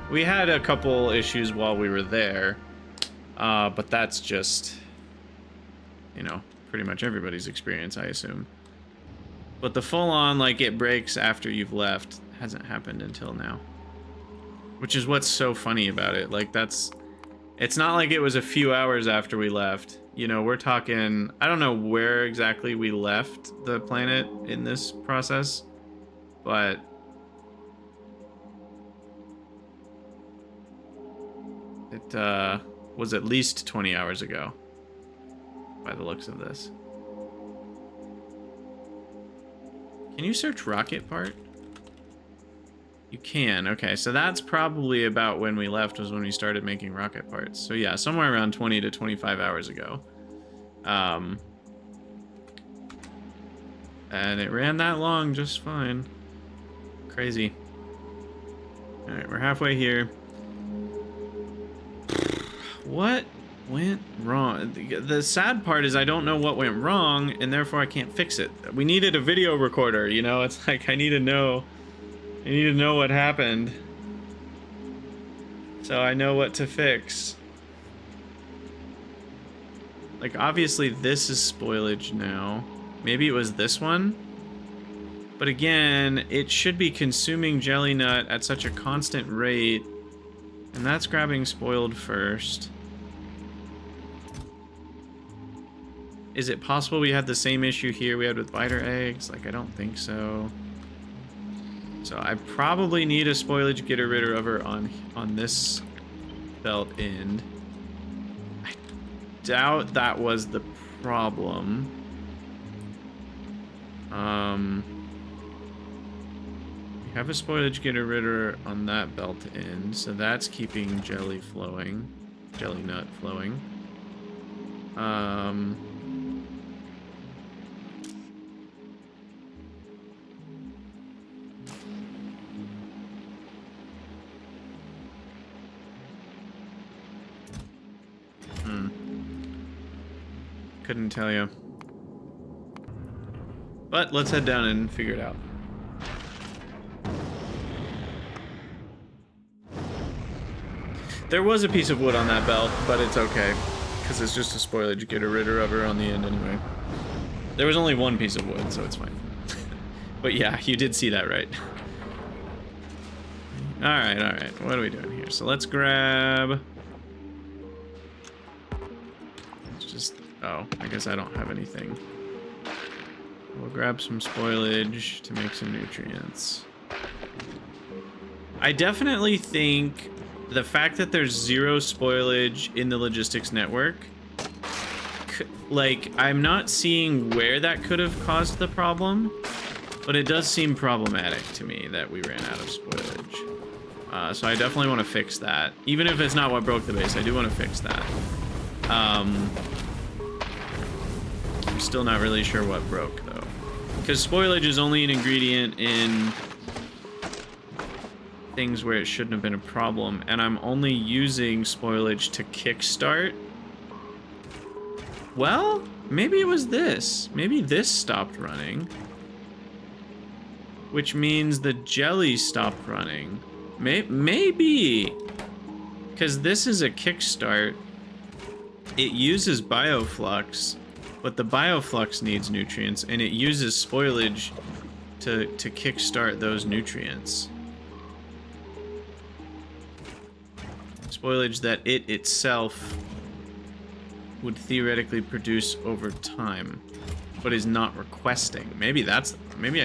We had a couple issues while we were there, but that's just, you know, pretty much everybody's experience, I assume. But the full-on, like, it breaks after you've left hasn't happened until now. Which is what's so funny about it. Like, it's not like it was a few hours after we left. You know, we're talking, I don't know where exactly we left the planet in this process, but it was at least 20 hours ago by the looks of this. Can you search rocket part? You can. Okay, so that's probably about when we left, was when we started making rocket parts. So yeah, somewhere around 20 to 25 hours ago. And it ran that long just fine. Crazy. Alright, we're halfway here. What went wrong? The sad part is I don't know what went wrong, and therefore I can't fix it. We needed a video recorder, you know? It's like, I need to know what happened, so I know what to fix. Like, obviously this is spoilage now. Maybe it was this one? But again, it should be consuming jelly nut at such a constant rate. And that's grabbing spoiled first. Is it possible we had the same issue here we had with biter eggs? Like, I don't think so. So I probably need a spoilage getter rid of on this belt end. I doubt that was the problem. We have a spoilage getter rid on that belt end, so that's keeping jelly flowing, jelly nut flowing. Couldn't tell you. But let's head down and figure it out. There was a piece of wood on that belt, but it's okay. Because it's just a spoilage getter rid of her on the end anyway. There was only one piece of wood, so it's fine. But yeah, you did see that right. Alright. What are we doing here? So let's grab... Oh, I guess I don't have anything. We'll grab some spoilage to make some nutrients. I definitely think the fact that there's 0 spoilage in the logistics network, like, I'm not seeing where that could have caused the problem, but it does seem problematic to me that we ran out of spoilage. So I definitely want to fix that. Even if it's not what broke the base, I do want to fix that. I'm still not really sure what broke, though. Because spoilage is only an ingredient in things where it shouldn't have been a problem, and I'm only using spoilage to kickstart. Well, maybe it was this. Maybe this stopped running. Which means the jelly stopped running. Maybe. Because this is a kickstart. It uses bioflux, but the bioflux needs nutrients, and it uses spoilage to kickstart those nutrients. Spoilage that it itself would theoretically produce over time, but is not requesting. Maybe I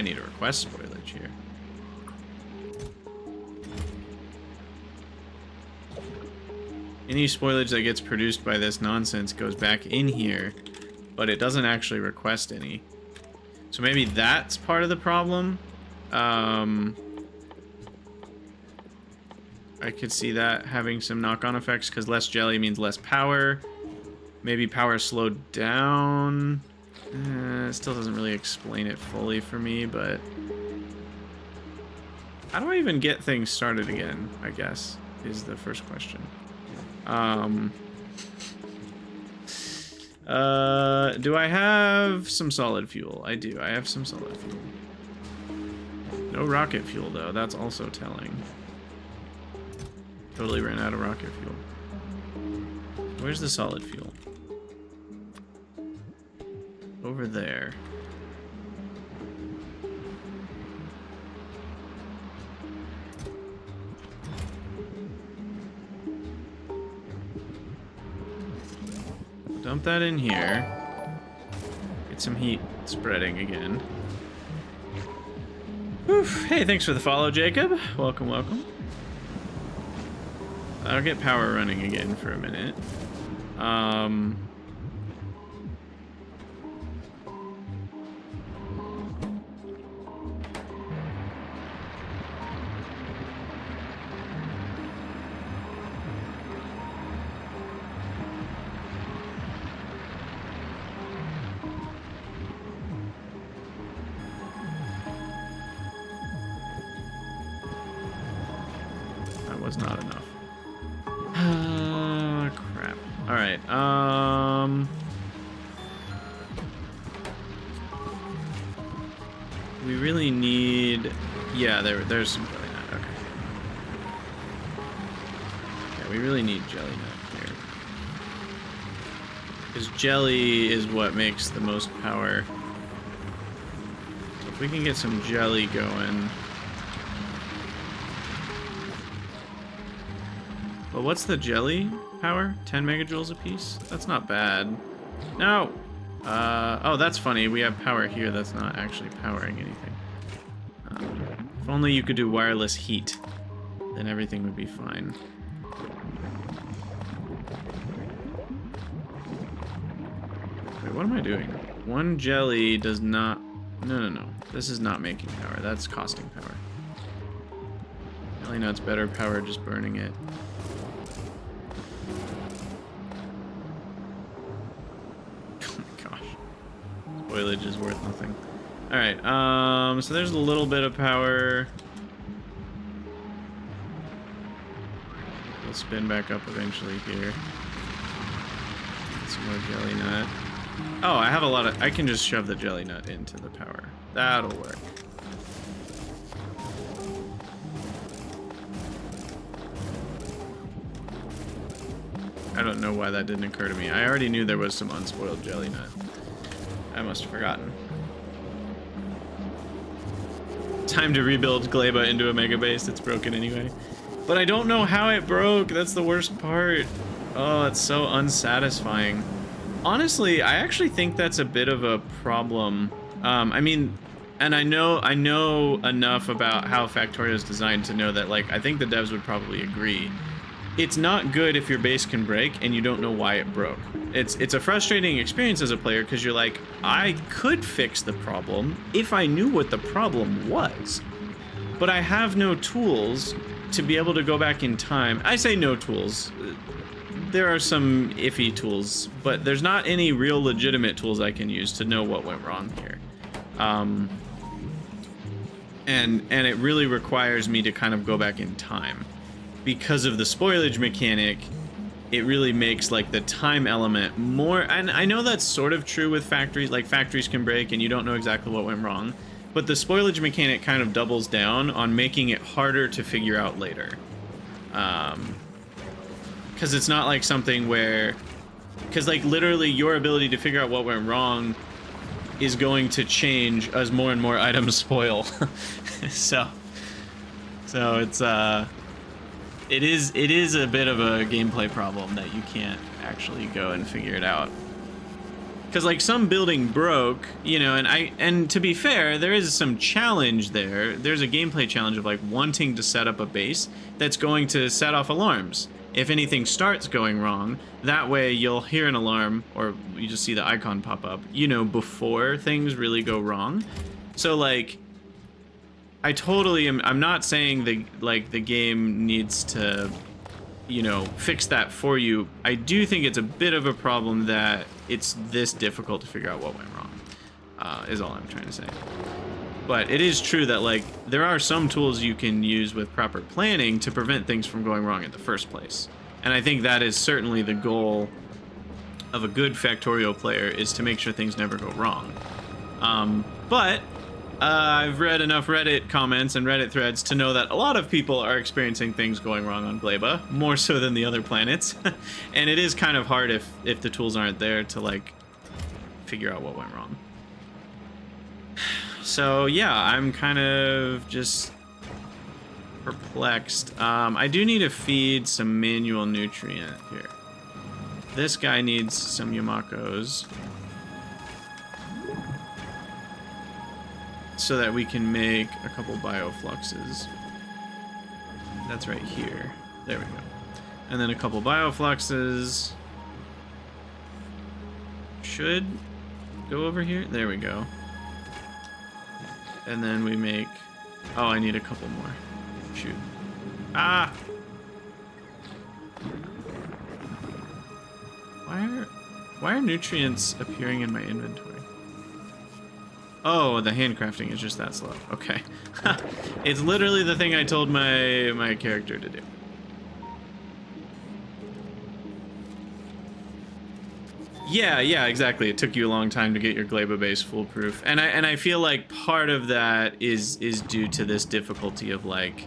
need to request spoilage here. Any spoilage that gets produced by this nonsense goes back in here, but it doesn't actually request any. So maybe that's part of the problem. I could see that having some knock-on effects, because less jelly means less power. Maybe power slowed down. It still doesn't really explain it fully for me, but... How do I even get things started again, I guess, is the first question. Do I have some solid fuel? I do. I have some solid fuel. No rocket fuel, though. That's also telling. Totally ran out of rocket fuel. Where's the solid fuel? Over there. Dump that in here. Get some heat spreading again. Whew. Hey, thanks for the follow, Jacob. Welcome, welcome. I'll get power running again for a minute. That was not enough. Crap. Alright, we really need... Yeah, there's some jelly nut, okay. Yeah, we really need jelly nut here. Because jelly is what makes the most power. So we can get some jelly going. Well, what's the jelly power? 10 megajoules a piece? That's not bad. No! Oh, that's funny. We have power here that's not actually powering anything. If only you could do wireless heat, then everything would be fine. Wait, what am I doing? One jelly does not... No. This is not making power. That's costing power. Jelly nut's better power just burning it. Oh my gosh. Spoilage is worth nothing. Alright, so there's a little bit of power. We'll spin back up eventually here. Get some more jelly nut. Oh, I have a lot of... I can just shove the jelly nut into the power. That'll work. I don't know why that didn't occur to me. I already knew there was some unspoiled jelly nut. I must have forgotten. Time to rebuild Gleba into a mega base. It's broken anyway. But I don't know how it broke. That's the worst part. Oh, it's so unsatisfying. Honestly, I actually think that's a bit of a problem. I mean, and I know enough about how Factorio is designed to know that, like, I think the devs would probably agree. It's not good if your base can break and you don't know why it broke. It's a frustrating experience as a player because you're like, I could fix the problem if I knew what the problem was. But I have no tools to be able to go back in time. I say no tools. There are some iffy tools, but there's not any real legitimate tools I can use to know what went wrong here. And it really requires me to kind of go back in time. Because of the spoilage mechanic, it really makes like the time element more, and I know that's sort of true with factories, like factories can break and you don't know exactly what went wrong, but the spoilage mechanic kind of doubles down on making it harder to figure out later. Because it's not like something where, because like literally your ability to figure out what went wrong is going to change as more and more items spoil. so it's it is a bit of a gameplay problem that you can't actually go and figure it out. Because like some building broke, you know, and to be fair, there is some challenge there. There's a gameplay challenge of like wanting to set up a base that's going to set off alarms. If anything starts going wrong, that way you'll hear an alarm or you just see the icon pop up, you know, before things really go wrong. So like, I totally am, I'm not saying the game needs to, you know, fix that for you. I do think it's a bit of a problem that it's this difficult to figure out what went wrong, is all I'm trying to say. But it is true that like there are some tools you can use with proper planning to prevent things from going wrong in the first place. And I think that is certainly the goal of a good Factorio player, is to make sure things never go wrong. But I've read enough Reddit comments and Reddit threads to know that a lot of people are experiencing things going wrong on Gleba, more so than the other planets. And it is kind of hard if the tools aren't there to like figure out what went wrong. So yeah, I'm kind of just perplexed. I do need to feed some manual nutrient here. This guy needs some Yamakos, so that we can make a couple biofluxes. That's right here. There we go. And then a couple biofluxes should go over here. There we go. And then we make... Oh, I need a couple more. Shoot. Ah! Why are nutrients appearing in my inventory? Oh, the handcrafting is just that slow. Okay. It's literally the thing I told my character to do. Yeah, exactly. It took you a long time to get your Gleba base foolproof. And I feel like part of that is due to this difficulty of like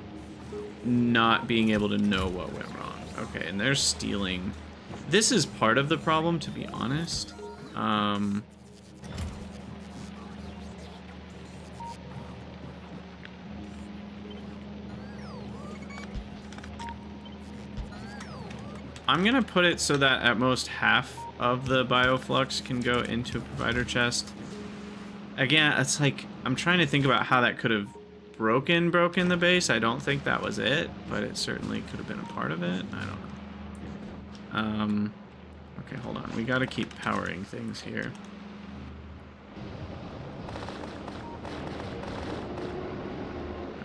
not being able to know what went wrong. Okay, and they're stealing. This is part of the problem, to be honest. I'm gonna put it so that at most half of the bioflux can go into a provider chest. Again, it's like, I'm trying to think about how that could have broken the base. I don't think that was it, but it certainly could have been a part of it. I don't know. Okay, hold on. We gotta keep powering things here.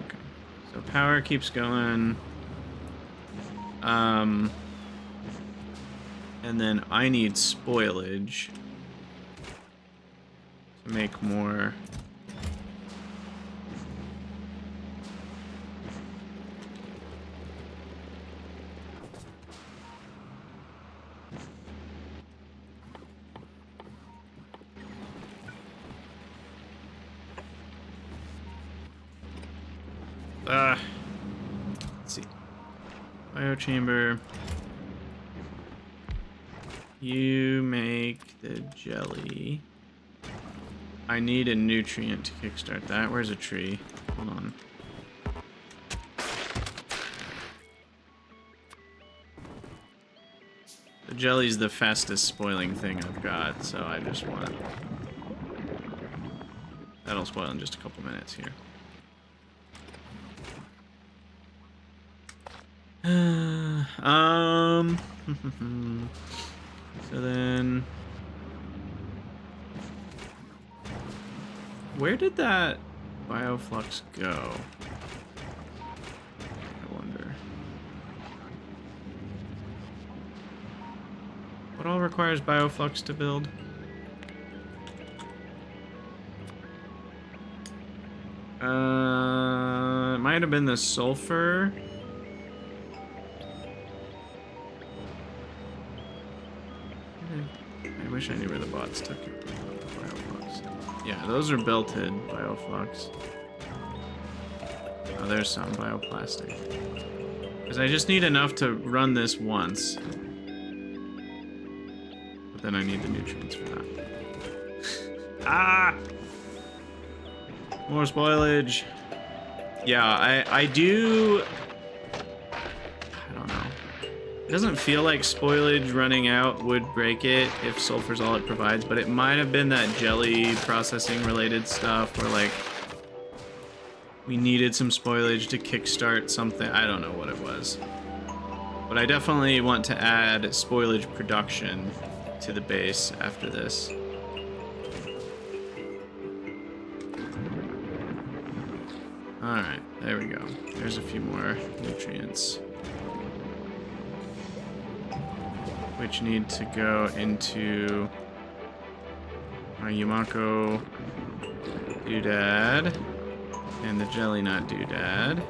Okay, so power keeps going. And then I need spoilage to make more. Let's see. Biochamber. You make the jelly. I need a nutrient to kickstart that. Where's a tree? Hold on. The jelly's the fastest spoiling thing I've got, so I just want... That'll spoil in just a couple minutes here. So then... Where did that bioflux go? I wonder. What all requires bioflux to build? It might have been the sulfur. I wish I knew where the bots took it. Bioflux. Yeah, those are belted bioflux. Oh, there's some bioplastic. Because I just need enough to run this once. But then I need the nutrients for that. Ah! More spoilage. Yeah, I do... I don't know. It doesn't feel like spoilage running out would break it if sulfur's all it provides, but it might have been that jelly processing related stuff where like we needed some spoilage to kickstart something. I don't know what it was. But I definitely want to add spoilage production to the base after this. Alright, there we go. There's a few more nutrients. Which need to go into my Yumako doodad and the jelly nut doodad.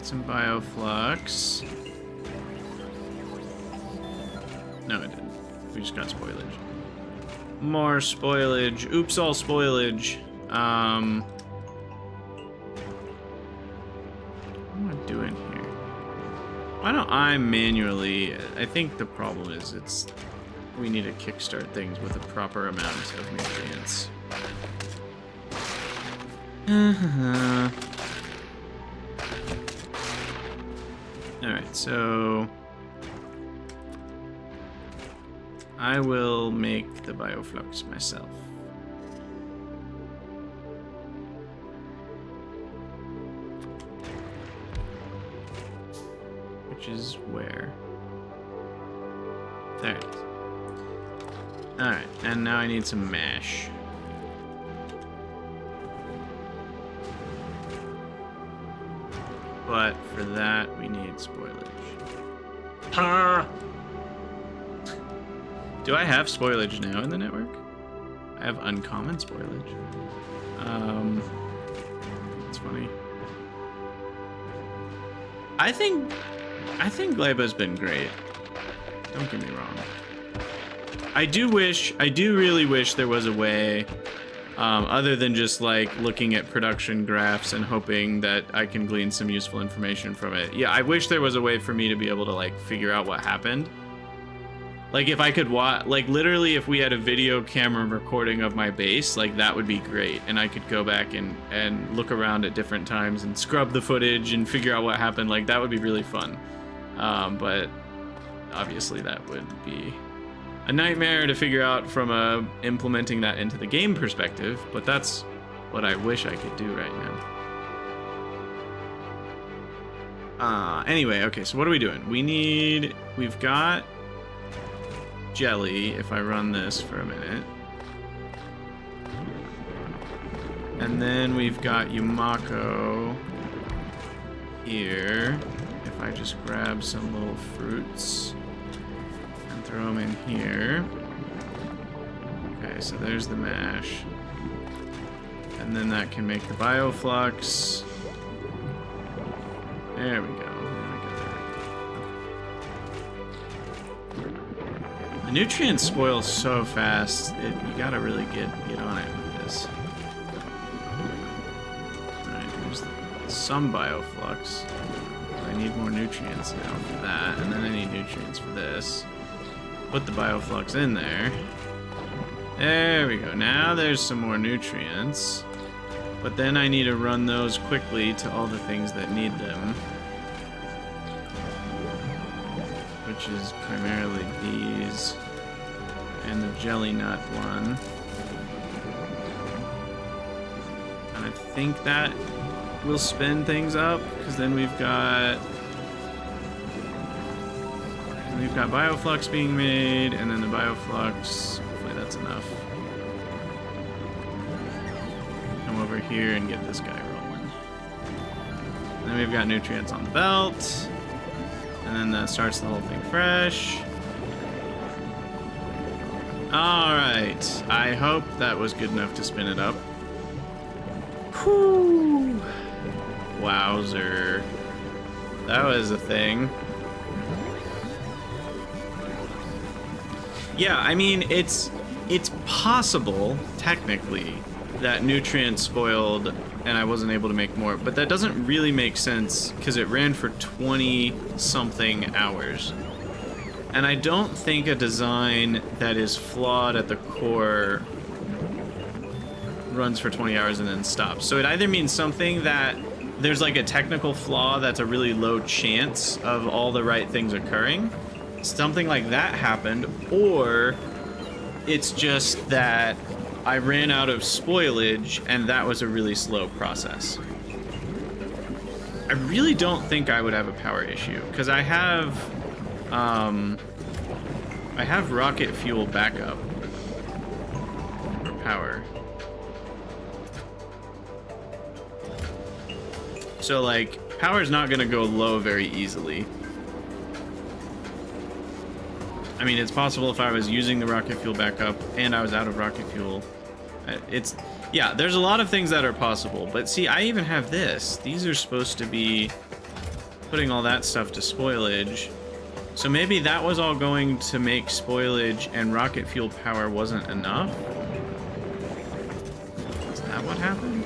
Some bioflux. No, it didn't. We just got spoilage. More spoilage. Oops, all spoilage. What am I doing here? Why don't I manually... I think the problem is we need to kickstart things with a proper amount of nutrients. Alright, so I will make the bioflux myself. Which is where? There it is. Alright, and now I need some mash. But for that, we need spoilage. Ah! Do I have spoilage now in the network? I have uncommon spoilage. It's funny. I think Gleba's been great. Don't get me wrong. I do really wish there was a way other than just like looking at production graphs and hoping that I can glean some useful information from it. Yeah, I wish there was a way for me to be able to like figure out what happened. Like if I could watch, like literally if we had a video camera recording of my base, like that would be great. And I could go back and look around at different times and scrub the footage and figure out what happened. Like that would be really fun. But obviously that would be a nightmare to figure out from implementing that into the game perspective. But that's what I wish I could do right now. Anyway, okay, so what are we doing? We've got jelly, if I run this for a minute. And then we've got Yumako here. If I just grab some little fruits and throw them in here. Okay, so there's the mash. And then that can make the bioflux. There we go. The nutrients spoil so fast, you gotta really get on it with this. Alright, there's some bioflux. I need more nutrients now for that, and then I need nutrients for this. Put the bioflux in there. There we go. Now there's some more nutrients. But then I need to run those quickly to all the things that need them. Which is primarily these. And the jelly nut one. And I think that will spin things up, because then we've got bioflux being made, and then the bioflux, hopefully that's enough. Come over here and get this guy rolling. And then we've got nutrients on the belt, and then that starts the whole thing fresh. Alright, I hope that was good enough to spin it up. Whew. Wowzer. That was a thing. Yeah, I mean, it's possible, technically, that nutrients spoiled and I wasn't able to make more, but that doesn't really make sense because it ran for 20-something hours. And I don't think a design that is flawed at the core runs for 20 hours and then stops. So it either means something that there's like a technical flaw that's a really low chance of all the right things occurring. Something like that happened, or it's just that I ran out of spoilage and that was a really slow process. I really don't think I would have a power issue because I have rocket fuel backup power. So like, power's not gonna go low very easily. I mean, it's possible if I was using the rocket fuel backup and I was out of rocket fuel. Yeah, there's a lot of things that are possible. But see, I even have this. These are supposed to be putting all that stuff to spoilage. So maybe that was all going to make spoilage and rocket fuel power wasn't enough? Is that what happened?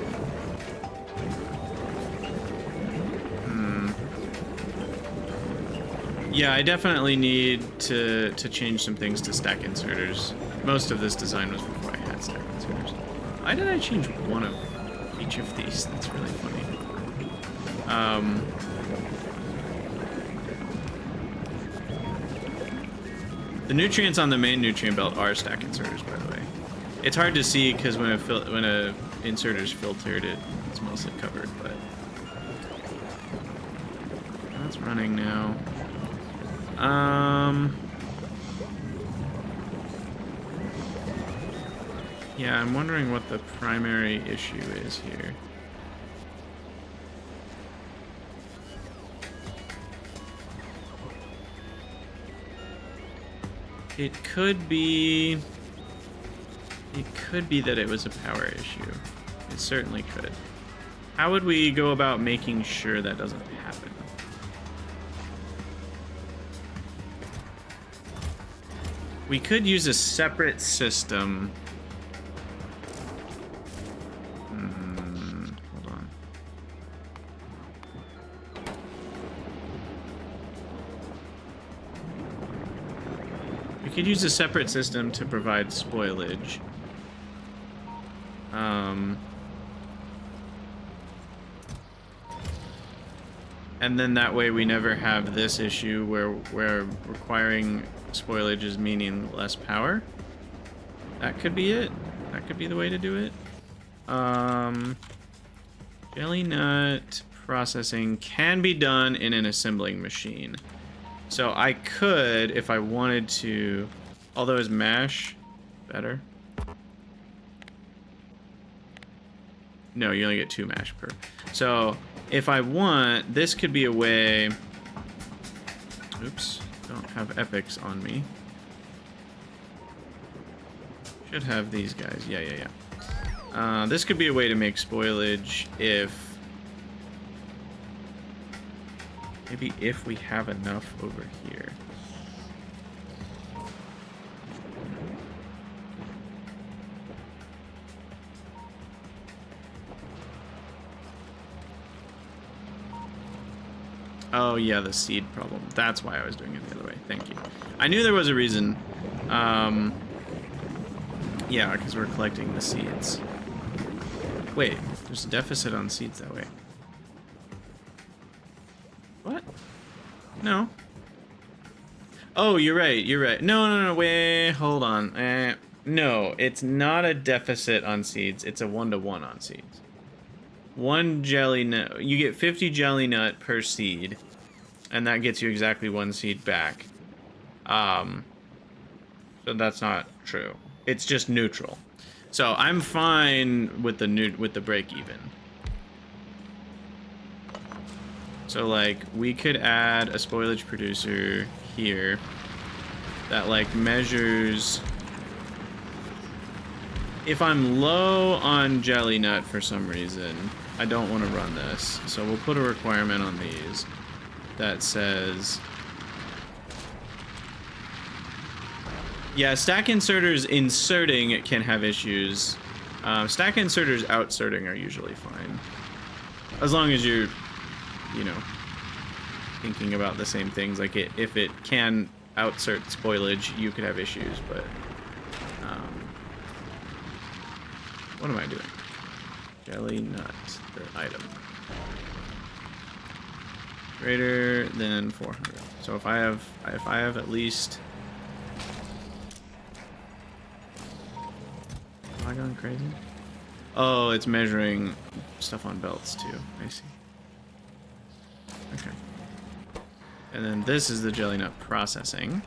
Yeah, I definitely need to change some things to stack inserters. Most of this design was before I had stack inserters. Why did I change one of each of these? That's really funny. The nutrients on the main nutrient belt are stack inserters, by the way. It's hard to see because when a inserter's filtered, it's mostly covered, but that's running now. Yeah, I'm wondering what the primary issue is here. It could be that it was a power issue. It certainly could. How would we go about making sure that doesn't happen? We could use a separate system could use a separate system to provide spoilage. And then that way we never have this issue where requiring spoilage is meaning less power. That could be it. That could be the way to do it. Jelly nut processing can be done in an assembling machine. So I could, if I wanted to, although is mash better? No, you only get 2 mash per. So if I want, this could be a way. Oops, don't have epics on me. Should have these guys. Yeah. This could be a way to make spoilage maybe if we have enough over here. Oh yeah, the seed problem. That's why I was doing it the other way. Thank you. I knew there was a reason. Yeah, because we're collecting the seeds. Wait, there's a deficit on seeds that way. What? No. Oh, you're right. You're right. No. Wait, hold on. No, it's not a deficit on seeds. It's a 1-to-1 on seeds. 1 jelly nut. You get 50 jelly nut per seed, and that gets you exactly 1 seed back. So that's not true. It's just neutral. So I'm fine with the break even. So like we could add a spoilage producer here that like measures if I'm low on jelly nut for some reason. I don't want to run this. So we'll put a requirement on these that says, yeah, stack inserters inserting can have issues. Stack inserters outserting are usually fine. As long as you're, you know, thinking about the same things. Like if it can outsert spoilage, you could have issues, but what am I doing? Jelly nut, the item. Greater than 400. So if I have at least. Am I going crazy? Oh, it's measuring stuff on belts too. I see. Okay. And then this is the jelly nut processing.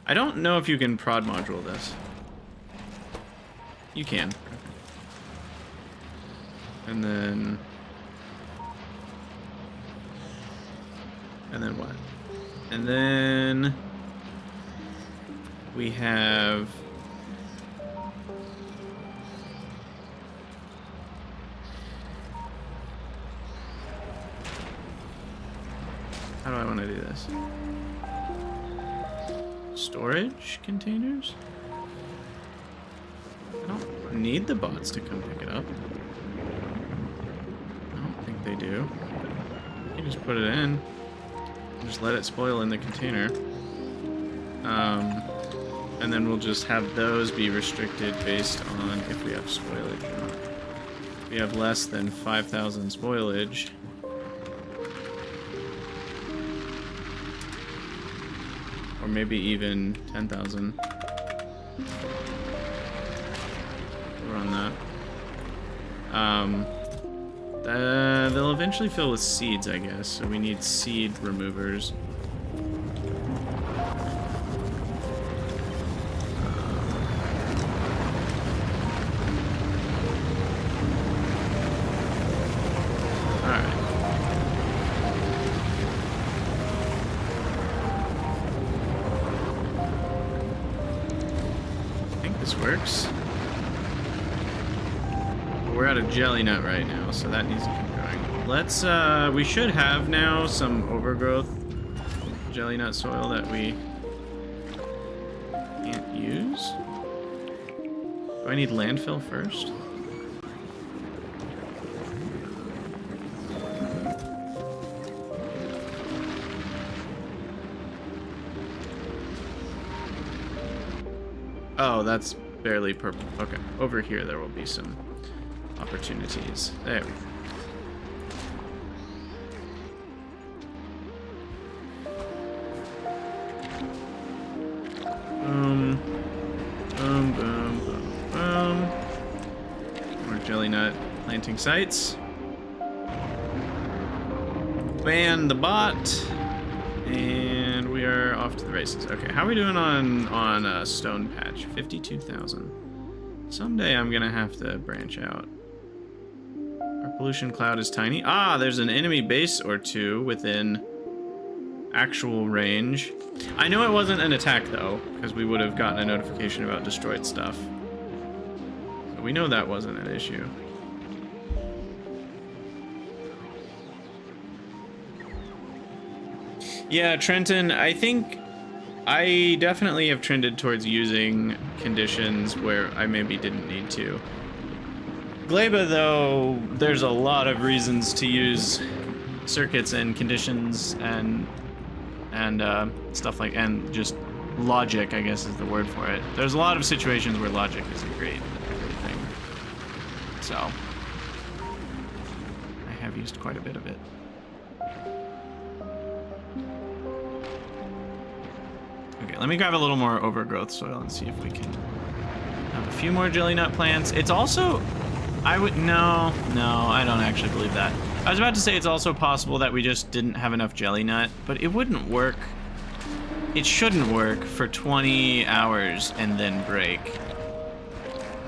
I don't know if you can prod module this. You can. And then what? And then we have how do I want to do this? Storage containers? I don't need the bots to come pick it up. I don't think they do. You can just put it in. Just let it spoil in the container. And then we'll just have those be restricted based on if we have spoilage or not. If we have less than 5,000 spoilage, or maybe even 10,000. We're on that. They'll eventually fill with seeds, I guess, so we need seed removers. Works. We're out of jelly nut right now, so that needs to keep going. Let's we should have now some overgrowth jelly nut soil that we can't use. Do I need landfill first? Oh, that's barely purple. Okay, over here there will be some opportunities. There we go. Boom, boom, boom, boom, boom. More jelly nut planting sites. Ban the bot, and we are off to the races. Okay, how are we doing on Stone Patch? 52,000. Someday I'm gonna have to branch out. Our pollution cloud is tiny. Ah, there's an enemy base or two within actual range. I know it wasn't an attack though, because we would have gotten a notification about destroyed stuff. So we know that wasn't an issue. Yeah, Trenton, I think I definitely have trended towards using conditions where I maybe didn't need to. Gleba, though, there's a lot of reasons to use circuits and conditions and stuff like, and just logic, I guess is the word for it. There's a lot of situations where logic is a great thing. So, I have used quite a bit of it. Okay, let me grab a little more overgrowth soil and see if we can have a few more jelly nut plants. It's also, no, I don't actually believe that. I was about to say it's also possible that we just didn't have enough jelly nut, but it wouldn't work. It shouldn't work for 20 hours and then break.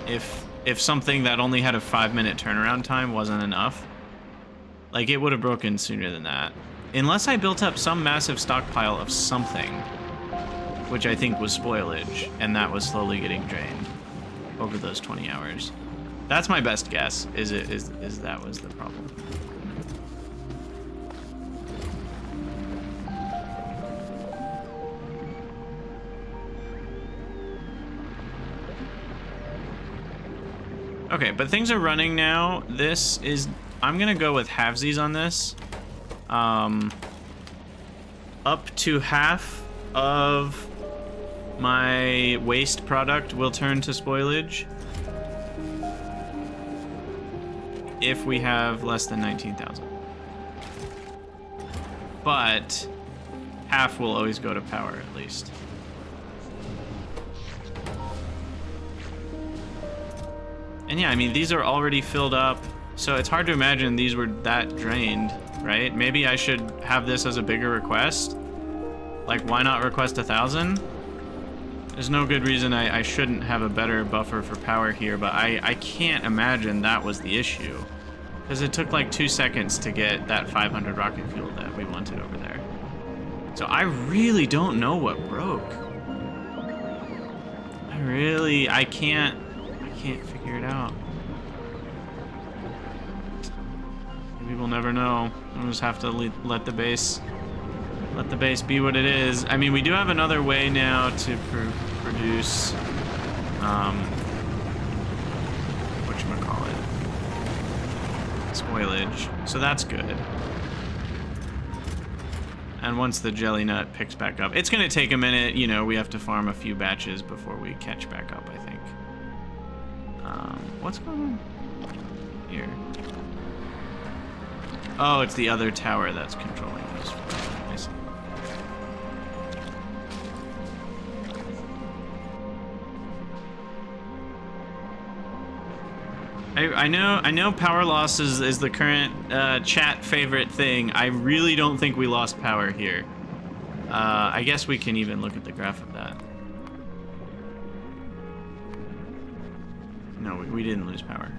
If something that only had a 5-minute turnaround time wasn't enough, like it would have broken sooner than that. Unless I built up some massive stockpile of something, which I think was spoilage, and that was slowly getting drained over those 20 hours. That's my best guess, is that was the problem. Okay, but things are running now. This is, I'm gonna go with halvesies on this. Up to half of my waste product will turn to spoilage if we have less than 19,000. But half will always go to power at least. And yeah, I mean, these are already filled up, so it's hard to imagine these were that drained, right? Maybe I should have this as a bigger request. Like, why not request 1,000? There's no good reason I shouldn't have a better buffer for power here, but I can't imagine that was the issue. Because it took like 2 seconds to get that 500 rocket fuel that we wanted over there. So I really don't know what broke. I can't figure it out. Maybe we'll never know. We'll just have to let the base be what it is. I mean, we do have another way now to produce, whatchamacallit, spoilage. So that's good. And once the jelly nut picks back up, it's gonna take a minute. You know, we have to farm a few batches before we catch back up, I think. What's going on here? Oh, it's the other tower that's controlling this. I see. I know power loss is the current chat favorite thing. I really don't think we lost power here. I guess we can even look at the graph of that. No, we didn't lose power.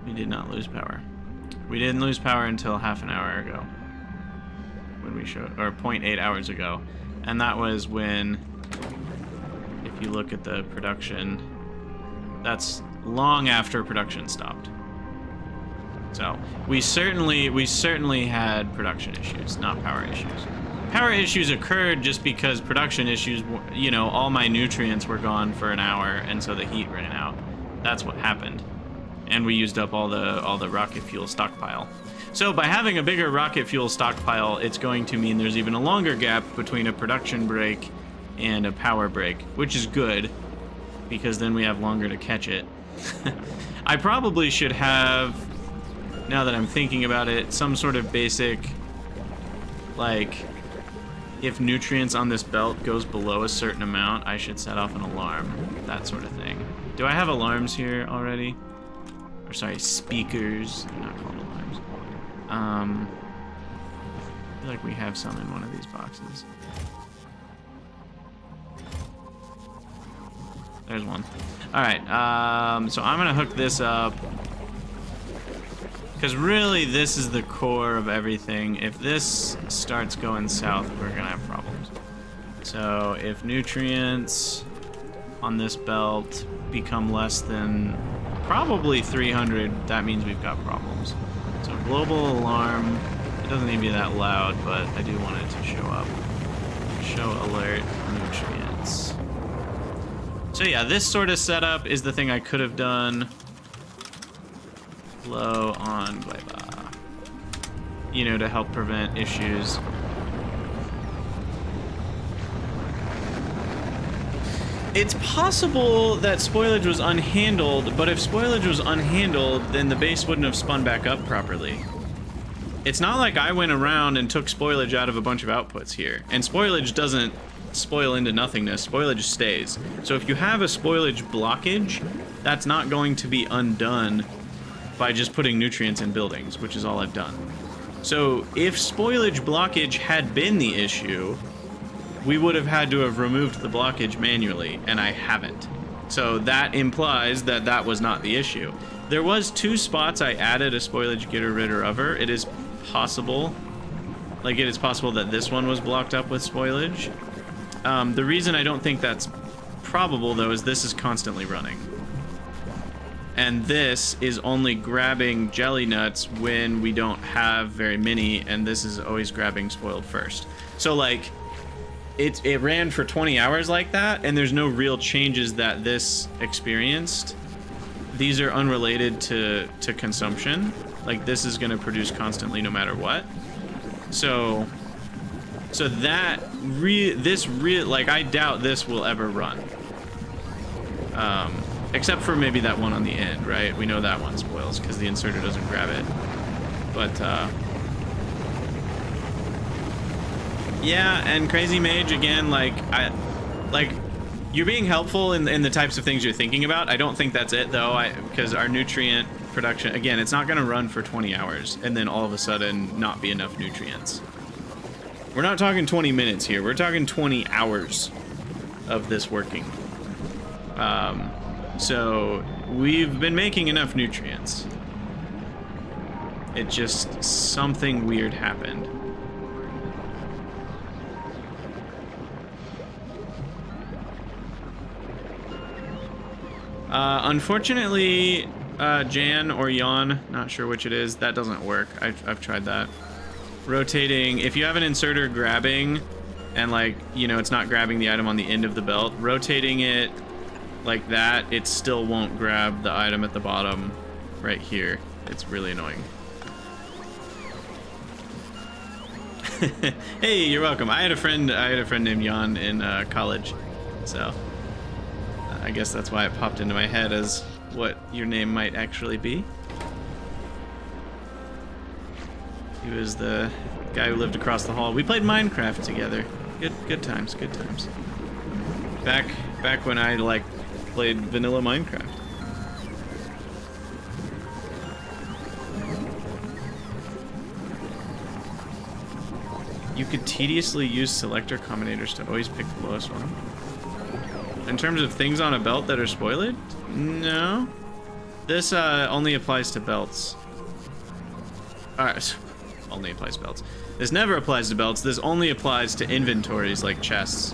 We did not lose power. We didn't lose power until half an hour ago. When we showed, or 0.8 hours ago. And that was when, if you look at the production, that's long after production stopped. So we certainly had production issues, not power issues. Power issues occurred just because production issues, you know, all my nutrients were gone for an hour, and so the heat ran out. That's what happened. And we used up all the rocket fuel stockpile. So by having a bigger rocket fuel stockpile, it's going to mean there's even a longer gap between a production break and a power break, which is good, because then we have longer to catch it. I probably should have, now that I'm thinking about it, some sort of basic, like, if nutrients on this belt goes below a certain amount, I should set off an alarm, that sort of thing. Do I have alarms here already? Or sorry, speakers, they're not called alarms. I feel like we have some in one of these boxes. There's one. All right, so I'm gonna hook this up, because really this is the core of everything. If this starts going south, we're gonna have problems. So if nutrients on this belt become less than probably 300, that means we've got problems. So global alarm, it doesn't need to be that loud, but I do want it to show up. Show alert nutrients. So yeah, this sort of setup is the thing I could have done. Low on Gleba. You know, to help prevent issues. It's possible that spoilage was unhandled, but if spoilage was unhandled, then the base wouldn't have spun back up properly. It's not like I went around and took spoilage out of a bunch of outputs here. And spoilage doesn't spoil into nothingness, spoilage stays. So if you have a spoilage blockage, that's not going to be undone by just putting nutrients in buildings, which is all I've done. So if spoilage blockage had been the issue, we would have had to have removed the blockage manually, and I haven't. So that implies that that was not the issue. There was 2 spots I added a spoilage getter ritter over. It is possible, like it is possible that this one was blocked up with spoilage. The reason I don't think that's probable, though, is this is constantly running. And this is only grabbing jelly nuts when we don't have very many, and this is always grabbing spoiled first. So, like, it ran for 20 hours like that, and there's no real changes that this experienced. These are unrelated to consumption. Like, this is going to produce constantly no matter what. So that like, I doubt this will ever run. Except for maybe that one on the end, right? We know that one spoils because the inserter doesn't grab it. But yeah, and Crazy Mage again, like you're being helpful in the types of things you're thinking about. I don't think that's it though, because our nutrient production, again, it's not going to run for 20 hours and then all of a sudden not be enough nutrients. We're not talking 20 minutes here. We're talking 20 hours of this working. So we've been making enough nutrients. It just, something weird happened. Unfortunately, Jan or Jan, not sure which it is, that doesn't work. I've tried that. Rotating, if you have an inserter grabbing and, like, you know, it's not grabbing the item on the end of the belt, rotating it like that, it still won't grab the item at the bottom right here. It's really annoying. Hey, you're welcome. I had a friend named Jan in college, so I guess that's why it popped into my head as what your name might actually be. He was the guy who lived across the hall. We played Minecraft together. Good times, good times. Back when I, like, played vanilla Minecraft. You could tediously use selector combinators to always pick the lowest one. In terms of things on a belt that are spoiled? No. This only applies to belts. Alright, only applies to belts. This never applies to belts. This only applies to inventories like chests.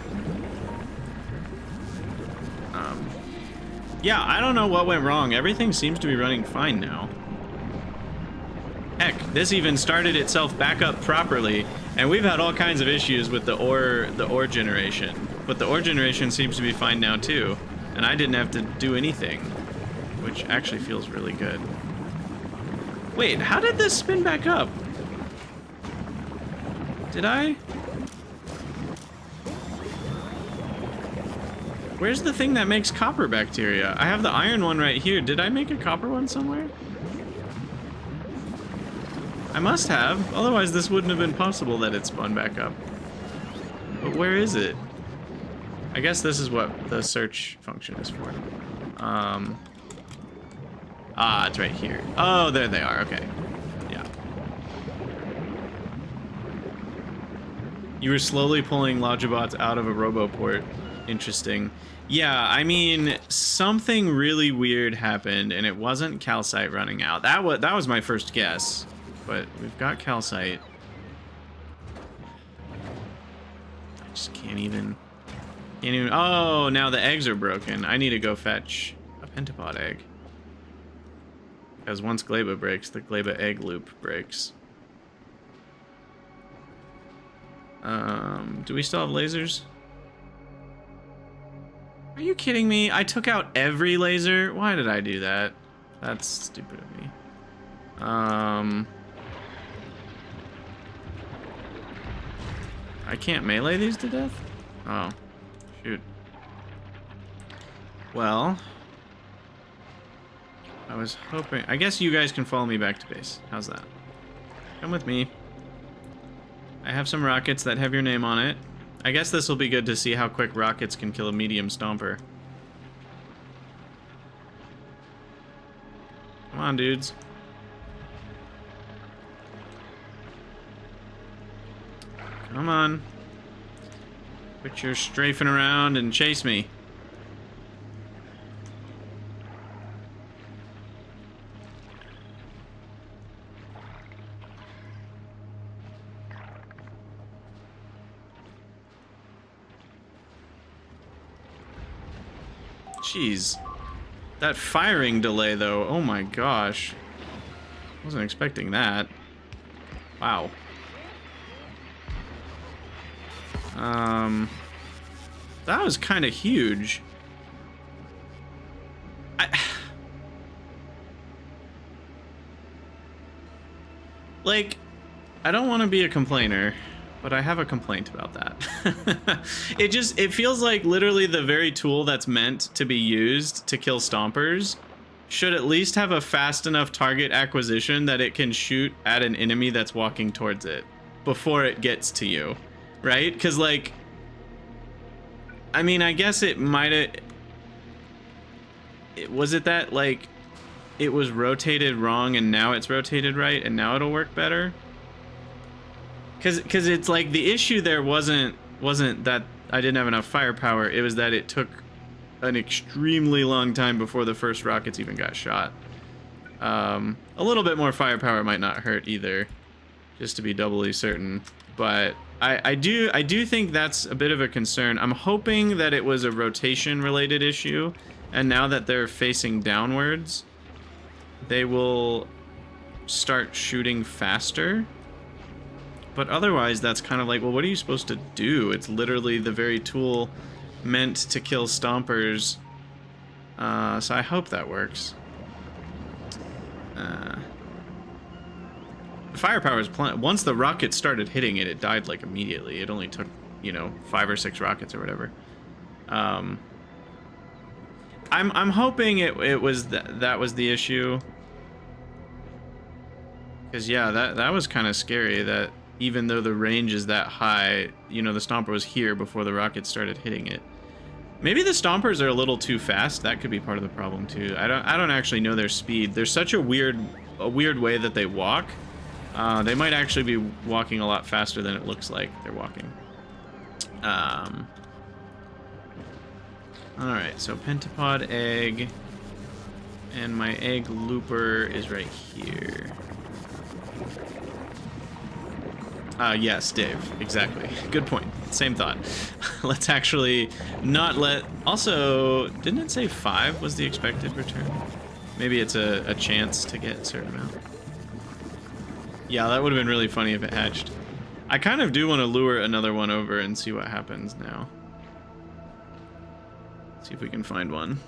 Yeah, I don't know what went wrong. Everything seems to be running fine now. Heck, this even started itself back up properly, and we've had all kinds of issues with the ore generation. But the ore generation seems to be fine now too, and I didn't have to do anything, which actually feels really good. Wait, how did this spin back up? Did I? Where's the thing that makes copper bacteria? I have the iron one right here. Did I make a copper one somewhere? I must have. Otherwise, this wouldn't have been possible that it spun back up. But where is it? I guess this is what the search function is for. It's right here. Oh, there they are. Okay. Yeah. You were slowly pulling Logibots out of a Roboport. Interesting. Yeah, I mean, something really weird happened, and it wasn't calcite running out. That was my first guess, but we've got calcite. I just can't even. Oh, now the eggs are broken. I need to go fetch a pentapod egg. Because once Gleba breaks, the Gleba egg loop breaks. Do we still have lasers? Are you kidding me? I took out every laser? Why did I do that? That's stupid of me. I can't melee these to death? Oh, shoot. Well, I was hoping... I guess you guys can follow me back to base. How's that? Come with me. I have some rockets that have your name on it. I guess this will be good to see how quick rockets can kill a medium stomper. Come on, dudes. Come on. Quit your strafing around and chase me. Jeez. That firing delay, though. Oh my gosh. Wasn't expecting that. Wow. That was kind of huge. Like, I don't want to be a complainer, but I have a complaint about that. It feels like literally the very tool that's meant to be used to kill stompers should at least have a fast enough target acquisition that it can shoot at an enemy that's walking towards it before it gets to you, right? Because, like, I mean, I guess it might have... Was it that, like, it was rotated wrong and now it's rotated right and now it'll work better? Because it's like the issue there wasn't that I didn't have enough firepower. It was that it took an extremely long time before the first rockets even got shot. A little bit more firepower might not hurt either, just to be doubly certain. But I do think that's a bit of a concern. I'm hoping that it was a rotation related issue, and now that they're facing downwards, they will start shooting faster. But otherwise, that's kind of like, well, what are you supposed to do? It's literally the very tool meant to kill stompers. So I hope that works. The firepower is plenty. Once the rocket started hitting it, it died like immediately. It only took, 5 or 6 rockets or whatever. I'm hoping it was that was the issue. Because yeah, that was kind of scary. That even though the range is that high, the stomper was here before the rocket started hitting it. Maybe the stompers are a little too fast. That could be part of the problem too. I don't actually know their speed. There's such a weird way that they walk. They might actually be walking a lot faster than it looks like they're walking. Alright, so pentapod egg. And my egg looper is right here. Yes, Dave. Exactly. Good point. Same thought. Let's actually not let... Also, didn't it say 5 was the expected return? Maybe it's a chance to get a certain amount. Yeah, that would have been really funny if it hatched. I kind of do want to lure another one over and see what happens now. See if we can find one.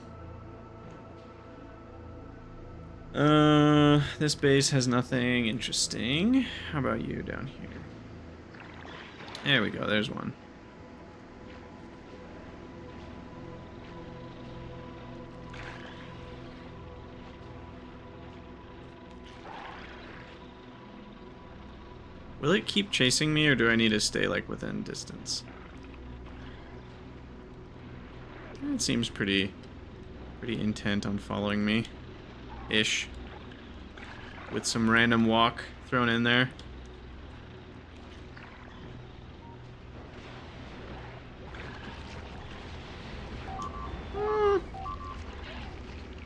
This base has nothing interesting. How about you down here? There we go, there's one. Will it keep chasing me, or do I need to stay, like, within distance? It seems pretty intent on following me. Ish. With some random walk thrown in there.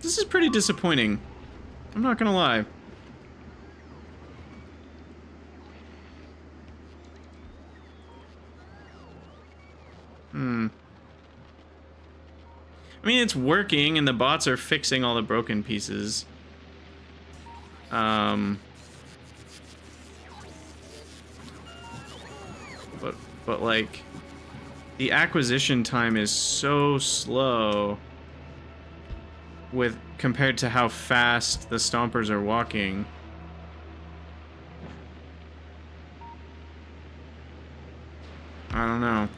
This is pretty disappointing. I'm not gonna lie. I mean, it's working, and the bots are fixing all the broken pieces. But like, the acquisition time is so slow compared to how fast the stompers are walking. I don't know.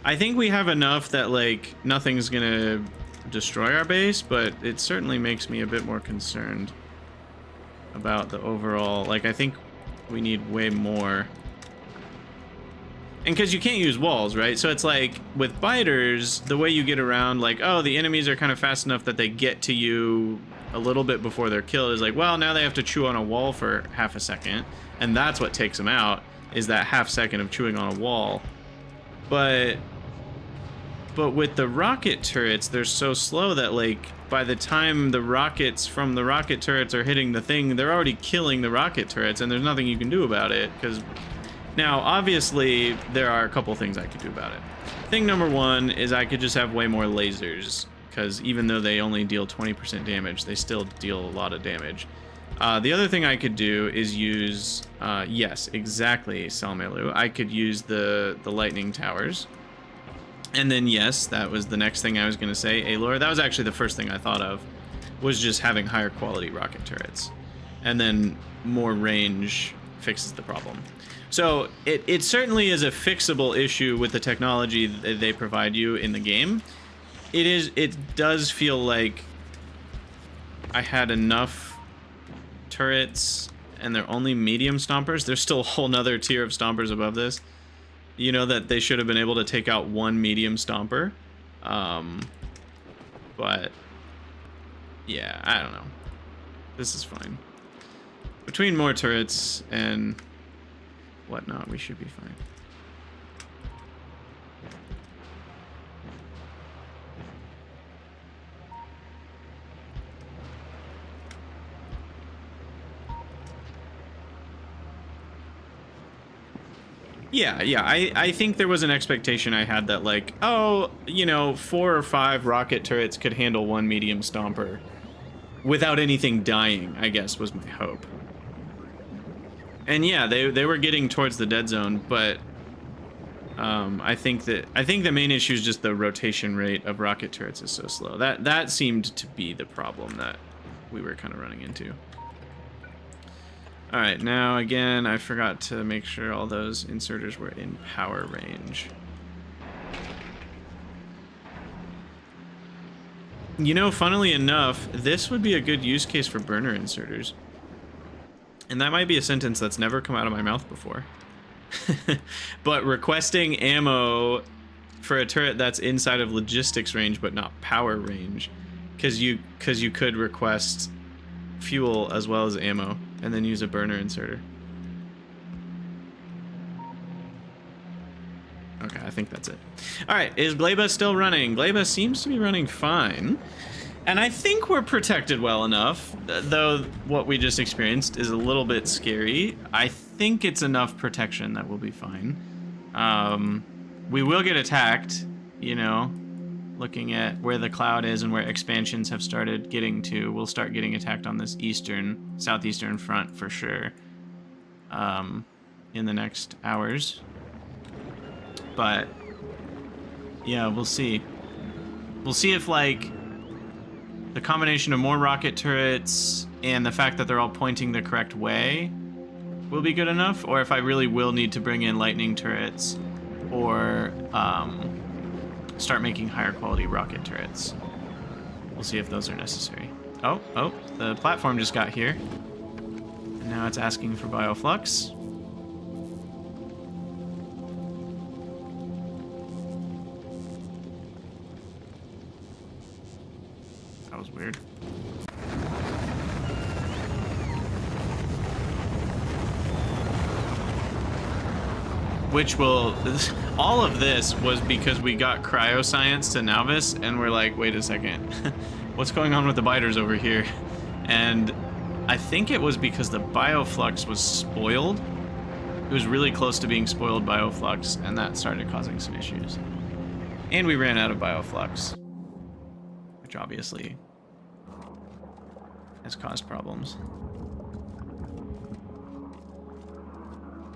I think we have enough that, like, nothing's gonna destroy our base, but it certainly makes me a bit more concerned about the overall. Like, I think we need way more. And because you can't use walls, right? So it's like, with biters, the way you get around, like, oh, the enemies are kind of fast enough that they get to you a little bit before they're killed, is like, well, now they have to chew on a wall for half a second, and that's what takes them out, is that half second of chewing on a wall. But with the rocket turrets, they're so slow that, like, by the time the rockets from the rocket turrets are hitting the thing, they're already killing the rocket turrets, and there's nothing you can do about it. Because now, obviously, there are a couple things I could do about it. Thing number one is I could just have way more lasers, because even though they only deal 20% damage, they still deal a lot of damage. The other thing I could do is use, yes, exactly, Salmelu. I could use the lightning towers. And then, yes, that was the next thing I was going to say, Aloy. That was actually the first thing I thought of, was just having higher quality rocket turrets. And then more range fixes the problem. So it certainly is a fixable issue with the technology that they provide you in the game. It does feel like I had enough turrets and they're only medium stompers. There's still a whole nother tier of stompers above this. You know, that they should have been able to take out one medium stomper. But yeah, I don't know. This is fine. Between more turrets and whatnot, we should be fine. Yeah, I think there was an expectation I had that, like, oh, you know, 4 or 5 rocket turrets could handle one medium stomper without anything dying, I guess, was my hope. And yeah, they were getting towards the dead zone, but I think the main issue is just the rotation rate of rocket turrets is so slow. That seemed to be the problem that we were kind of running into. All right, now again, I forgot to make sure all those inserters were in power range. You know, funnily enough, this would be a good use case for burner inserters. And that might be a sentence that's never come out of my mouth before. But requesting ammo for a turret that's inside of logistics range but not power range, because you could request fuel as well as ammo and then use a burner inserter. Okay, I think that's it. All right, is Gleba still running? Gleba seems to be running fine. And I think we're protected well enough, though what we just experienced is a little bit scary. I think it's enough protection that we'll be fine. We will get attacked, you know, looking at where the cloud is and where expansions have started getting to. We'll start getting attacked on this southeastern front for sure in the next hours. But yeah, we'll see. We'll see if, like, the combination of more rocket turrets and the fact that they're all pointing the correct way will be good enough, or if I really will need to bring in lightning turrets or start making higher quality rocket turrets. We'll see if those are necessary. Oh, the platform just got here. And now it's asking for bioflux. That was weird. Which will... all of this was because we got cryoscience to Nauvis, and we're like, wait a second. What's going on with the biters over here? And I think it was because the bioflux was spoiled. It was really close to being spoiled bioflux, and that started causing some issues. And we ran out of bioflux, which obviously has caused problems.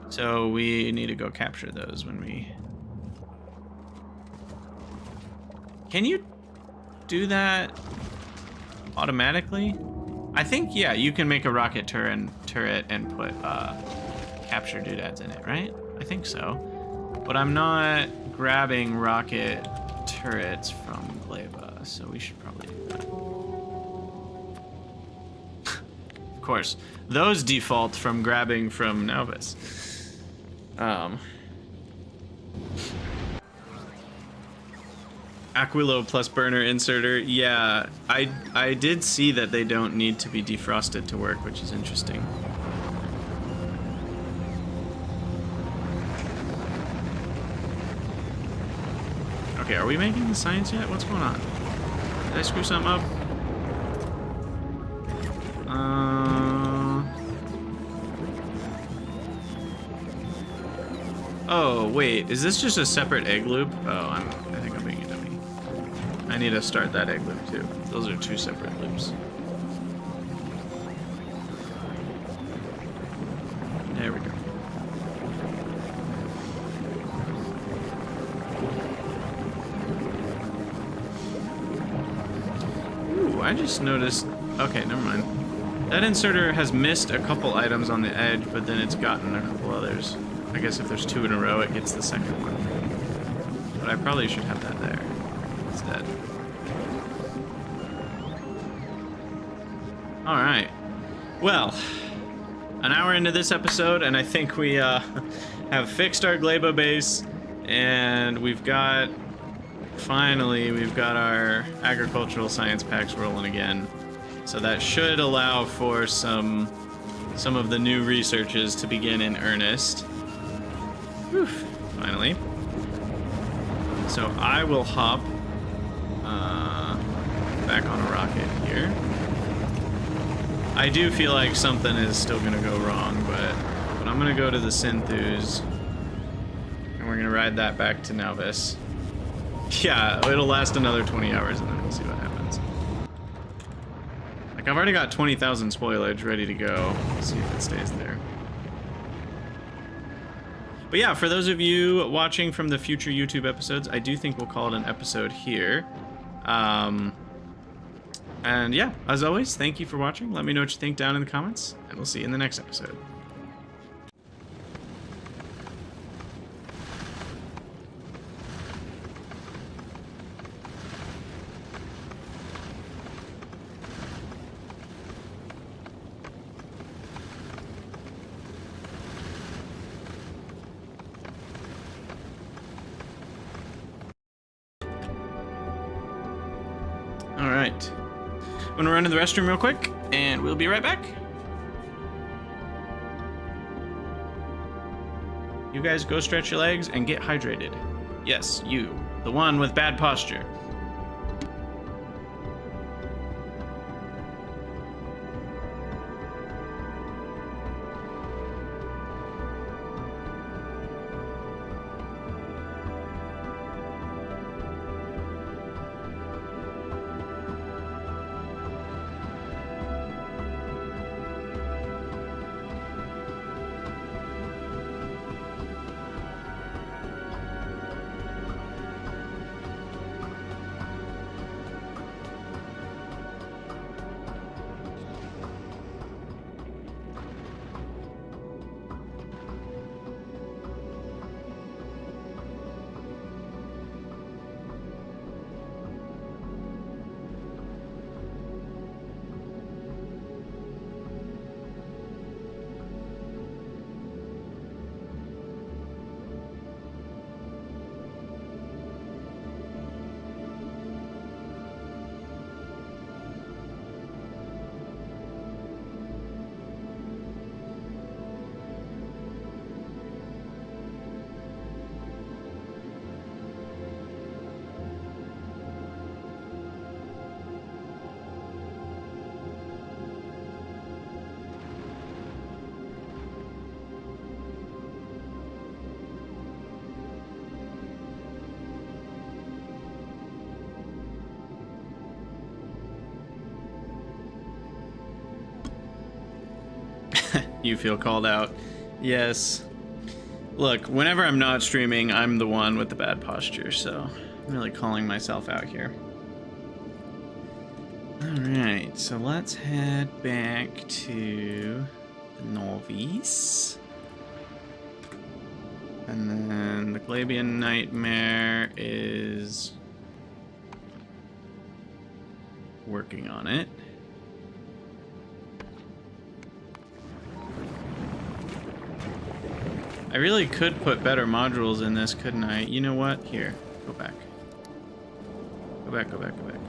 So we need to go capture those when we... Can you do that automatically? I think, yeah, you can make a rocket turret and put capture doodads in it, right? I think so. But I'm not grabbing rocket turrets from Gleba, so we should probably do that. Of course, those default from grabbing from Nauvis. Aquilo plus burner inserter. Yeah, I did see that they don't need to be defrosted to work, which is interesting. Okay, are we making the science yet? What's going on? Did I screw something up? Oh, wait, is this just a separate egg loop? Oh, I think I'm being a dummy. I need to start that egg loop too. Those are two separate loops. There we go. Ooh, I just noticed... Okay, never mind. That inserter has missed a couple items on the edge, but then it's gotten a couple others. I guess if there's two in a row, it gets the second one. But I probably should have that there instead. Alright. Well, an hour into this episode, and I think we have fixed our Gleba base, and we've got... Finally, we've got our agricultural science packs rolling again. So that should allow for some of the new researches to begin in earnest. Whew, finally. So I will hop back on a rocket here. I do feel like something is still going to go wrong, but I'm going to go to the Synthus, and we're going to ride that back to Nauvis. Yeah, it'll last another 20 hours, and then we'll see what happens. Like, I've already got 20,000 spoilage ready to go. Let's see if it stays there. But yeah, for those of you watching from the future YouTube episodes, I do think we'll call it an episode here. And yeah, as always, thank you for watching. Let me know what you think down in the comments, and we'll see you in the next episode. Alright. I'm gonna run to the restroom real quick, and we'll be right back. You guys go stretch your legs and get hydrated. Yes, you. The one with bad posture. You feel called out. Yes. Look, whenever I'm not streaming, I'm the one with the bad posture, so I'm really calling myself out here. Alright, so let's head back to the Novice. And then the Glabian Nightmare is working on it. I really could put better modules in this, couldn't I? You know what? Here, go back. Go back, go back, go back.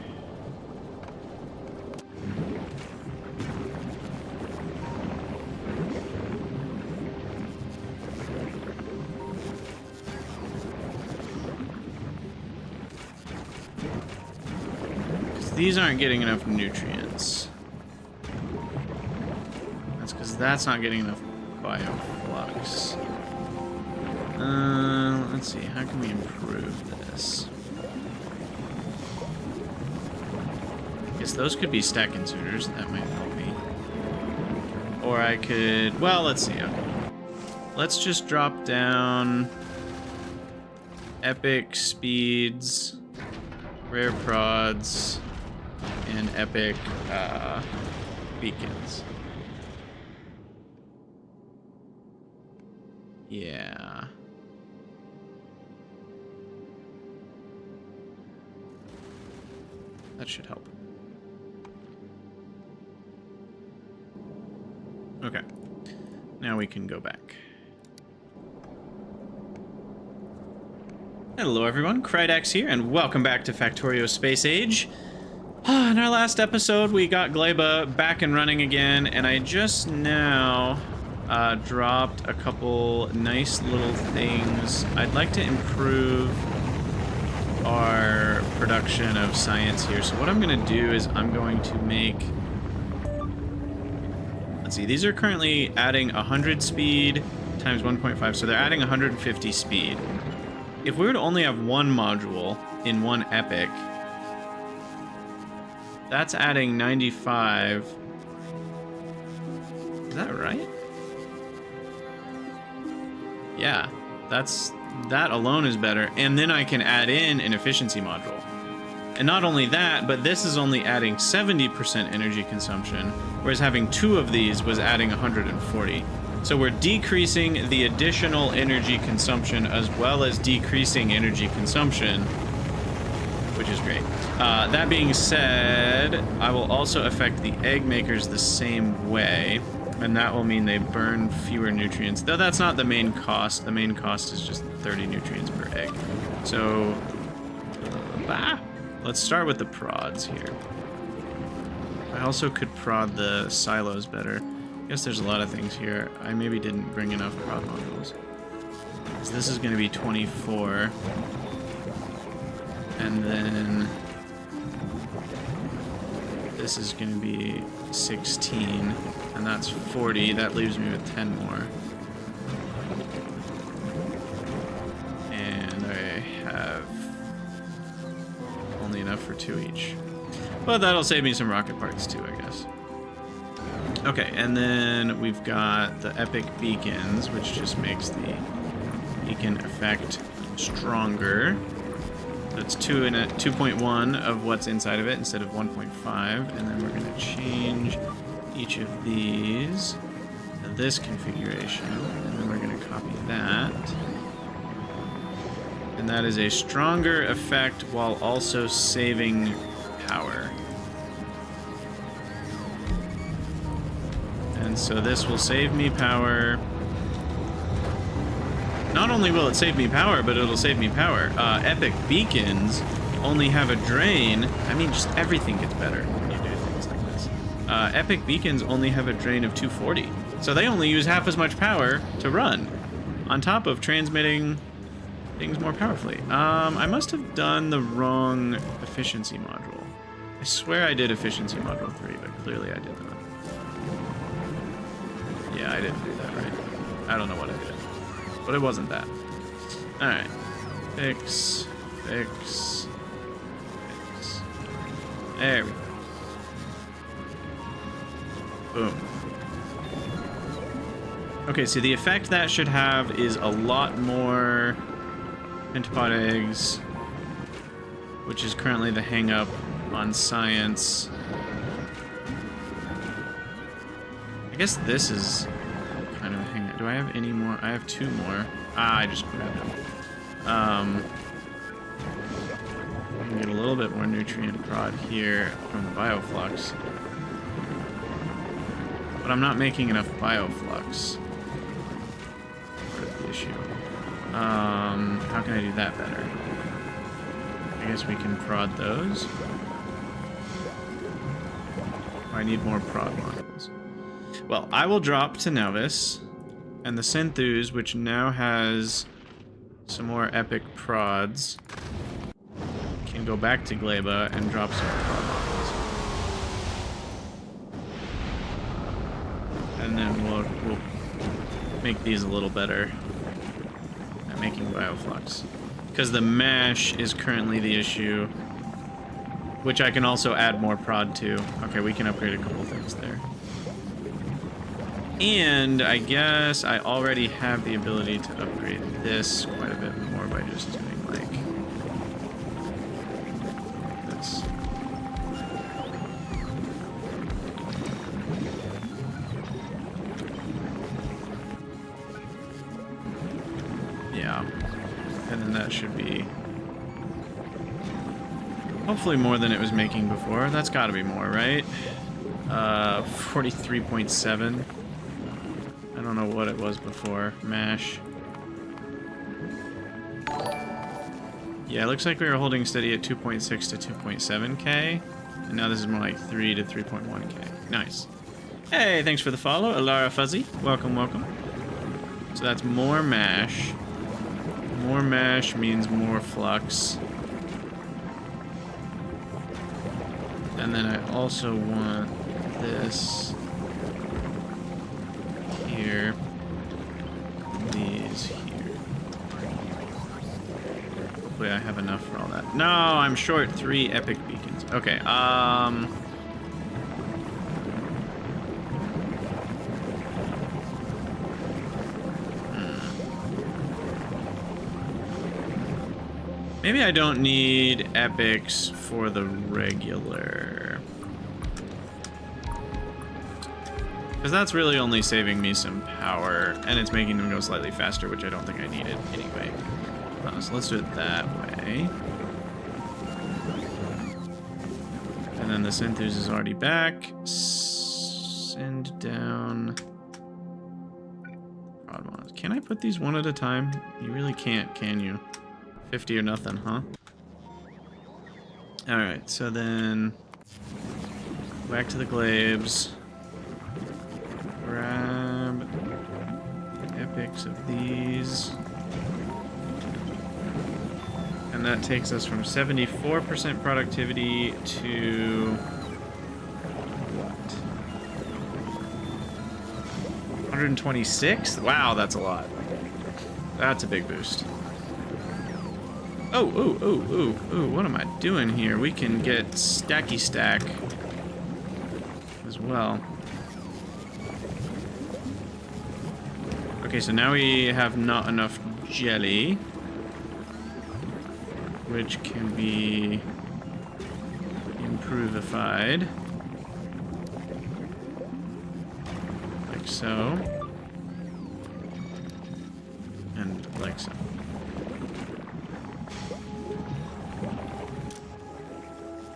These aren't getting enough nutrients. That's because that's not getting enough bioflux. Let's see, how can we improve this? I guess those could be stack inserters, that might help me. Or I could, well, let's see, okay. Let's just drop down epic speeds, rare prods, and epic beacons. Yeah. That should help. Okay. Now we can go back. Hello everyone, Krydax here, and welcome back to Factorio Space Age. In our last episode, we got Gleba back and running again, and I just now dropped a couple nice little things. I'd like to improve our production of science here. So what I'm going to do is I'm going to make... Let's see, these are currently adding 100 speed times 1.5, so they're adding 150 speed. If we were to only have one module in one epic, that's adding 95. Is that right? Yeah, that alone is better. And then I can add in an efficiency module. And not only that, but this is only adding 70% energy consumption, whereas having two of these was adding 140. So we're decreasing the additional energy consumption as well as decreasing energy consumption, which is great. That being said, I will also affect the egg makers the same way, and that will mean they burn fewer nutrients. Though that's not the main cost. The main cost is just 30 nutrients per egg. So, let's start with the prods here. I also could prod the silos better. I guess there's a lot of things here. I maybe didn't bring enough prod modules. So this is going to be 24. And then this is going to be 16. And that's 40. That leaves me with 10 more. And I have only enough for 2 each. But that'll save me some rocket parts too, I guess. Okay, and then we've got the epic beacons, which just makes the beacon effect stronger. So it's 2.1 of what's inside of it instead of 1.5, and then we're going to change each of these to this configuration, and then we're going to copy that. And that is a stronger effect while also saving power. And so this will save me power. Not only will it save me power, but it'll save me power. Epic beacons only have a drain. I mean, just everything gets better when you do things like this. Epic beacons only have a drain of 240. So they only use half as much power to run, on top of transmitting things more powerfully. I must have done the wrong efficiency module. I swear I did efficiency module 3, but clearly I did not. Yeah, I didn't do that right. I don't know what I did. But it wasn't that. Alright. Fix. Fix. Fix. There we go. Boom. Okay, so the effect that should have is a lot more pentapod eggs, which is currently the hang-up on science. I guess this is kind of a hang-up. Do I have any more? I have 2 more. Ah, I just grabbed them. I can get a little bit more nutrient prod here from the bioflux. But I'm not making enough bioflux. Part of the issue. How can I do that better? I guess we can prod those. Oh, I need more prod modules. Well, I will drop to Novis, and the Synthus, which now has some more epic prods, can go back to Gleba and drop some prod modules. And then we'll make these a little better at making bioflux. Because the mash is currently the issue, which I can also add more prod to. Okay, we can upgrade a couple things there. And I guess I already have the ability to upgrade this quite a bit more by just doing like this. Yeah. And then that should be hopefully more than it was making before. That's got to be more, right? 43.7. I don't know what it was before. MASH. Yeah, it looks like we were holding steady at 2.6 to 2.7k. And now this is more like 3 to 3.1k. Nice. Hey, thanks for the follow, Alara Fuzzy. Welcome, welcome. So that's more MASH. More MASH means more flux. And then I also want this here. These here. Hopefully I have enough for all that. No, I'm short 3 epic beacons. Okay, maybe I don't need epics for the regular. Because that's really only saving me some power, and it's making them go slightly faster, which I don't think I needed anyway. So let's do it that way. And then the Synthus is already back. Send down... Can I put these one at a time? You really can't, can you? 50 or nothing, huh? Alright, so then back to the glaives. Grab epics of these. And that takes us from 74% productivity to what? 126? Wow, that's a lot. That's a big boost. Oh, what am I doing here? We can get stacky stack as well. Okay, so now we have not enough jelly, which can be improvified. Like so. And like so.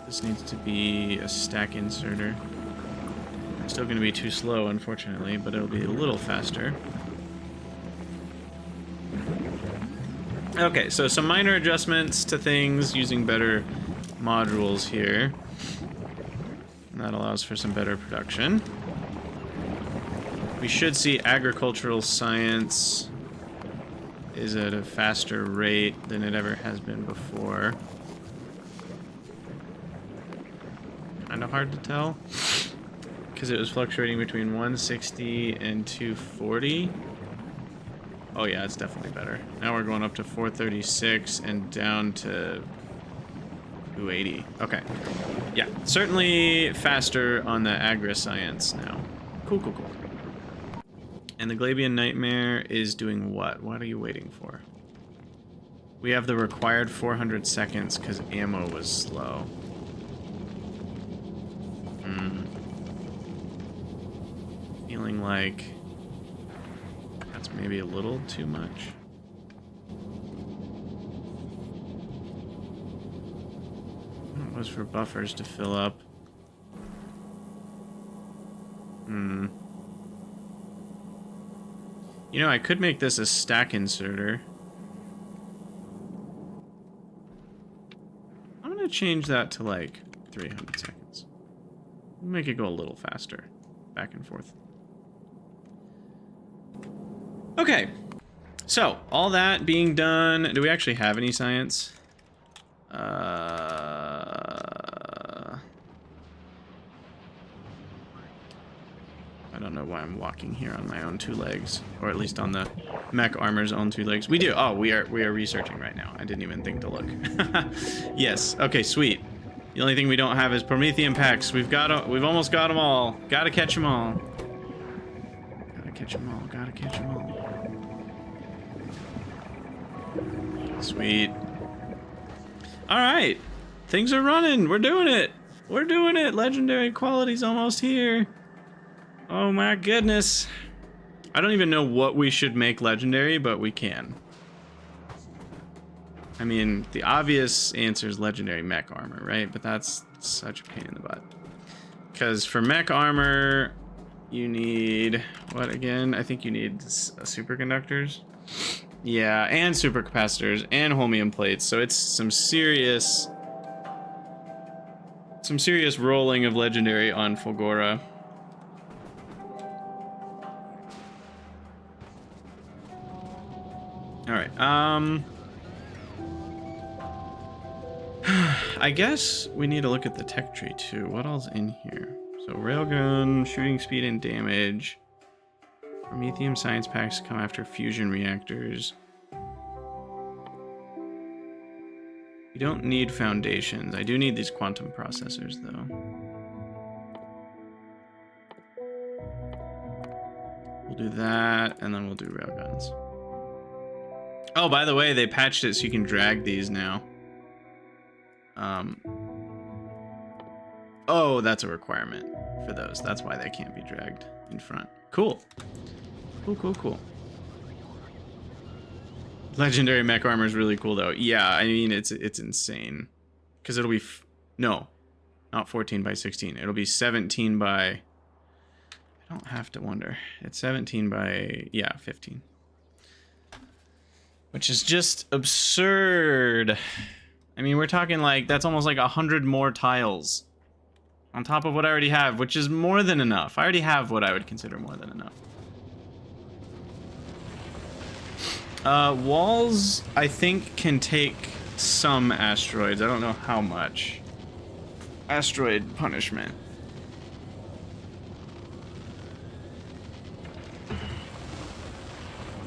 This needs to be a stack inserter. It's still going to be too slow, unfortunately, but it'll be a little faster. Okay, so some minor adjustments to things using better modules here. And that allows for some better production. We should see agricultural science is at a faster rate than it ever has been before. Kind of hard to tell because it was fluctuating between 160 and 240. Oh yeah, it's definitely better. Now we're going up to 436 and down to 280. Okay. Yeah, certainly faster on the agri-science now. Cool. And the Glabian Nightmare is doing what? What are you waiting for? We have the required 400 seconds because ammo was slow. Feeling like that's maybe a little too much. That was for buffers to fill up. You know, I could make this a stack inserter. I'm gonna change that to like 300 seconds. Make it go a little faster. Back and forth. Okay. So, all that being done, do we actually have any science? I don't know why I'm walking here on my own two legs, or at least on the mech armor's own two legs. We do. Oh, we are researching right now. I didn't even think to look. Yes. Okay. Sweet. The only thing we don't have is Promethean packs. We've almost got them all. Gotta catch them all. Gotta catch them all. Gotta catch them all. Sweet. All right. Things are running. We're doing it. We're doing it. Legendary quality's almost here. Oh my goodness. I don't even know what we should make legendary, but we can. I mean, the obvious answer is legendary mech armor, right? But that's such a pain in the butt. Because for mech armor, you need... what again? I think you need superconductors. Yeah, and supercapacitors, and holmium plates. So it's some serious rolling of legendary on Fulgora. Alright, I guess we need to look at the tech tree too. What all's in here? So railgun, shooting speed and damage. Prometheum science packs come after fusion reactors. You don't need foundations. I do need these quantum processors though. We'll do that and then we'll do railguns. Oh, by the way, they patched it so you can drag these now. Oh, that's a requirement for those. That's why they can't be dragged in front. Cool. Cool. Legendary mech armor is really cool, though. Yeah, I mean, it's insane. Because it'll be... no, not 14 by 16. It'll be 17 by... I don't have to wonder. It's 17 by... yeah, 15. Which is just absurd. I mean, we're talking like, that's almost like 100 more tiles on top of what I already have, which is more than enough. I already have what I would consider more than enough. Walls, I think, can take some asteroids. I don't know how much. Asteroid punishment.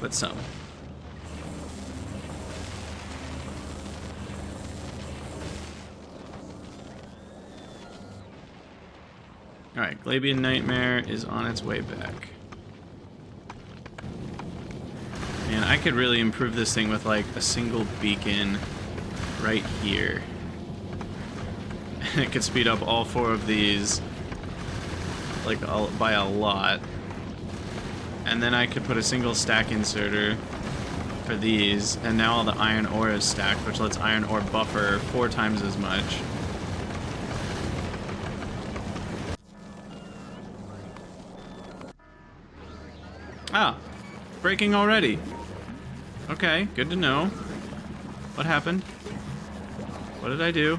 But some. Alright, Glabian Nightmare is on its way back. Man, I could really improve this thing with like a single beacon right here. And it could speed up all four of these like by a lot. And then I could put a single stack inserter for these, and now all the iron ore is stacked, which lets iron ore buffer 4 times as much. Ah, breaking already. Okay, good to know. What happened? What did I do?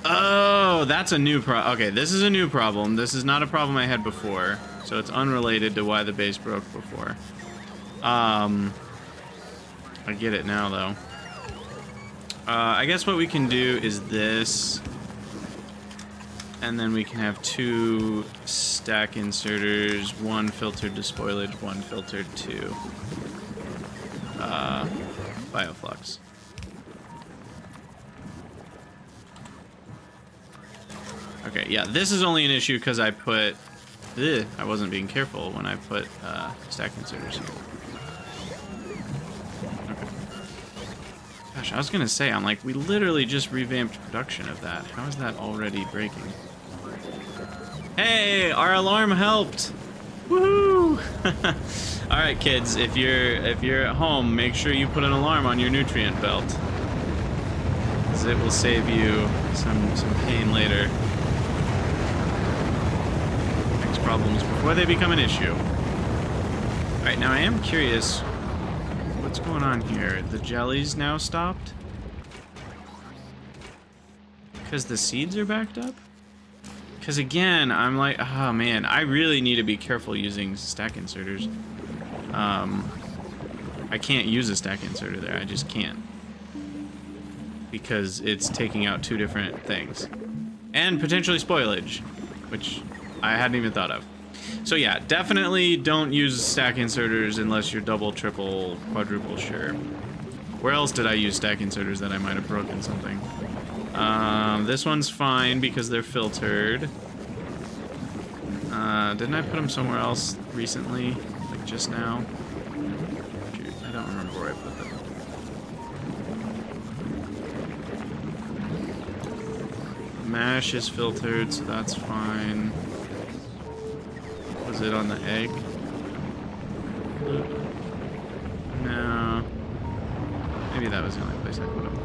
Oh, that's a new okay, this is a new problem. This is not a problem I had before, so it's unrelated to why the base broke before. I get it now, though. I guess what we can do is this, and then we can have 2 stack inserters, 1 filtered to spoilage, 1 filtered to bioflux. Okay, yeah, this is only an issue because I put... Ugh, I wasn't being careful when I put stack inserters. Okay. Gosh, I was gonna say, I'm like, we literally just revamped production of that. How is that already breaking? Hey, our alarm helped! Woohoo! All right, kids, if you're at home, make sure you put an alarm on your nutrient belt, because it will save you some pain later. Fix problems before they become an issue. All right, now I am curious, what's going on here? The jelly's now stopped because the seeds are backed up. Because again, I'm like, oh man, I really need to be careful using stack inserters. I can't use a stack inserter there, I just can't. Because it's taking out two different things. And potentially spoilage, which I hadn't even thought of. So yeah, definitely don't use stack inserters unless you're double, triple, quadruple sure. Where else did I use stack inserters that I might have broken something? This one's fine because they're filtered. Didn't I put them somewhere else recently? Like just now? Shoot, I don't remember where I put them. Mash is filtered, so that's fine. Was it on the egg? No. Maybe that was the only place I put them.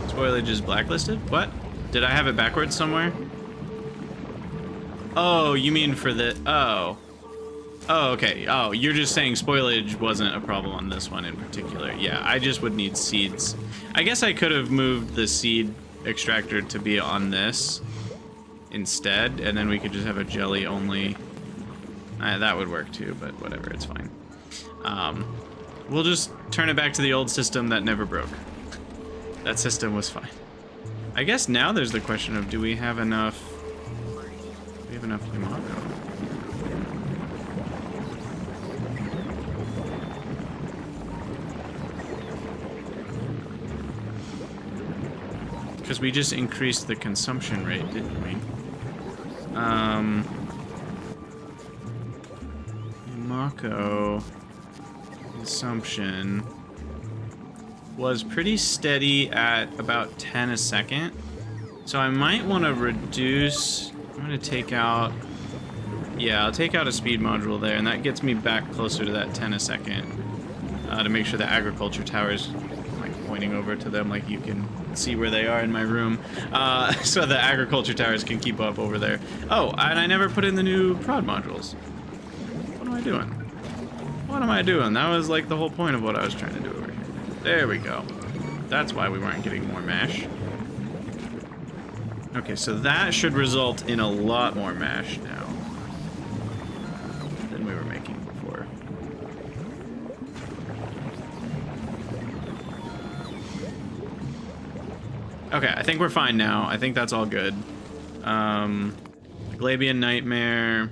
Spoilage is blacklisted? What? Did I have it backwards somewhere? Oh, you mean for the... Oh. Oh, okay. Oh, you're just saying spoilage wasn't a problem on this one in particular. Yeah, I just would need seeds. I guess I could have moved the seed extractor to be on this instead, and then we could just have a jelly only. That would work too, but whatever, it's fine. We'll just turn it back to the old system that never broke. That system was fine. I guess now there's the question of, do we have enough... Do we have enough Yamato? Because we just increased the consumption rate, didn't we? Yamato consumption was pretty steady at about 10 a second. So I might want to reduce... I'm going to take out... Yeah, I'll take out a speed module there, and that gets me back closer to that 10 a second. To make sure the agriculture towers, like, pointing over to them, like you can see where they are in my room. So the agriculture towers can keep up over there. Oh, and I never put in the new prod modules. What am I doing? What am I doing? That was like the whole point of what I was trying to do over here. There we go. That's why we weren't getting more mash. Okay, so that should result in a lot more mash now than we were making before. Okay, I think we're fine now. I think that's all good. Glabian Nightmare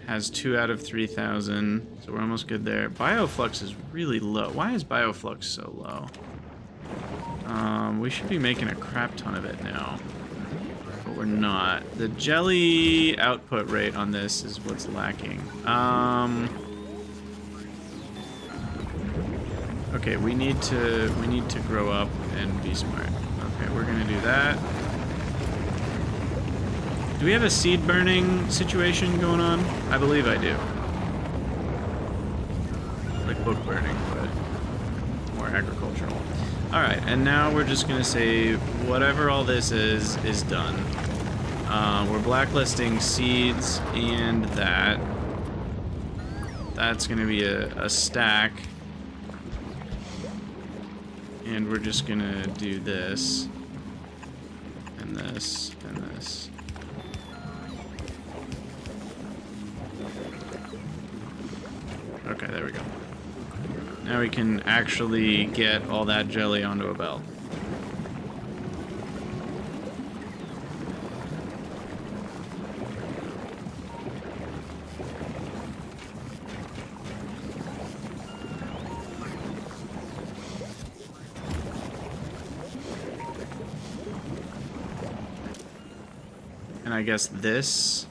has 2 out of 3,000, so we're almost good there. Bioflux is really low. Why is Bioflux so low? We should be making a crap ton of it now, but we're not. The jelly output rate on this is what's lacking. Okay, we need to grow up and be smart. Okay, we're gonna do that. Do we have a seed burning situation going on? I believe I do. Like book burning, but more agricultural. Alright, and now we're just gonna say whatever all this is done. We're blacklisting seeds and that. That's gonna be a stack. And we're just gonna do this. And this, and this. Okay, there we go. Now we can actually get all that jelly onto a belt. I guess this.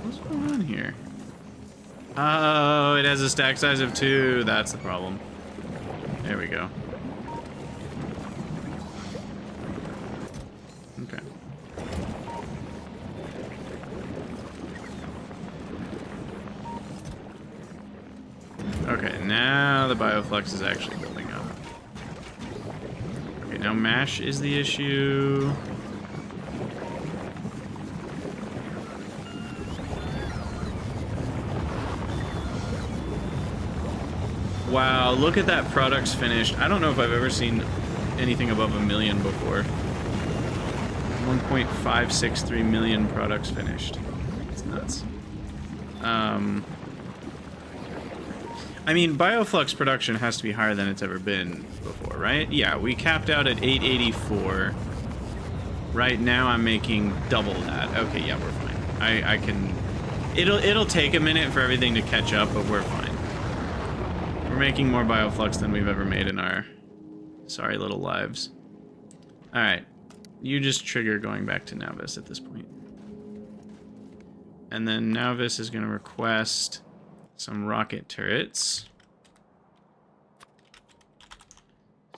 What's going on here? Oh, it has a stack size of 2. That's the problem. There we go. Okay. Okay, now the bioflux is actually building up. Okay, now mash is the issue. Wow, look at that products finished. I don't know if I've ever seen anything above 1 million before. 1.563 million products finished. It's nuts. I mean, bioflux production has to be higher than it's ever been before, right? Yeah, we capped out at 884. Right now I'm making double that. Okay, yeah, we're fine. I can... It'll take a minute for everything to catch up, but we're fine. We're making more bioflux than we've ever made in our sorry little lives. Alright. You just trigger going back to Nauvis at this point. And then Nauvis is going to request some rocket turrets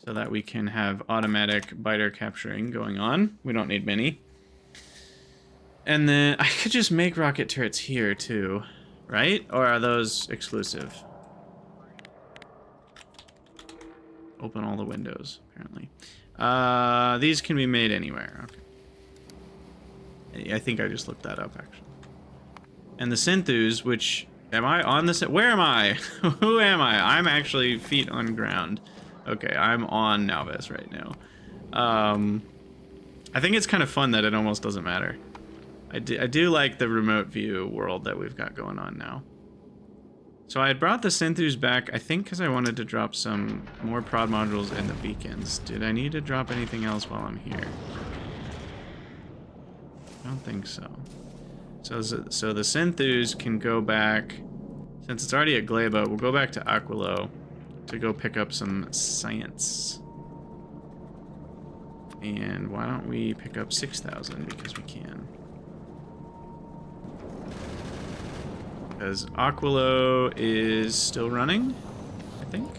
so that we can have automatic biter capturing going on. We don't need many. And then I could just make rocket turrets here too, right? Or are those exclusive? Open all the windows, apparently. These can be made anywhere. Okay. I think I just looked that up, actually. And the Synthus, which... Am I on the... Where am I? Who am I? I'm actually feet on ground. Okay, I'm on Nauvis right now. I think it's kind of fun that it almost doesn't matter. I do like the remote view world that we've got going on now. So I had brought the Synthus back, I think because I wanted to drop some more prod modules and the beacons. Did I need to drop anything else while I'm here? I don't think so. So the Synthus can go back, since it's already at Gleba, we'll go back to Aquilo to go pick up some science. And why don't we pick up 6,000, because we can. Because Aquilo is still running, I think.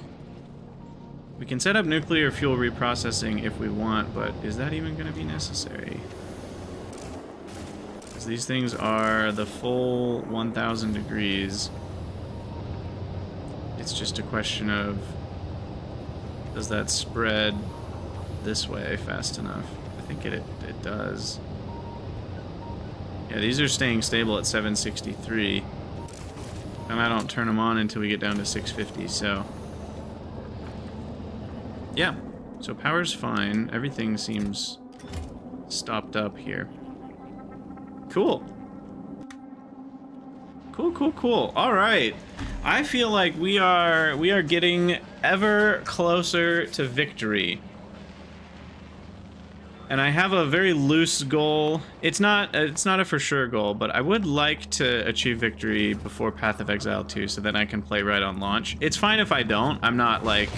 We can set up nuclear fuel reprocessing if we want, but is that even going to be necessary? Because these things are the full 1,000 degrees. It's just a question of, does that spread this way fast enough? I think it does. Yeah, these are staying stable at 763. And I don't turn them on until we get down to 650, so... Yeah, so power's fine. Everything seems stopped up here. Cool. Cool. All right. I feel like we are getting ever closer to victory. And I have a very loose goal. It's not a for sure goal, but I would like to achieve victory before Path of Exile 2 so that I can play right on launch. It's fine if I don't. I'm not like...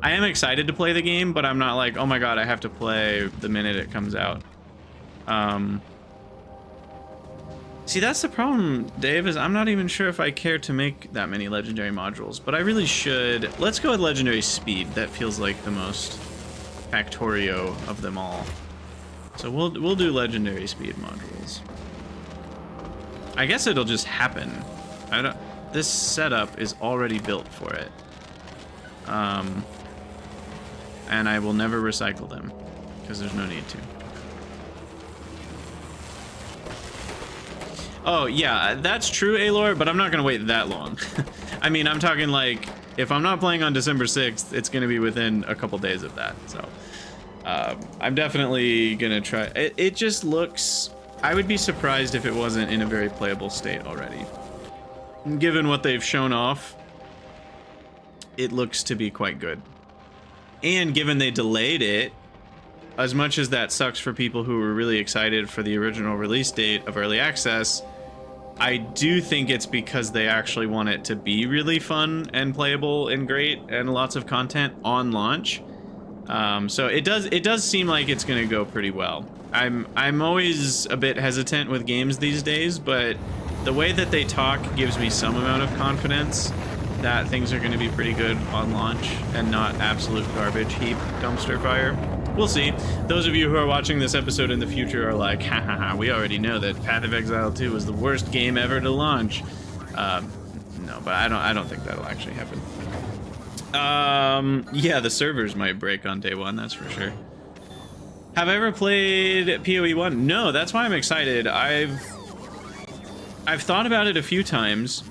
I am excited to play the game, but I'm not like, oh my god, I have to play the minute it comes out. See, that's the problem, Dave, is I'm not even sure if I care to make that many legendary modules, but I really should. Let's go with legendary speed. That feels like the most Factorio of them all. So we'll do legendary speed modules. I guess it'll just happen. This setup is already built for it. And I will never recycle them because there's no need to. Oh, yeah, that's true, Alor, but I'm not going to wait that long. I mean, I'm talking like, if I'm not playing on December 6th, it's going to be within a couple days of that. So I'm definitely going to try. It just looks... I would be surprised if it wasn't in a very playable state already. Given what they've shown off, it looks to be quite good. And given they delayed it, as much as that sucks for people who were really excited for the original release date of Early Access, I do think it's because they actually want it to be really fun and playable and great and lots of content on launch. So it does seem like it's gonna go pretty well. I'm always a bit hesitant with games these days, but the way that they talk gives me some amount of confidence that things are going to be pretty good on launch and not absolute garbage heap dumpster fire. We'll see. Those of you who are watching this episode in the future are like, ha ha ha, we already know that Path of Exile 2 was the worst game ever to launch. No, but I don't think that'll actually happen. Yeah, the servers might break on day one, that's for sure. Have I ever played PoE 1? No, that's why I'm excited. I've thought about it a few times,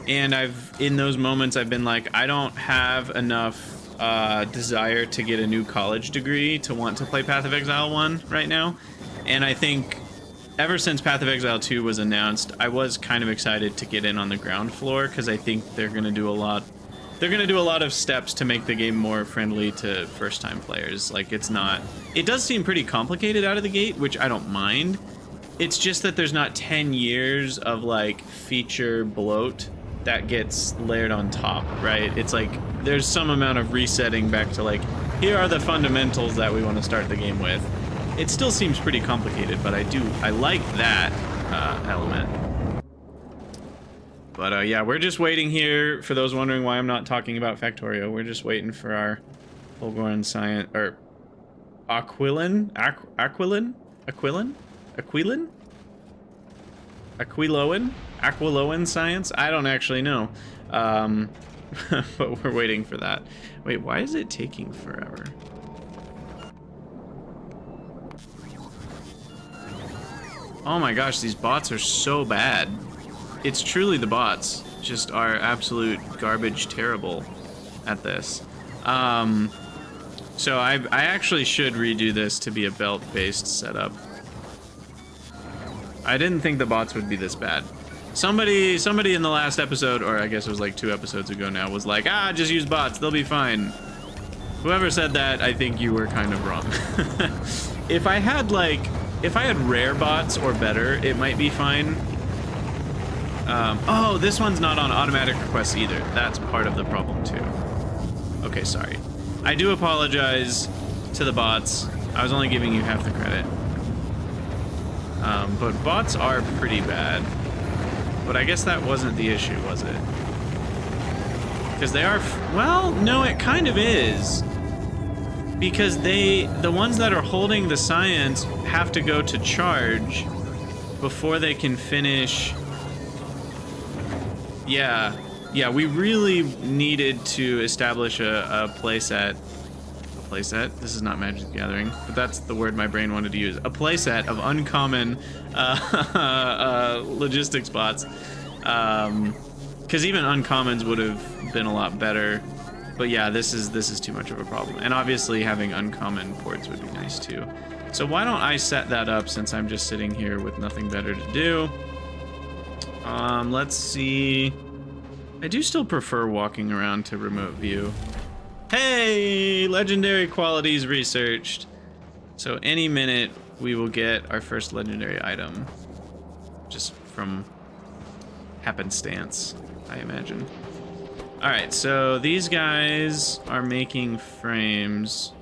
and in those moments I've been like, I don't have enough desire to get a new college degree to want to play Path of Exile 1 right now. And I think ever since Path of Exile 2 was announced, I was kind of excited to get in on the ground floor, because I think they're going to do a lot. They're going to do a lot of steps to make the game more friendly to first-time players. Like, it does seem pretty complicated out of the gate, which I don't mind. It's just that there's not 10 years of, like, feature bloat that gets layered on top, right? It's like, there's some amount of resetting back to, like, here are the fundamentals that we want to start the game with. It still seems pretty complicated, but I like that element. But yeah, we're just waiting here. For those wondering why I'm not talking about Factorio, we're just waiting for our Fulgorn science, or Aquiloan science. I don't actually know, but we're waiting for that. Wait, why is it taking forever? Oh my gosh, these bots are so bad. It's truly the bots just are absolute garbage terrible at this. So I actually should redo this to be a belt-based setup. I didn't think the bots would be this bad. Somebody in the last episode, or I guess it was like 2 episodes ago now, was like, just use bots, they'll be fine. Whoever said that, I think you were kind of wrong. If I had rare bots or better, it might be fine. Oh, this one's not on automatic requests either. That's part of the problem too. Okay, sorry. I do apologize to the bots. I was only giving you half the credit. But bots are pretty bad. But I guess that wasn't the issue, was it? Because they are, well, no, it kind of is. Because the ones that are holding the science have to go to charge before they can finish. Yeah, we really needed to establish a playset. A playset? This is not Magic the Gathering, but that's the word my brain wanted to use. A playset of uncommon logistics bots. Because even uncommons would have been a lot better. But yeah, this is too much of a problem. And obviously having uncommon ports would be nice too. So why don't I set that up since I'm just sitting here with nothing better to do. Let's see. I do still prefer walking around to remote view. Hey, legendary qualities researched. So any minute we will get our first legendary item. Just from happenstance, I imagine. All right, so these guys are making frames.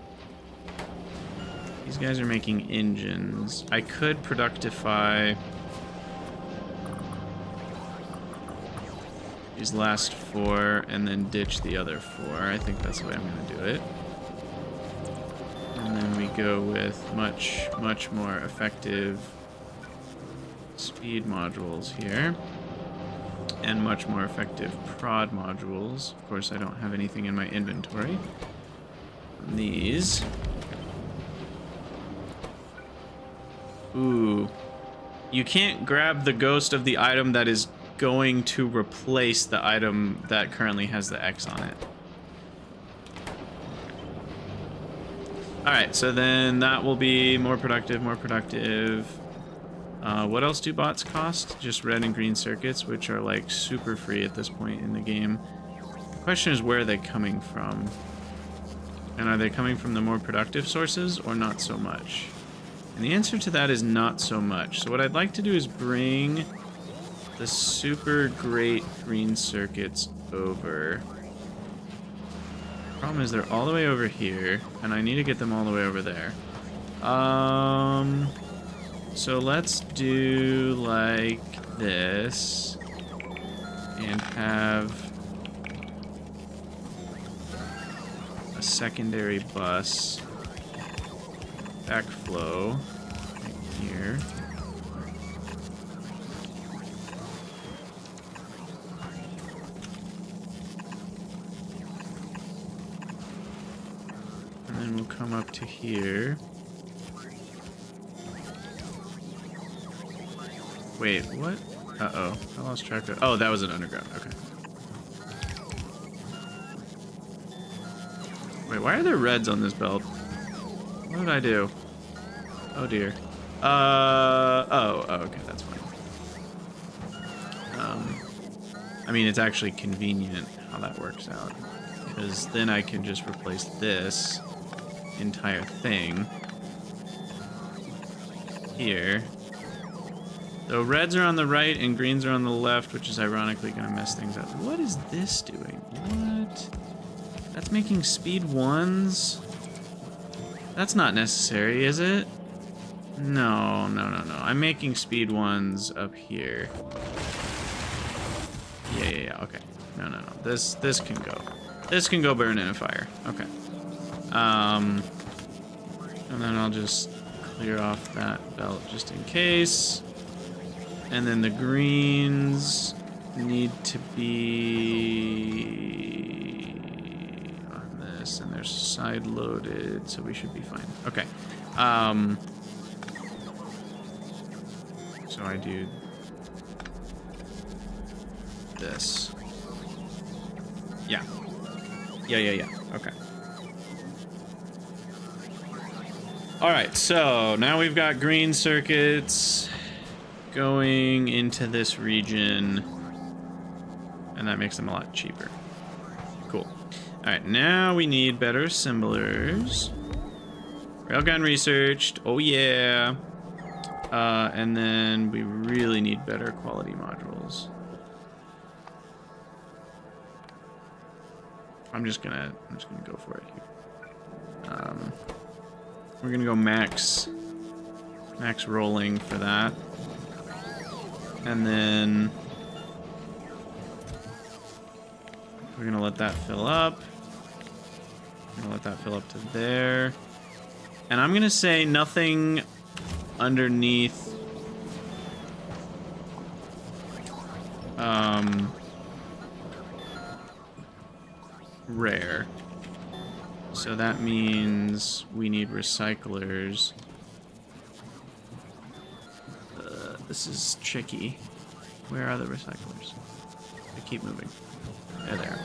These guys are making engines. I could productify these last 4 and then ditch the other 4. I think that's the way I'm going to do it. And then we go with much more effective speed modules here. And much more effective prod modules. Of course, I don't have anything in my inventory. And these. Ooh. You can't grab the ghost of the item that is going to replace the item that currently has the X on it. Alright, so then that will be more productive. What else do bots cost? Just red and green circuits, which are like super free at this point in the game. The question is, where are they coming from? And are they coming from the more productive sources or not so much? And the answer to that is not so much. So what I'd like to do is bring the super great green circuits over. Problem is they're all the way over here, and I need to get them all the way over there. So let's do like this and have a secondary bus backflow right here. And then we'll come up to here. Wait, what? Uh-oh, I lost track of... Oh, that was an underground, okay. Wait, why are there reds on this belt? What did I do? Oh dear. Oh, okay, that's fine. I mean, it's actually convenient how that works out, because then I can just replace this entire thing here. So reds are on the right and greens are on the left, which is ironically going to mess things up. What is this doing? What? That's making speed 1s? That's not necessary, is it? No. I'm making speed 1s up here. Yeah, okay. No. This can go. This can go burn in a fire. Okay. And then I'll just clear off that belt just in case. And then the greens need to be on this, and they're side loaded, so we should be fine. Okay. So I do this. Yeah. Okay. All right, so now we've got green circuits going into this region, and that makes them a lot cheaper. Cool. All right, now we need better assemblers. Railgun researched. Oh yeah. And then we really need better quality modules. I'm just gonna go for it here. We're gonna go max rolling for that. And then we're gonna let that fill up. I'm gonna let that fill up to there. And I'm gonna say nothing underneath rare. So that means we need recyclers. This is tricky. Where are the recyclers? They keep moving. There they are.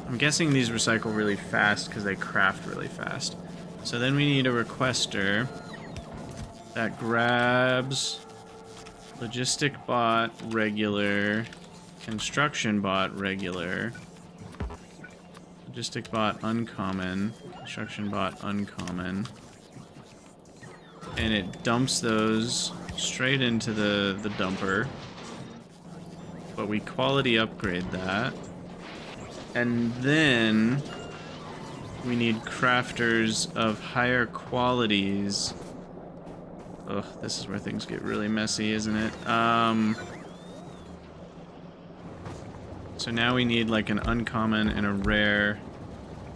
I'm guessing these recycle really fast because they craft really fast. So then we need a requester that grabs logistic bot regular, construction bot regular, logistic bot uncommon, construction bot uncommon, and it dumps those straight into the dumper. But we quality upgrade that. And then we need crafters of higher qualities. Ugh, this is where things get really messy, isn't it? So now we need like an uncommon and a rare,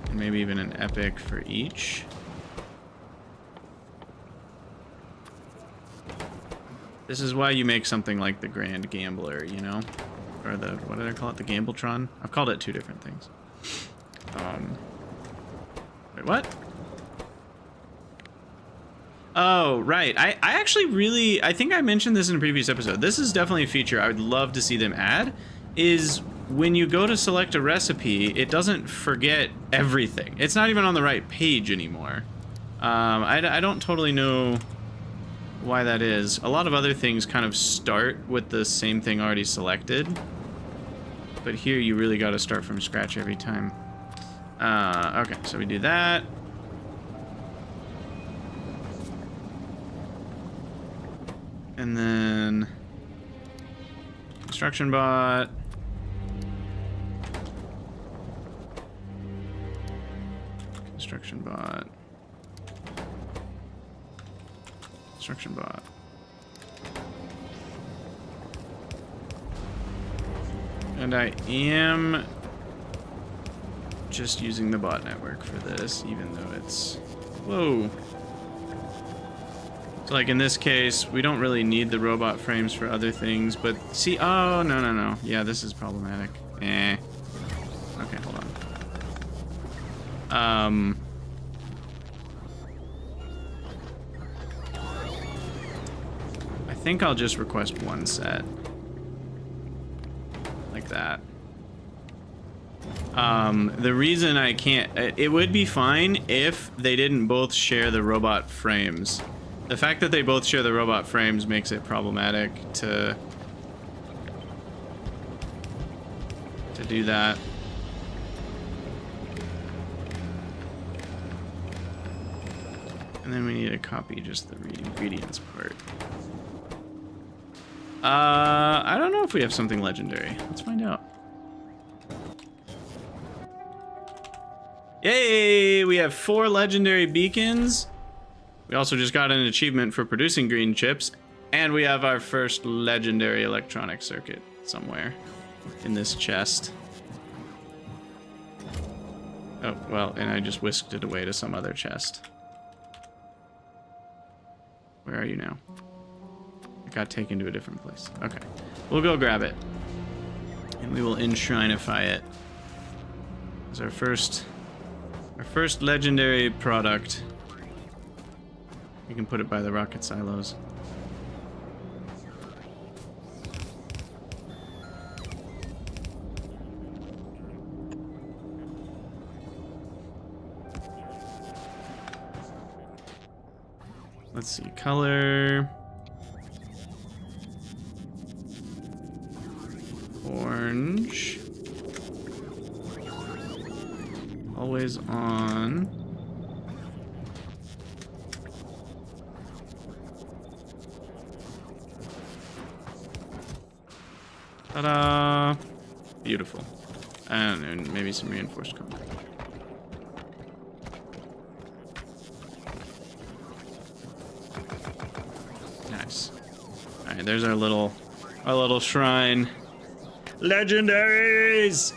and maybe even an epic for each. This is why you make something like the Grand Gambler, you know? Or the, what did I call it? The Gambletron? I've called it two different things. Wait, what? Oh, right. I actually really, I think I mentioned this in a previous episode. This is definitely a feature I would love to see them add, is when you go to select a recipe, it doesn't forget everything. It's not even on the right page anymore. I don't totally know why that is. A lot of other things kind of start with the same thing already selected, but here you really got to start from scratch every time. Okay, so we do that. And then construction bot. Construction bot. Construction bot. And I am just using the bot network for this, even though it's... Whoa. So like in this case, we don't really need the robot frames for other things, but see... Oh, no. Yeah, this is problematic. Okay, hold on. I think I'll just request one set. Like that. The reason I can't... It would be fine if they didn't both share the robot frames. The fact that they both share the robot frames makes it problematic to do that. And then we need to copy just the read ingredients part. I don't know if we have something legendary. Let's find out. Yay! We have 4 legendary beacons. We also just got an achievement for producing green chips. And we have our first legendary electronic circuit somewhere in this chest. Oh, well, and I just whisked it away to some other chest. Where are you now? It got taken to a different place. Okay. We'll go grab it. And we will enshrinify it. As our first legendary product. We can put it by the rocket silos. Let's see, color. Orange. Always on. Ta-da! Beautiful. And maybe some reinforced concrete. Nice. Alright, there's our little shrine. Legendaries!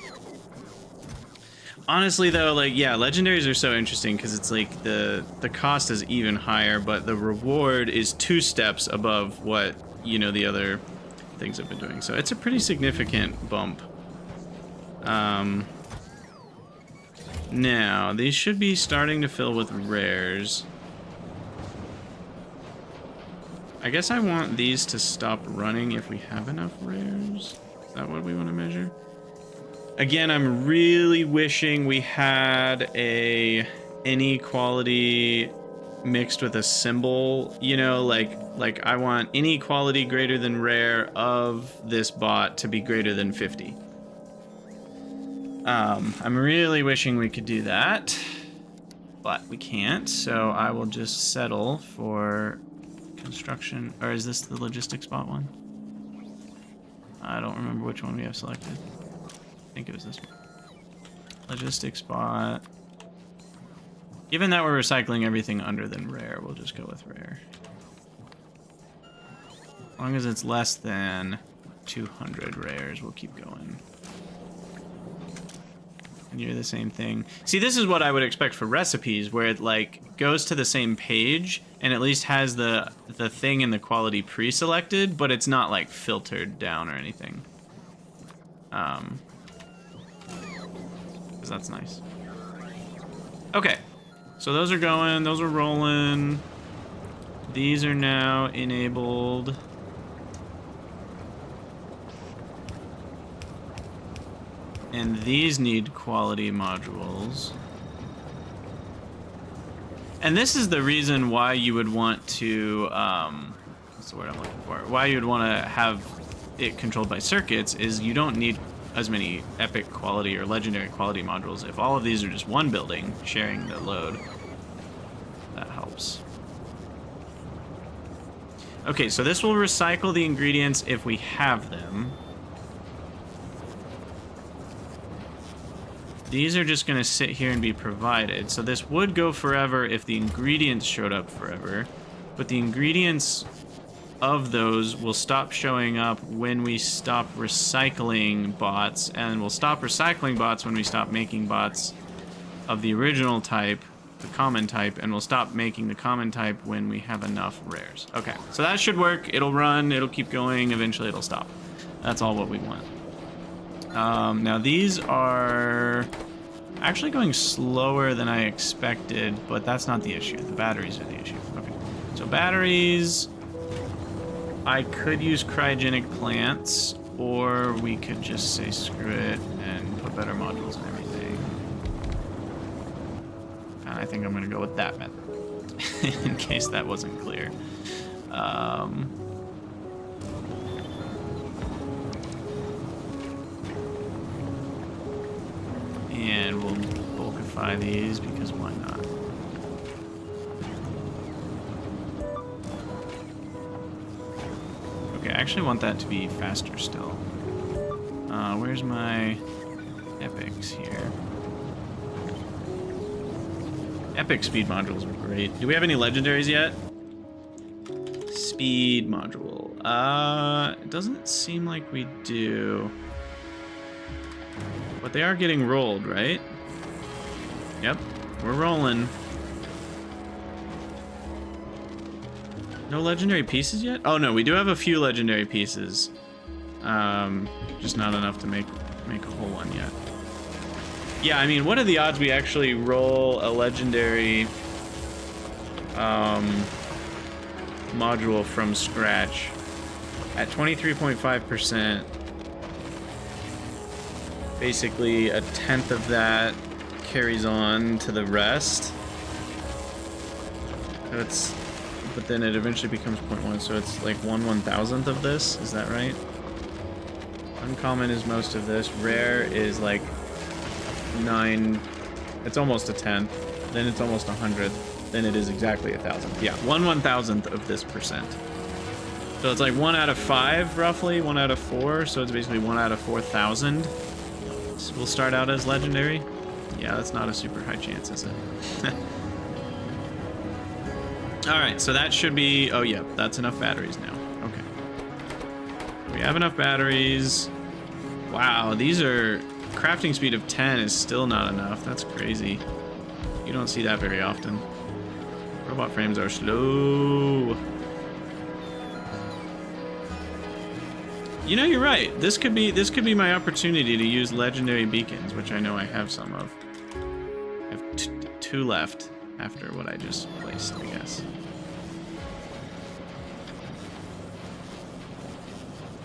Honestly though, like, yeah, legendaries are so interesting because it's like the cost is even higher, but the reward is 2 steps above what, you know, the other things have been doing. So it's a pretty significant bump. Now, these should be starting to fill with rares. I guess I want these to stop running if we have enough rares. Is that what we want to measure? Again, I'm really wishing we had a inequality mixed with a symbol, you know, like I want inequality greater than rare of this bot to be greater than 50. I'm really wishing we could do that, but we can't, so I will just settle for construction. Or is this the logistics bot one? I don't remember which one we have selected. I think it was this one. Logistics bot. Given that we're recycling everything under than rare, we'll just go with rare. As long as it's less than 200 rares, we'll keep going. And you're the same thing. See, this is what I would expect for recipes, where it like goes to the same page and at least has the thing in the quality pre-selected, but it's not like filtered down or anything. Because that's nice. Okay, so those are going, those are rolling. These are now enabled. And these need quality modules. And this is the reason why you would want to, what's the word I'm looking for? Why you would want to have it controlled by circuits is you don't need as many epic quality or legendary quality modules. If all of these are just one building sharing the load, that helps. Okay, so this will recycle the ingredients if we have them. These are just going to sit here and be provided. So this would go forever if the ingredients showed up forever. But the ingredients of those will stop showing up when we stop recycling bots. And we'll stop recycling bots when we stop making bots of the original type, the common type. And we'll stop making the common type when we have enough rares. Okay, so that should work. It'll run. It'll keep going. Eventually it'll stop. That's all what we want. Now these are actually going slower than I expected, but that's not the issue. The batteries are the issue. Okay, so batteries, I could use cryogenic plants, or we could just say screw it and put better modules and everything. And I think I'm gonna go with that method, in case that wasn't clear. And we'll bulkify these because why not? Okay, I actually want that to be faster still. Where's my epics here? Epic speed modules are great. Do we have any legendaries yet? Speed module. It doesn't seem like we do. But they are getting rolled, right? Yep, we're rolling. No legendary pieces yet? Oh no, we do have a few legendary pieces. Just not enough to make a whole one yet. Yeah, I mean, what are the odds we actually roll a legendary module from scratch at 23.5%? Basically, a tenth of that carries on to the rest. So it's, but then it eventually becomes 0.1, so it's like 1/1000th of this. Is that right? Uncommon is most of this. Rare is like 9. It's almost a tenth. Then it's almost 100th. Then it is exactly 1,000th. Yeah, 1/1000th of this percent. So it's like 1 out of 5, roughly. 1 out of 4. So it's basically 1 out of 4,000. Will start out as legendary. Yeah, that's not a super high chance, is it? Alright, so that should be... Oh, yeah, that's enough batteries now. Okay. We have enough batteries. Wow, these are... Crafting speed of 10 is still not enough. That's crazy. You don't see that very often. Robot frames are slow. You know, you're right. This could be my opportunity to use legendary beacons, which I know I have some of. I have two left after what I just placed, I guess.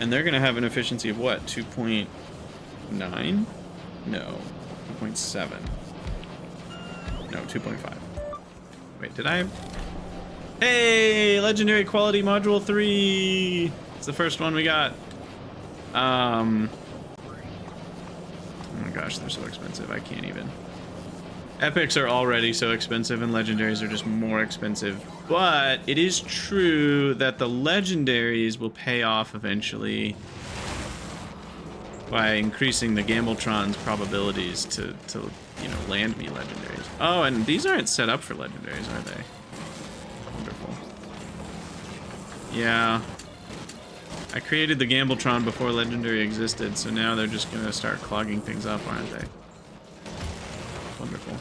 And they're gonna have an efficiency of what? 2.9? No, 2.7. No, 2.5. Wait, did I? Hey, legendary quality module 3. It's the first one we got. Oh my gosh, they're so expensive. I can't even. Epics are already so expensive and legendaries are just more expensive. But it is true that the legendaries will pay off eventually by increasing the Gambletron's probabilities to you know, land me legendaries. Oh, and these aren't set up for legendaries, are they? Wonderful. Yeah. I created the Gambletron before legendary existed, so now they're just gonna start clogging things up, aren't they? Wonderful.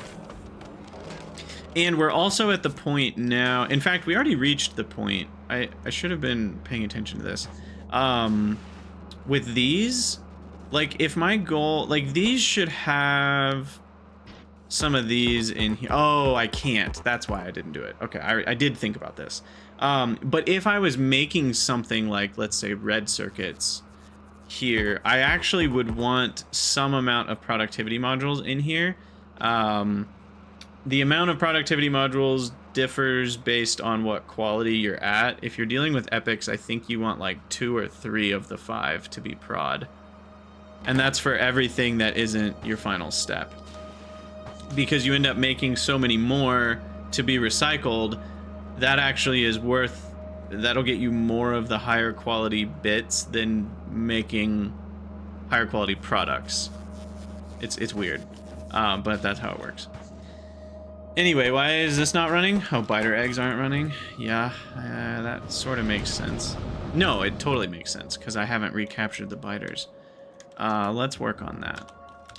And we're also at the point now, in fact, we already reached the point. I should have been paying attention to this. With these, like, if my goal, like, these should have some of these in here. Oh, I can't. That's why I didn't do it. Okay, I did think about this. But if I was making something like, let's say, red circuits here, I actually would want some amount of productivity modules in here. The amount of productivity modules differs based on what quality you're at. If you're dealing with epics, I think you want like 2 or 3 of the 5 to be prod. And that's for everything that isn't your final step. Because you end up making so many more to be recycled, that actually is worth that'll get you more of the higher quality bits than making higher quality products. It's weird, but that's how it works. Anyway, why is this not running? Oh, biter eggs aren't running. Yeah, that sort of makes sense. No, it totally makes sense because I haven't recaptured the biters. Let's work on that.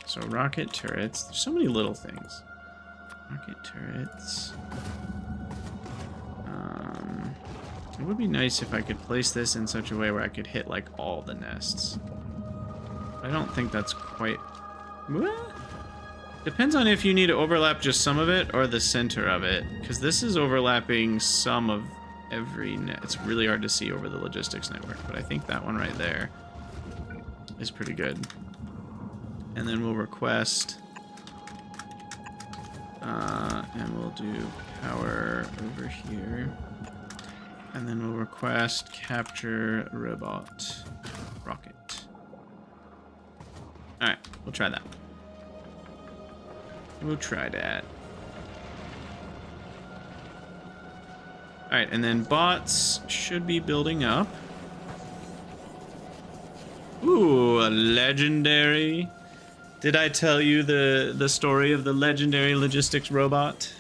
So rocket turrets. There's so many little things. Rocket turrets. It would be nice if I could place this in such a way where I could hit like all the nests. I don't think that's quite... What? Depends on if you need to overlap just some of it or the center of it, because this is overlapping some of every net. It's really hard to see over the logistics network, but I think that one right there is pretty good. And then we'll request, and we'll do power over here. And then we'll request capture robot rocket. Alright, we'll try that. We'll try that. Alright, and then bots should be building up. Ooh, a legendary. Did I tell you the story of the legendary logistics robot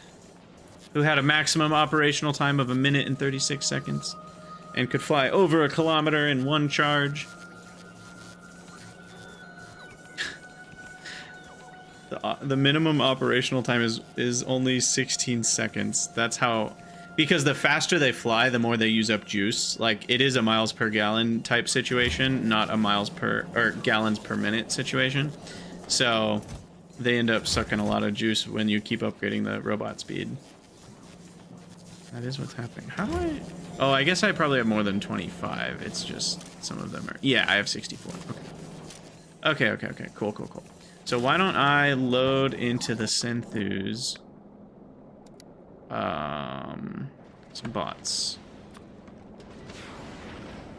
who had a maximum operational time of 1 minute and 36 seconds and could fly over 1 kilometer in one charge? The minimum operational time is only 16 seconds. That's how, because the faster they fly, the more they use up juice. Like, it is a miles per gallon type situation, not a miles per, or gallons per minute situation. So they end up sucking a lot of juice when you keep upgrading the robot speed. That is what's happening. How do I... Oh, I guess I probably have more than 25. It's just some of them are... Yeah, I have 64. Okay. Okay. Cool. So why don't I load into the Synthus some bots.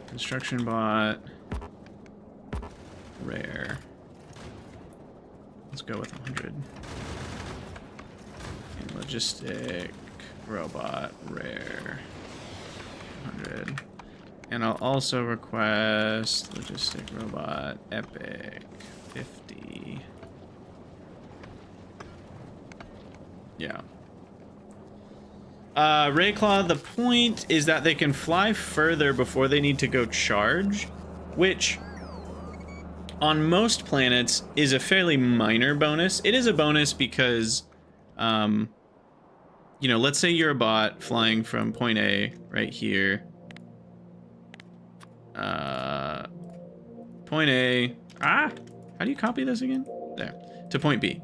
Construction bot. Rare. Let's go with 100. And logistic robot rare. 100. And I'll also request logistic robot epic 50. Yeah. Rayclaw, the point is that they can fly further before they need to go charge, which on most planets is a fairly minor bonus. It is a bonus because, you know, let's say you're a bot flying from point A right here. Point A. How do you copy this again? There. To point B.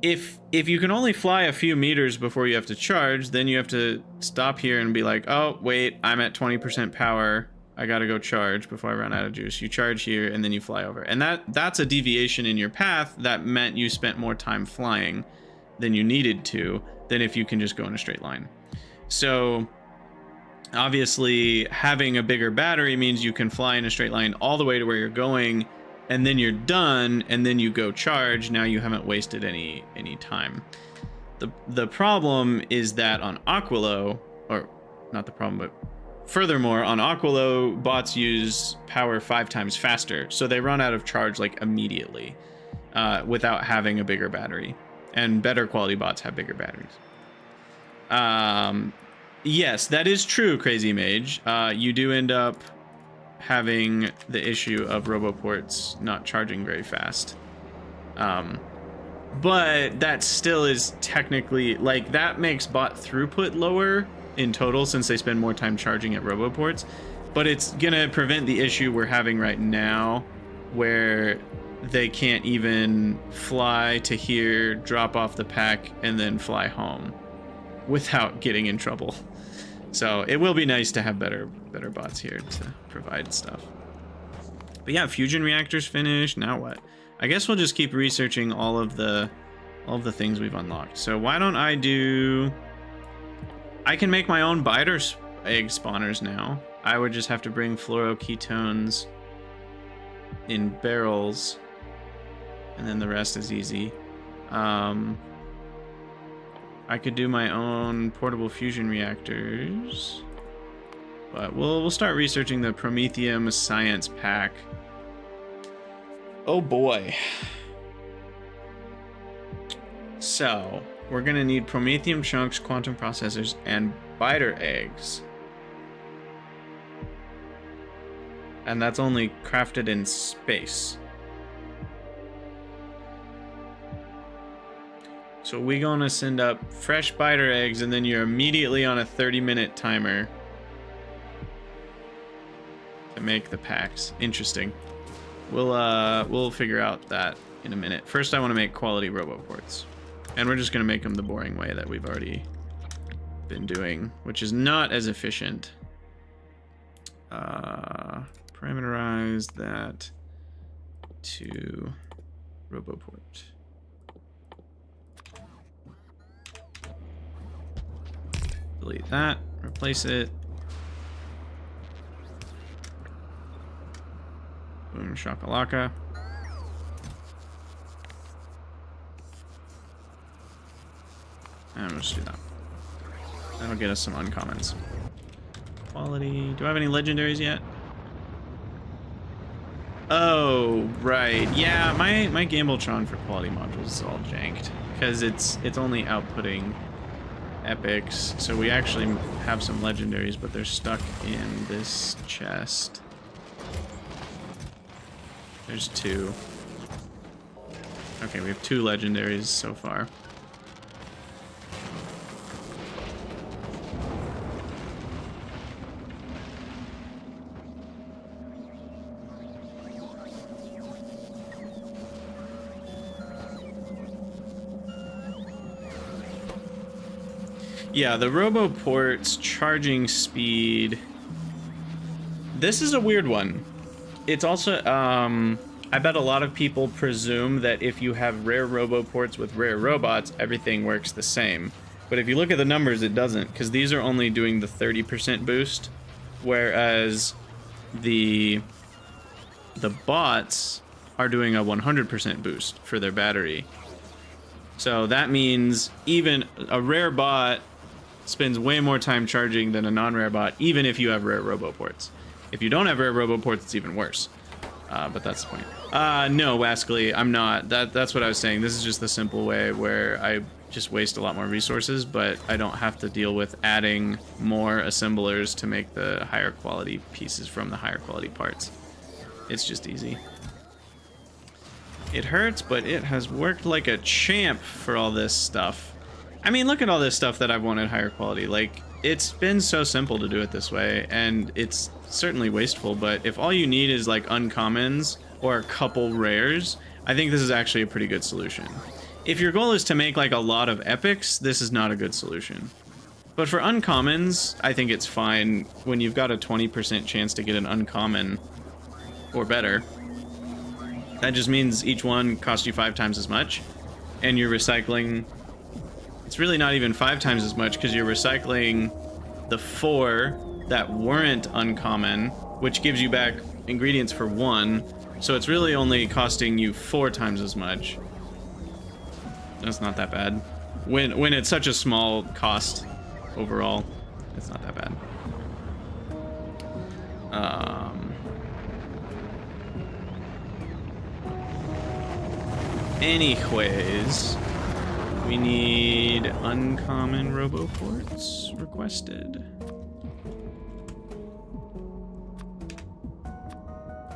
If you can only fly a few meters before you have to charge, then you have to stop here and be like, oh, wait, I'm at 20% power. I gotta go charge before I run out of juice. You charge here, and then you fly over. And that's a deviation in your path that meant you spent more time flying than you needed to, than if you can just go in a straight line. So, obviously, having a bigger battery means you can fly in a straight line all the way to where you're going, and then you're done, and then you go charge. Now you haven't wasted any time. The problem is that on Aquilo, or not the problem, but furthermore, on Aquilo, bots use power 5 times faster, so they run out of charge like immediately, without having a bigger battery. And better quality bots have bigger batteries. Yes, that is true, Crazy Mage. You do end up having the issue of roboports not charging very fast. But that still is technically, like, that makes bot throughput lower in total since they spend more time charging at roboports. But it's gonna prevent the issue we're having right now where they can't even fly to here, drop off the pack, and then fly home without getting in trouble. So it will be nice to have better bots here to provide stuff. But yeah, fusion reactors finished. Now what? I guess we'll just keep researching all of the things we've unlocked. So why don't I do... I can make my own biter egg spawners now. I would just have to bring fluoroketones in barrels, and then the rest is easy. I could do my own portable fusion reactors. But we'll start researching the Promethium Science Pack. Oh boy. So, we're gonna need Promethium chunks, quantum processors, and biter eggs. And that's only crafted in space. So we're gonna send up fresh biter eggs, and then you're immediately on a 30-minute timer to make the packs. Interesting. We'll figure out that in a minute. First, I want to make quality roboports, and we're just gonna make them the boring way that we've already been doing, which is not as efficient. Parameterize that to roboport. Delete that, replace it. Boom shakalaka. And we'll just do that. That'll get us some uncommons. Quality. Do I have any legendaries yet? Oh, right. Yeah, my Gambletron for quality modules is all janked because it's only outputting epics. So we actually have some legendaries, but they're stuck in this chest. There's 2. Okay, we have 2 legendaries so far. Yeah, the RoboPort's charging speed. This is a weird one. It's also, I bet a lot of people presume that if you have rare RoboPorts with rare robots, everything works the same. But if you look at the numbers, it doesn't, because these are only doing the 30% boost, whereas the bots are doing a 100% boost for their battery. So that means even a rare bot spends way more time charging than a non-rare bot, even if you have rare RoboPorts. If you don't have rare RoboPorts, it's even worse. But that's the point. No, Wascally, I'm not. That's what I was saying. This is just the simple way where I just waste a lot more resources, but I don't have to deal with adding more assemblers to make the higher quality pieces from the higher quality parts. It's just easy. It hurts, but it has worked like a champ for all this stuff. I mean, look at all this stuff that I've wanted higher quality. Like, it's been so simple to do it this way, and it's certainly wasteful, but if all you need is like uncommons or a couple rares, I think this is actually a pretty good solution. If your goal is to make like a lot of epics, this is not a good solution. But for uncommons, I think it's fine when you've got a 20% chance to get an uncommon or better. That just means each one costs you 5 times as much, and you're recycling. It's really not even 5 times as much because you're recycling the 4 that weren't uncommon, which gives you back ingredients for 1. So it's really only costing you 4 times as much. That's not that bad. When it's such a small cost overall, it's not that bad. Anyways, we need uncommon RoboPorts requested.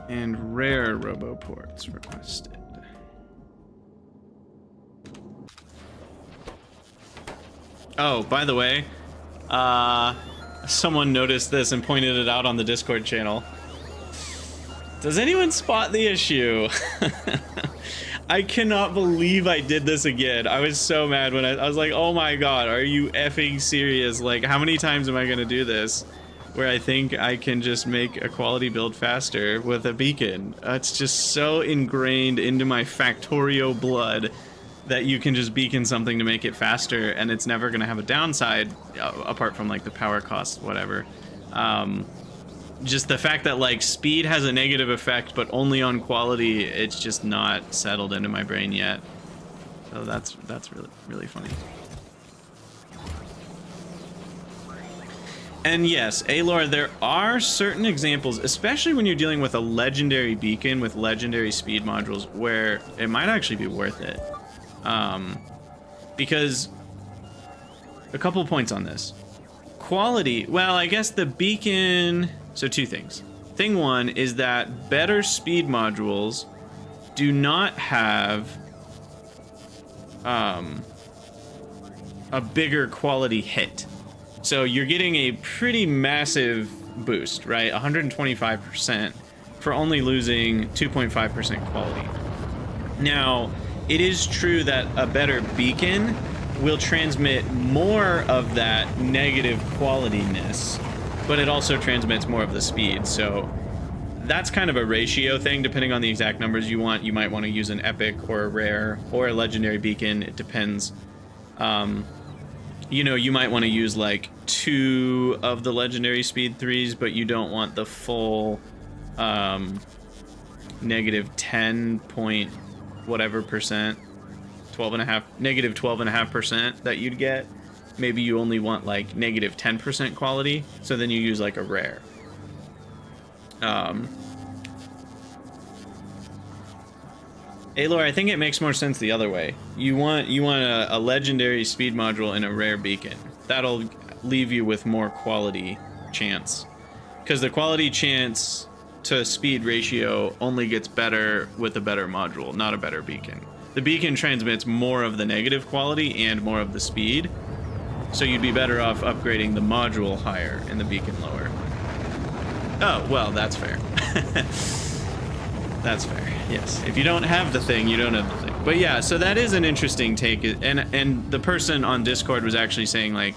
And rare RoboPorts requested. Oh, by the way, someone noticed this and pointed it out on the Discord channel. Does anyone spot the issue? I cannot believe I did this again. I was so mad when I was like, oh my god, are you effing serious? Like, how many times am I gonna do this? Where I think I can just make a quality build faster with a beacon. It's just so ingrained into my Factorio blood that you can just beacon something to make it faster, and it's never gonna have a downside, apart from like the power cost, whatever. Just the fact that like speed has a negative effect, but only on quality, it's just not settled into my brain yet. So that's really funny. And yes, Aloy, there are certain examples, especially when you're dealing with a legendary beacon with legendary speed modules, where it might actually be worth it. Because a couple points on this. Quality, well, I guess the beacon, so two things. Thing one is that better speed modules do not have a bigger quality hit. So you're getting a pretty massive boost, right? 125% for only losing 2.5% quality. Now, it is true that a better beacon will transmit more of that negative qualityness, but it also transmits more of the speed. So that's kind of a ratio thing, depending on the exact numbers you want. You might want to use an epic or a rare or a legendary beacon. It depends. You know, you might want to use like 2 of the legendary speed 3s, but you don't want the full negative 10 point whatever percent, negative 12.5% that you'd get. Maybe you only want like negative 10% quality, so then you use like a rare. Aloy, I think it makes more sense the other way. You want a legendary speed module and a rare beacon. That'll leave you with more quality chance, because the quality chance to speed ratio only gets better with a better module, not a better beacon. The beacon transmits more of the negative quality and more of the speed, so you'd be better off upgrading the module higher and the beacon lower. Oh, well, that's fair. That's fair, yes. If you don't have the thing, you don't have the thing. But yeah, so that is an interesting take. And the person on Discord was actually saying, like,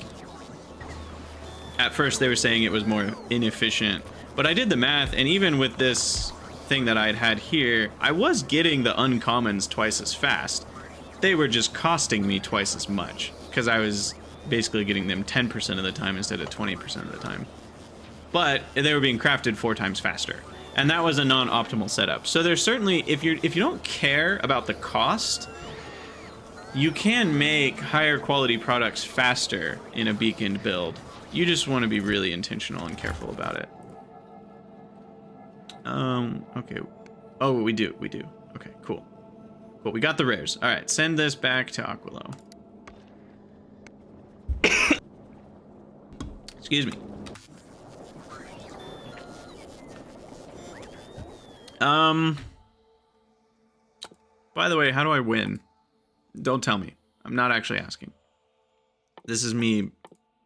at first they were saying it was more inefficient. But I did the math, and even with this thing that I'd had here, I was getting the uncommons twice as fast. They were just costing me twice as much, because I was basically getting them 10% of the time instead of 20% of the time. But they were being crafted 4 times faster. And that was a non-optimal setup. So there's certainly, if you don't care about the cost, you can make higher quality products faster in a beaconed build. You just want to be really intentional and careful about it. Okay. Oh, we do. Okay, cool. Cool, we got the rares. All right, send this back to Aquilo. Excuse me. By the way, how do I win? Don't tell me. I'm not actually asking. This is me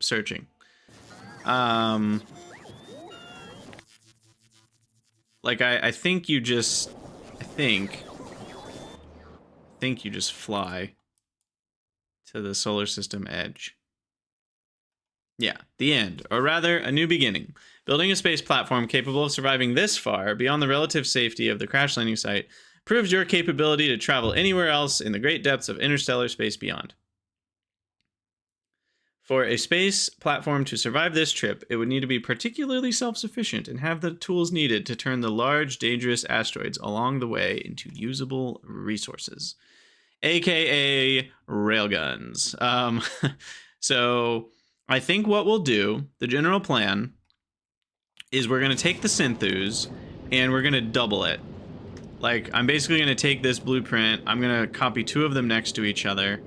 searching. Like I think you just you just fly to the solar system edge. Yeah, the end, or rather, a new beginning. Building a space platform capable of surviving this far beyond the relative safety of the crash landing site proves your capability to travel anywhere else in the great depths of interstellar space beyond. For a space platform to survive this trip, it would need to be particularly self-sufficient and have the tools needed to turn the large, dangerous asteroids along the way into usable resources, aka railguns. So I think what we'll do, the general plan, is we're going to take the Synthus and we're going to double it. Like, I'm basically going to take this blueprint, I'm going to copy 2 of them next to each other,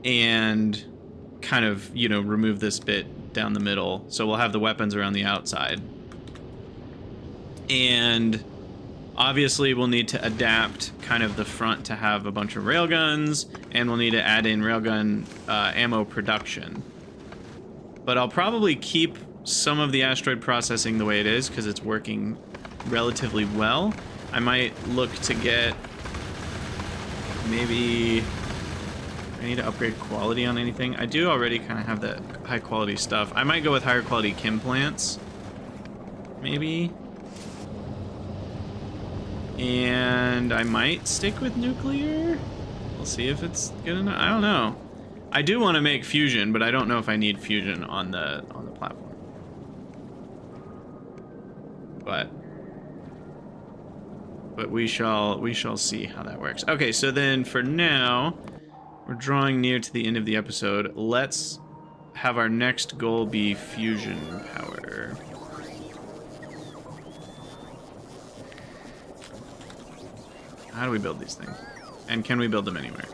and kind of, you know, remove this bit down the middle. So we'll have the weapons around the outside. And obviously we'll need to adapt kind of the front to have a bunch of railguns, and we'll need to add in railgun ammo production. But I'll probably keep some of the asteroid processing the way it is, because it's working relatively well. I might look to get maybe... I need to upgrade quality on anything. I do already kind of have that high quality stuff. I might go with higher quality chem plants. Maybe. And I might stick with nuclear. We'll see if it's good enough. I don't know. I do want to make fusion, but I don't know if I need fusion on the platform. But we shall see how that works. Okay, so then for now, we're drawing near to the end of the episode. Let's have our next goal be fusion power. How do we build these things? And can we build them anywhere?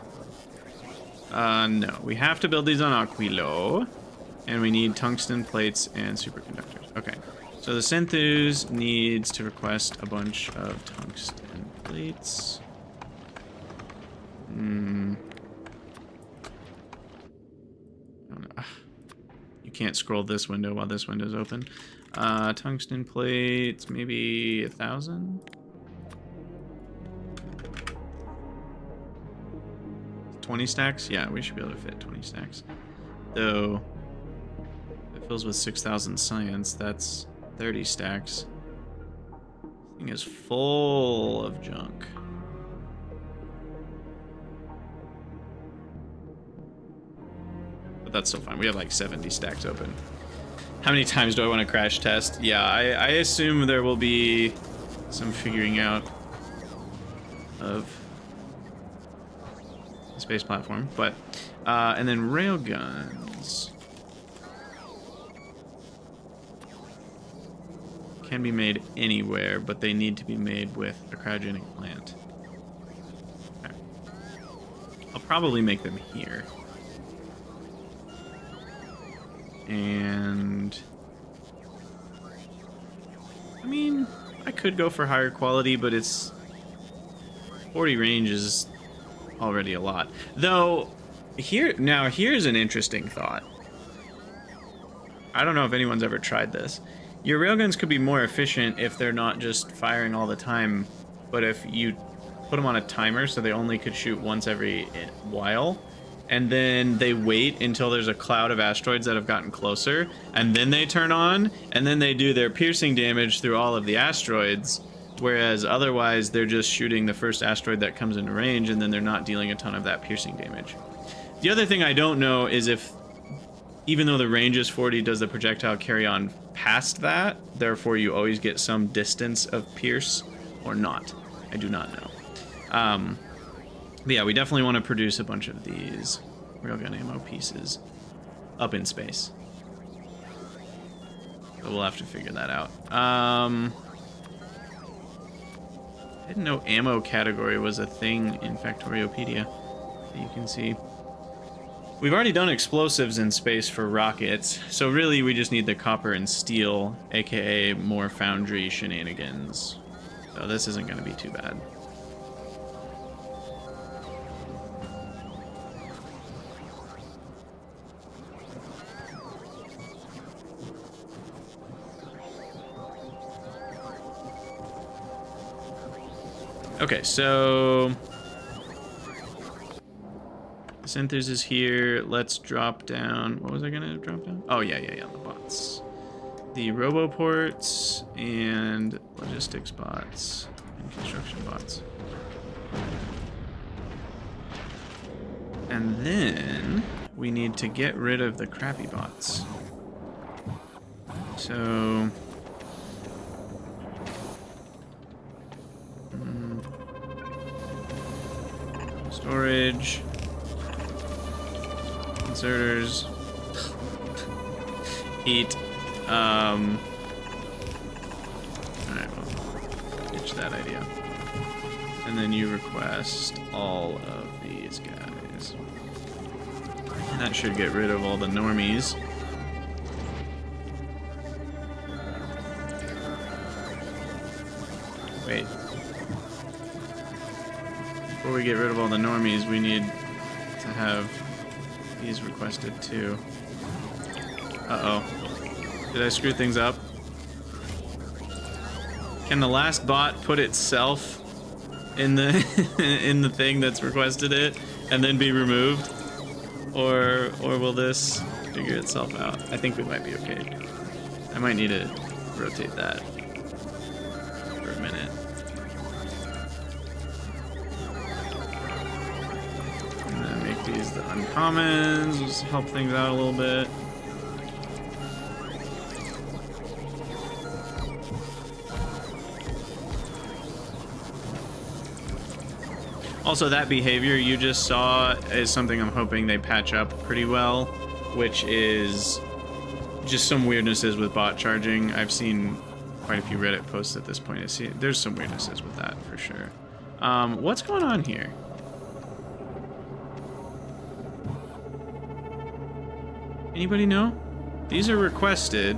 No. We have to build these on Aquilo. And we need tungsten plates and superconductors. Okay. So the Synthus needs to request a bunch of tungsten plates. I don't know. You can't scroll this window while this window's open. Tungsten plates, maybe 1,000? 20 stacks? Yeah, we should be able to fit 20 stacks. Though, if it fills with 6,000 science, that's 30 stacks. This thing is full of junk. But that's still fine. We have like 70 stacks open. How many times do I want to crash test? Yeah, I assume there will be some figuring out of the space platform. But, and then railguns can be made anywhere, but they need to be made with a cryogenic plant. Okay. I'll probably make them here. And I mean, I could go for higher quality, but it's 40 range is already a lot. Though here's an interesting thought. I don't know if anyone's ever tried this. Your railguns could be more efficient if they're not just firing all the time, but if you put them on a timer so they only could shoot once every while. And then they wait until there's a cloud of asteroids that have gotten closer, and then they turn on, and then they do their piercing damage through all of the asteroids, whereas otherwise they're just shooting the first asteroid that comes into range, and then they're not dealing a ton of that piercing damage. The other thing I don't know is if, even though the range is 40, does the projectile carry on past that? Therefore, you always get some distance of pierce, or not. I do not know. But yeah, we definitely want to produce a bunch of these railgun ammo pieces up in space. So we'll have to figure that out. I didn't know ammo category was a thing in Factoriopedia that you can see. We've already done explosives in space for rockets, so really we just need the copper and steel, aka more foundry shenanigans. So this isn't going to be too bad. Okay, so Synthers is here. Let's drop down. What was I gonna drop down? Oh yeah, the bots. The roboports and logistics bots and construction bots. And then we need to get rid of the crappy bots. So storage, inserters, heat. Alright, well, ditch that idea. And then you request all of these guys. And that should get rid of all the normies. Wait. Before we get rid of all the normies, we need to have these requested too. Uh-oh. Did I screw things up? Can the last bot put itself in the in the thing that's requested it and then be removed? Or will this figure itself out? I think we might be okay. I might need to rotate that for a minute. And then make these the uncommons, just help things out a little bit. Also, that behavior you just saw is something I'm hoping they patch up pretty well, which is just some weirdnesses with bot charging. I've seen quite a few Reddit posts at this point. There's some weirdnesses with that for sure. What's going on here? Anybody know? These are requested.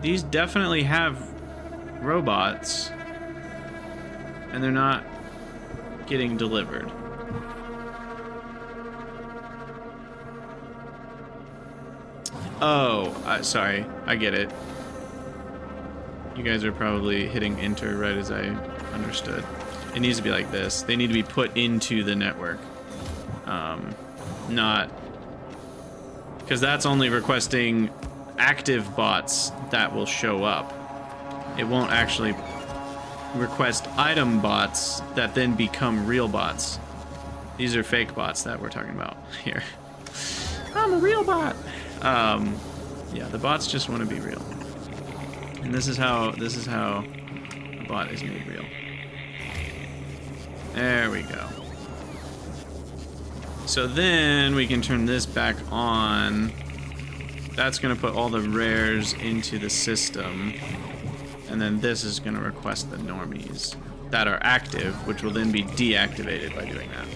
These definitely have robots, and they're not getting delivered. Oh, sorry. I get it. You guys are probably hitting enter right as I understood. It needs to be like this. They need to be put into the network. Not... Because that's only requesting active bots that will show up. It won't actually request item bots that then become real bots. These are fake bots that we're talking about here. I'm a real bot. Yeah, the bots just want to be real. And this is how a bot is made real. There we go. So then we can turn this back on. That's going to put all the rares into the system. And then this is going to request the normies that are active, which will then be deactivated by doing that.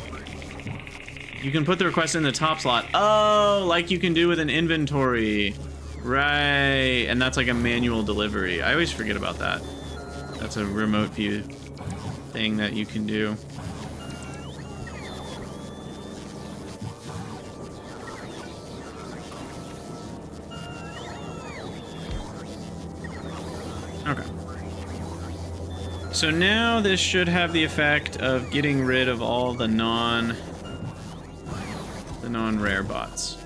You can put the request in the top slot. Oh, like you can do with an inventory. Right. And that's like a manual delivery. I always forget about that. That's a remote view thing that you can do. Okay. So now this should have the effect of getting rid of all the non-rare bots.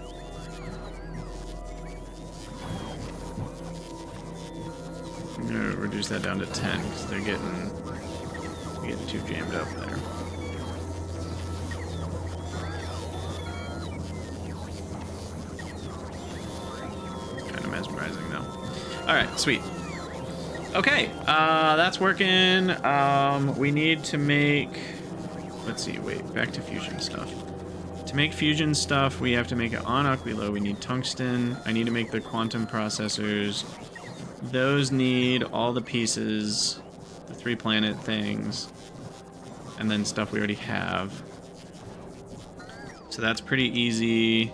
I'm gonna reduce that down to 10 because they're getting too jammed up there. Kind of mesmerizing though. All right, sweet. Okay, that's working. We need to make, let's see, wait, back to fusion stuff. To make fusion stuff, we have to make it on Aquilo. We need tungsten. I need to make the quantum processors. Those need all the pieces, the 3 planet things, and then stuff we already have. So that's pretty easy.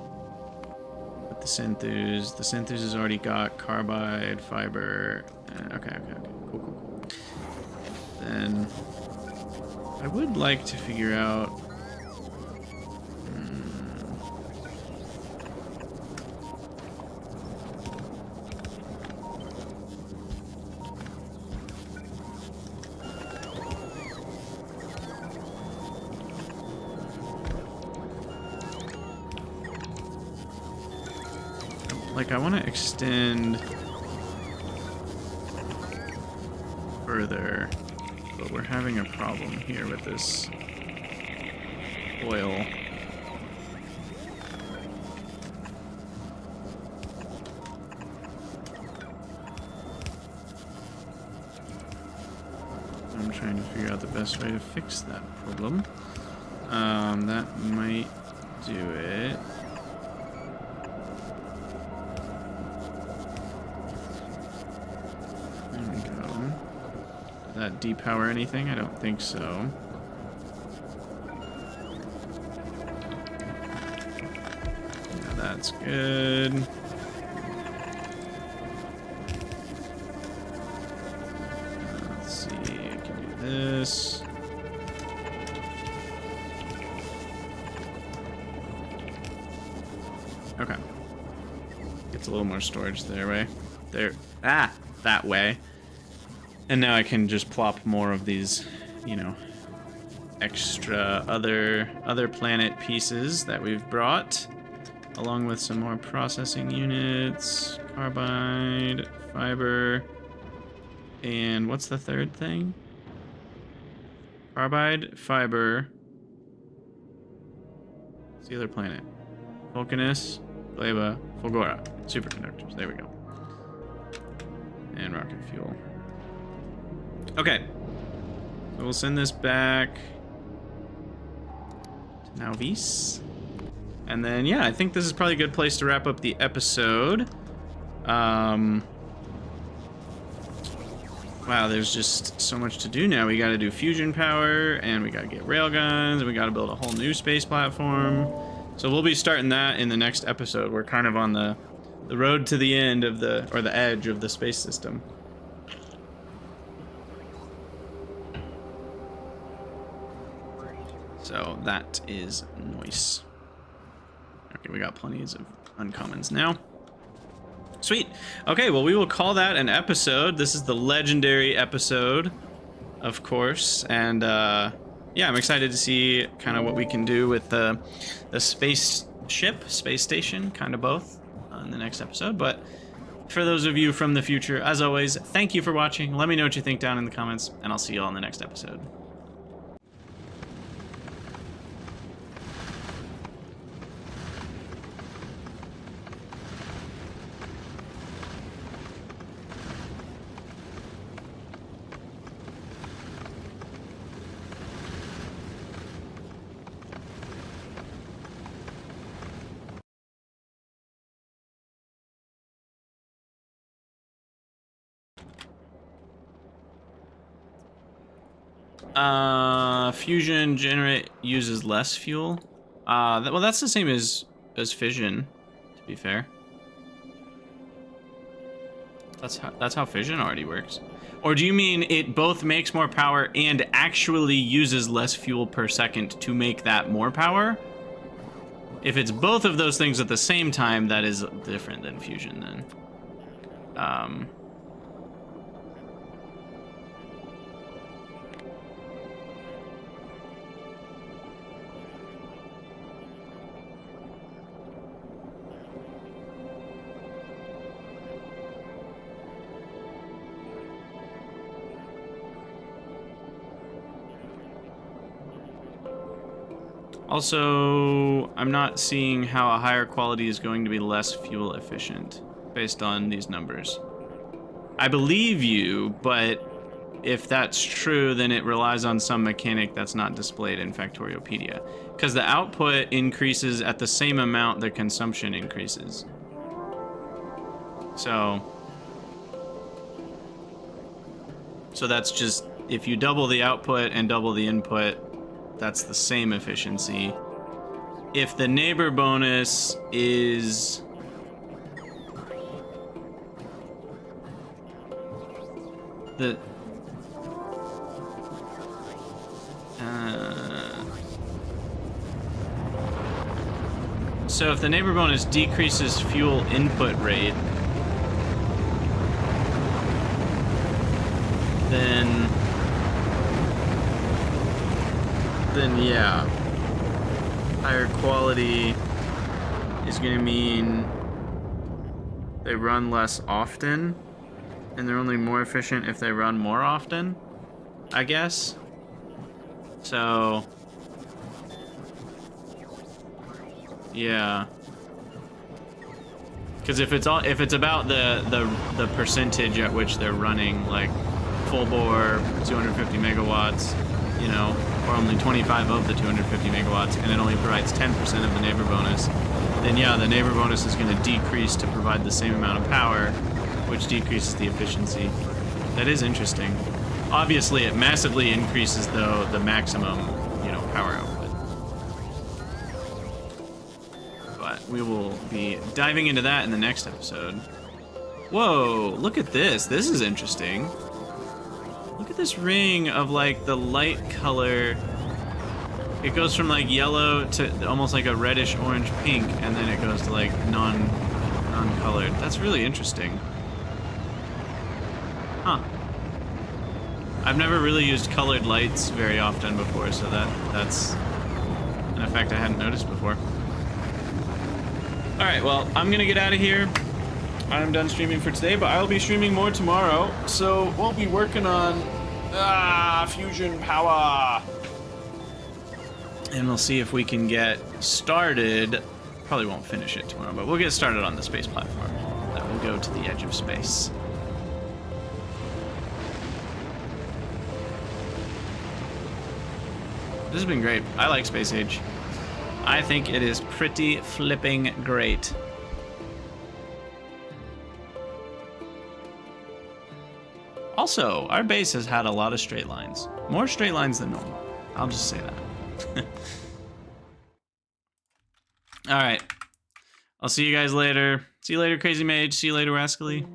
With the synthus. The synthus has already got carbide, fiber. Okay, cool. Then I would like to figure out. Like, I want to extend further, but we're having a problem here with this oil. I'm trying to figure out the best way to fix that problem. That might do it. There we go. Did that depower anything? I don't think so. Yeah, that's good. Let's see, I can do this. Okay. Gets a little more storage there, way. There. Ah! That way. And now I can just plop more of these, you know, extra other planet pieces that we've brought, along with some more processing units, carbide, fiber, and what's the third thing? Carbide, fiber. What's the other planet? Vulcanus, Gleba, Fulgora. Superconductors. There we go. And rocket fuel. Okay. So we'll send this back to Nauvis. And then, yeah, I think this is probably a good place to wrap up the episode. Wow, there's just so much to do now. We gotta do fusion power, and we gotta get railguns, and we gotta build a whole new space platform. So we'll be starting that in the next episode. We're kind of on the road to the end of the edge of the space system. So that is nice. Okay, we got plenty of uncommons now. Sweet. Okay, well, we will call that an episode. This is the legendary episode, of course. And yeah, I'm excited to see kind of what we can do with the spaceship, space station, kind of both in the next episode. But for those of you from the future, as always, thank you for watching. Let me know what you think down in the comments, and I'll see you all in the next episode. Fusion generate uses less fuel. Well, that's the same as fission, to be fair. That's how fission already works. Or do you mean it both makes more power and actually uses less fuel per second to make that more power? If it's both of those things at the same time, that is different than fusion then. Also, I'm not seeing how a higher quality is going to be less fuel efficient based on these numbers. I believe you, but if that's true, then it relies on some mechanic that's not displayed in Factoriopedia. Because the output increases at the same amount the consumption increases. So that's just, if you double the output and double the input, that's the same efficiency. If the neighbor bonus is the so if the neighbor bonus decreases fuel input rate, then yeah, higher quality is going to mean they run less often, and they're only more efficient if they run more often, I guess. So yeah, because if it's about the percentage at which they're running, like full bore 250 megawatts, you know, or only 25 of the 250 megawatts, and it only provides 10% of the neighbor bonus, then yeah, the neighbor bonus is going to decrease to provide the same amount of power, which decreases the efficiency. That is interesting. Obviously, it massively increases, though, the maximum, you know, power output. But we will be diving into that in the next episode. Whoa, look at this. This is interesting. Look at this ring of, like, the light color. It goes from, like, yellow to almost like a reddish orange pink, and then it goes to, like, non-colored. That's really interesting. Huh. I've never really used colored lights very often before, so that's an effect I hadn't noticed before. Alright, well, I'm gonna get out of here. I'm done streaming for today, but I'll be streaming more tomorrow, so we'll be working on fusion power. And we'll see if we can get started. Probably won't finish it tomorrow, but we'll get started on the space platform that will go to the edge of space. This has been great. I like Space Age. I think it is pretty flipping great. Also, our base has had a lot of straight lines. More straight lines than normal. I'll just say that. All right. I'll see you guys later. See you later, Crazy Mage. See you later, Rascally.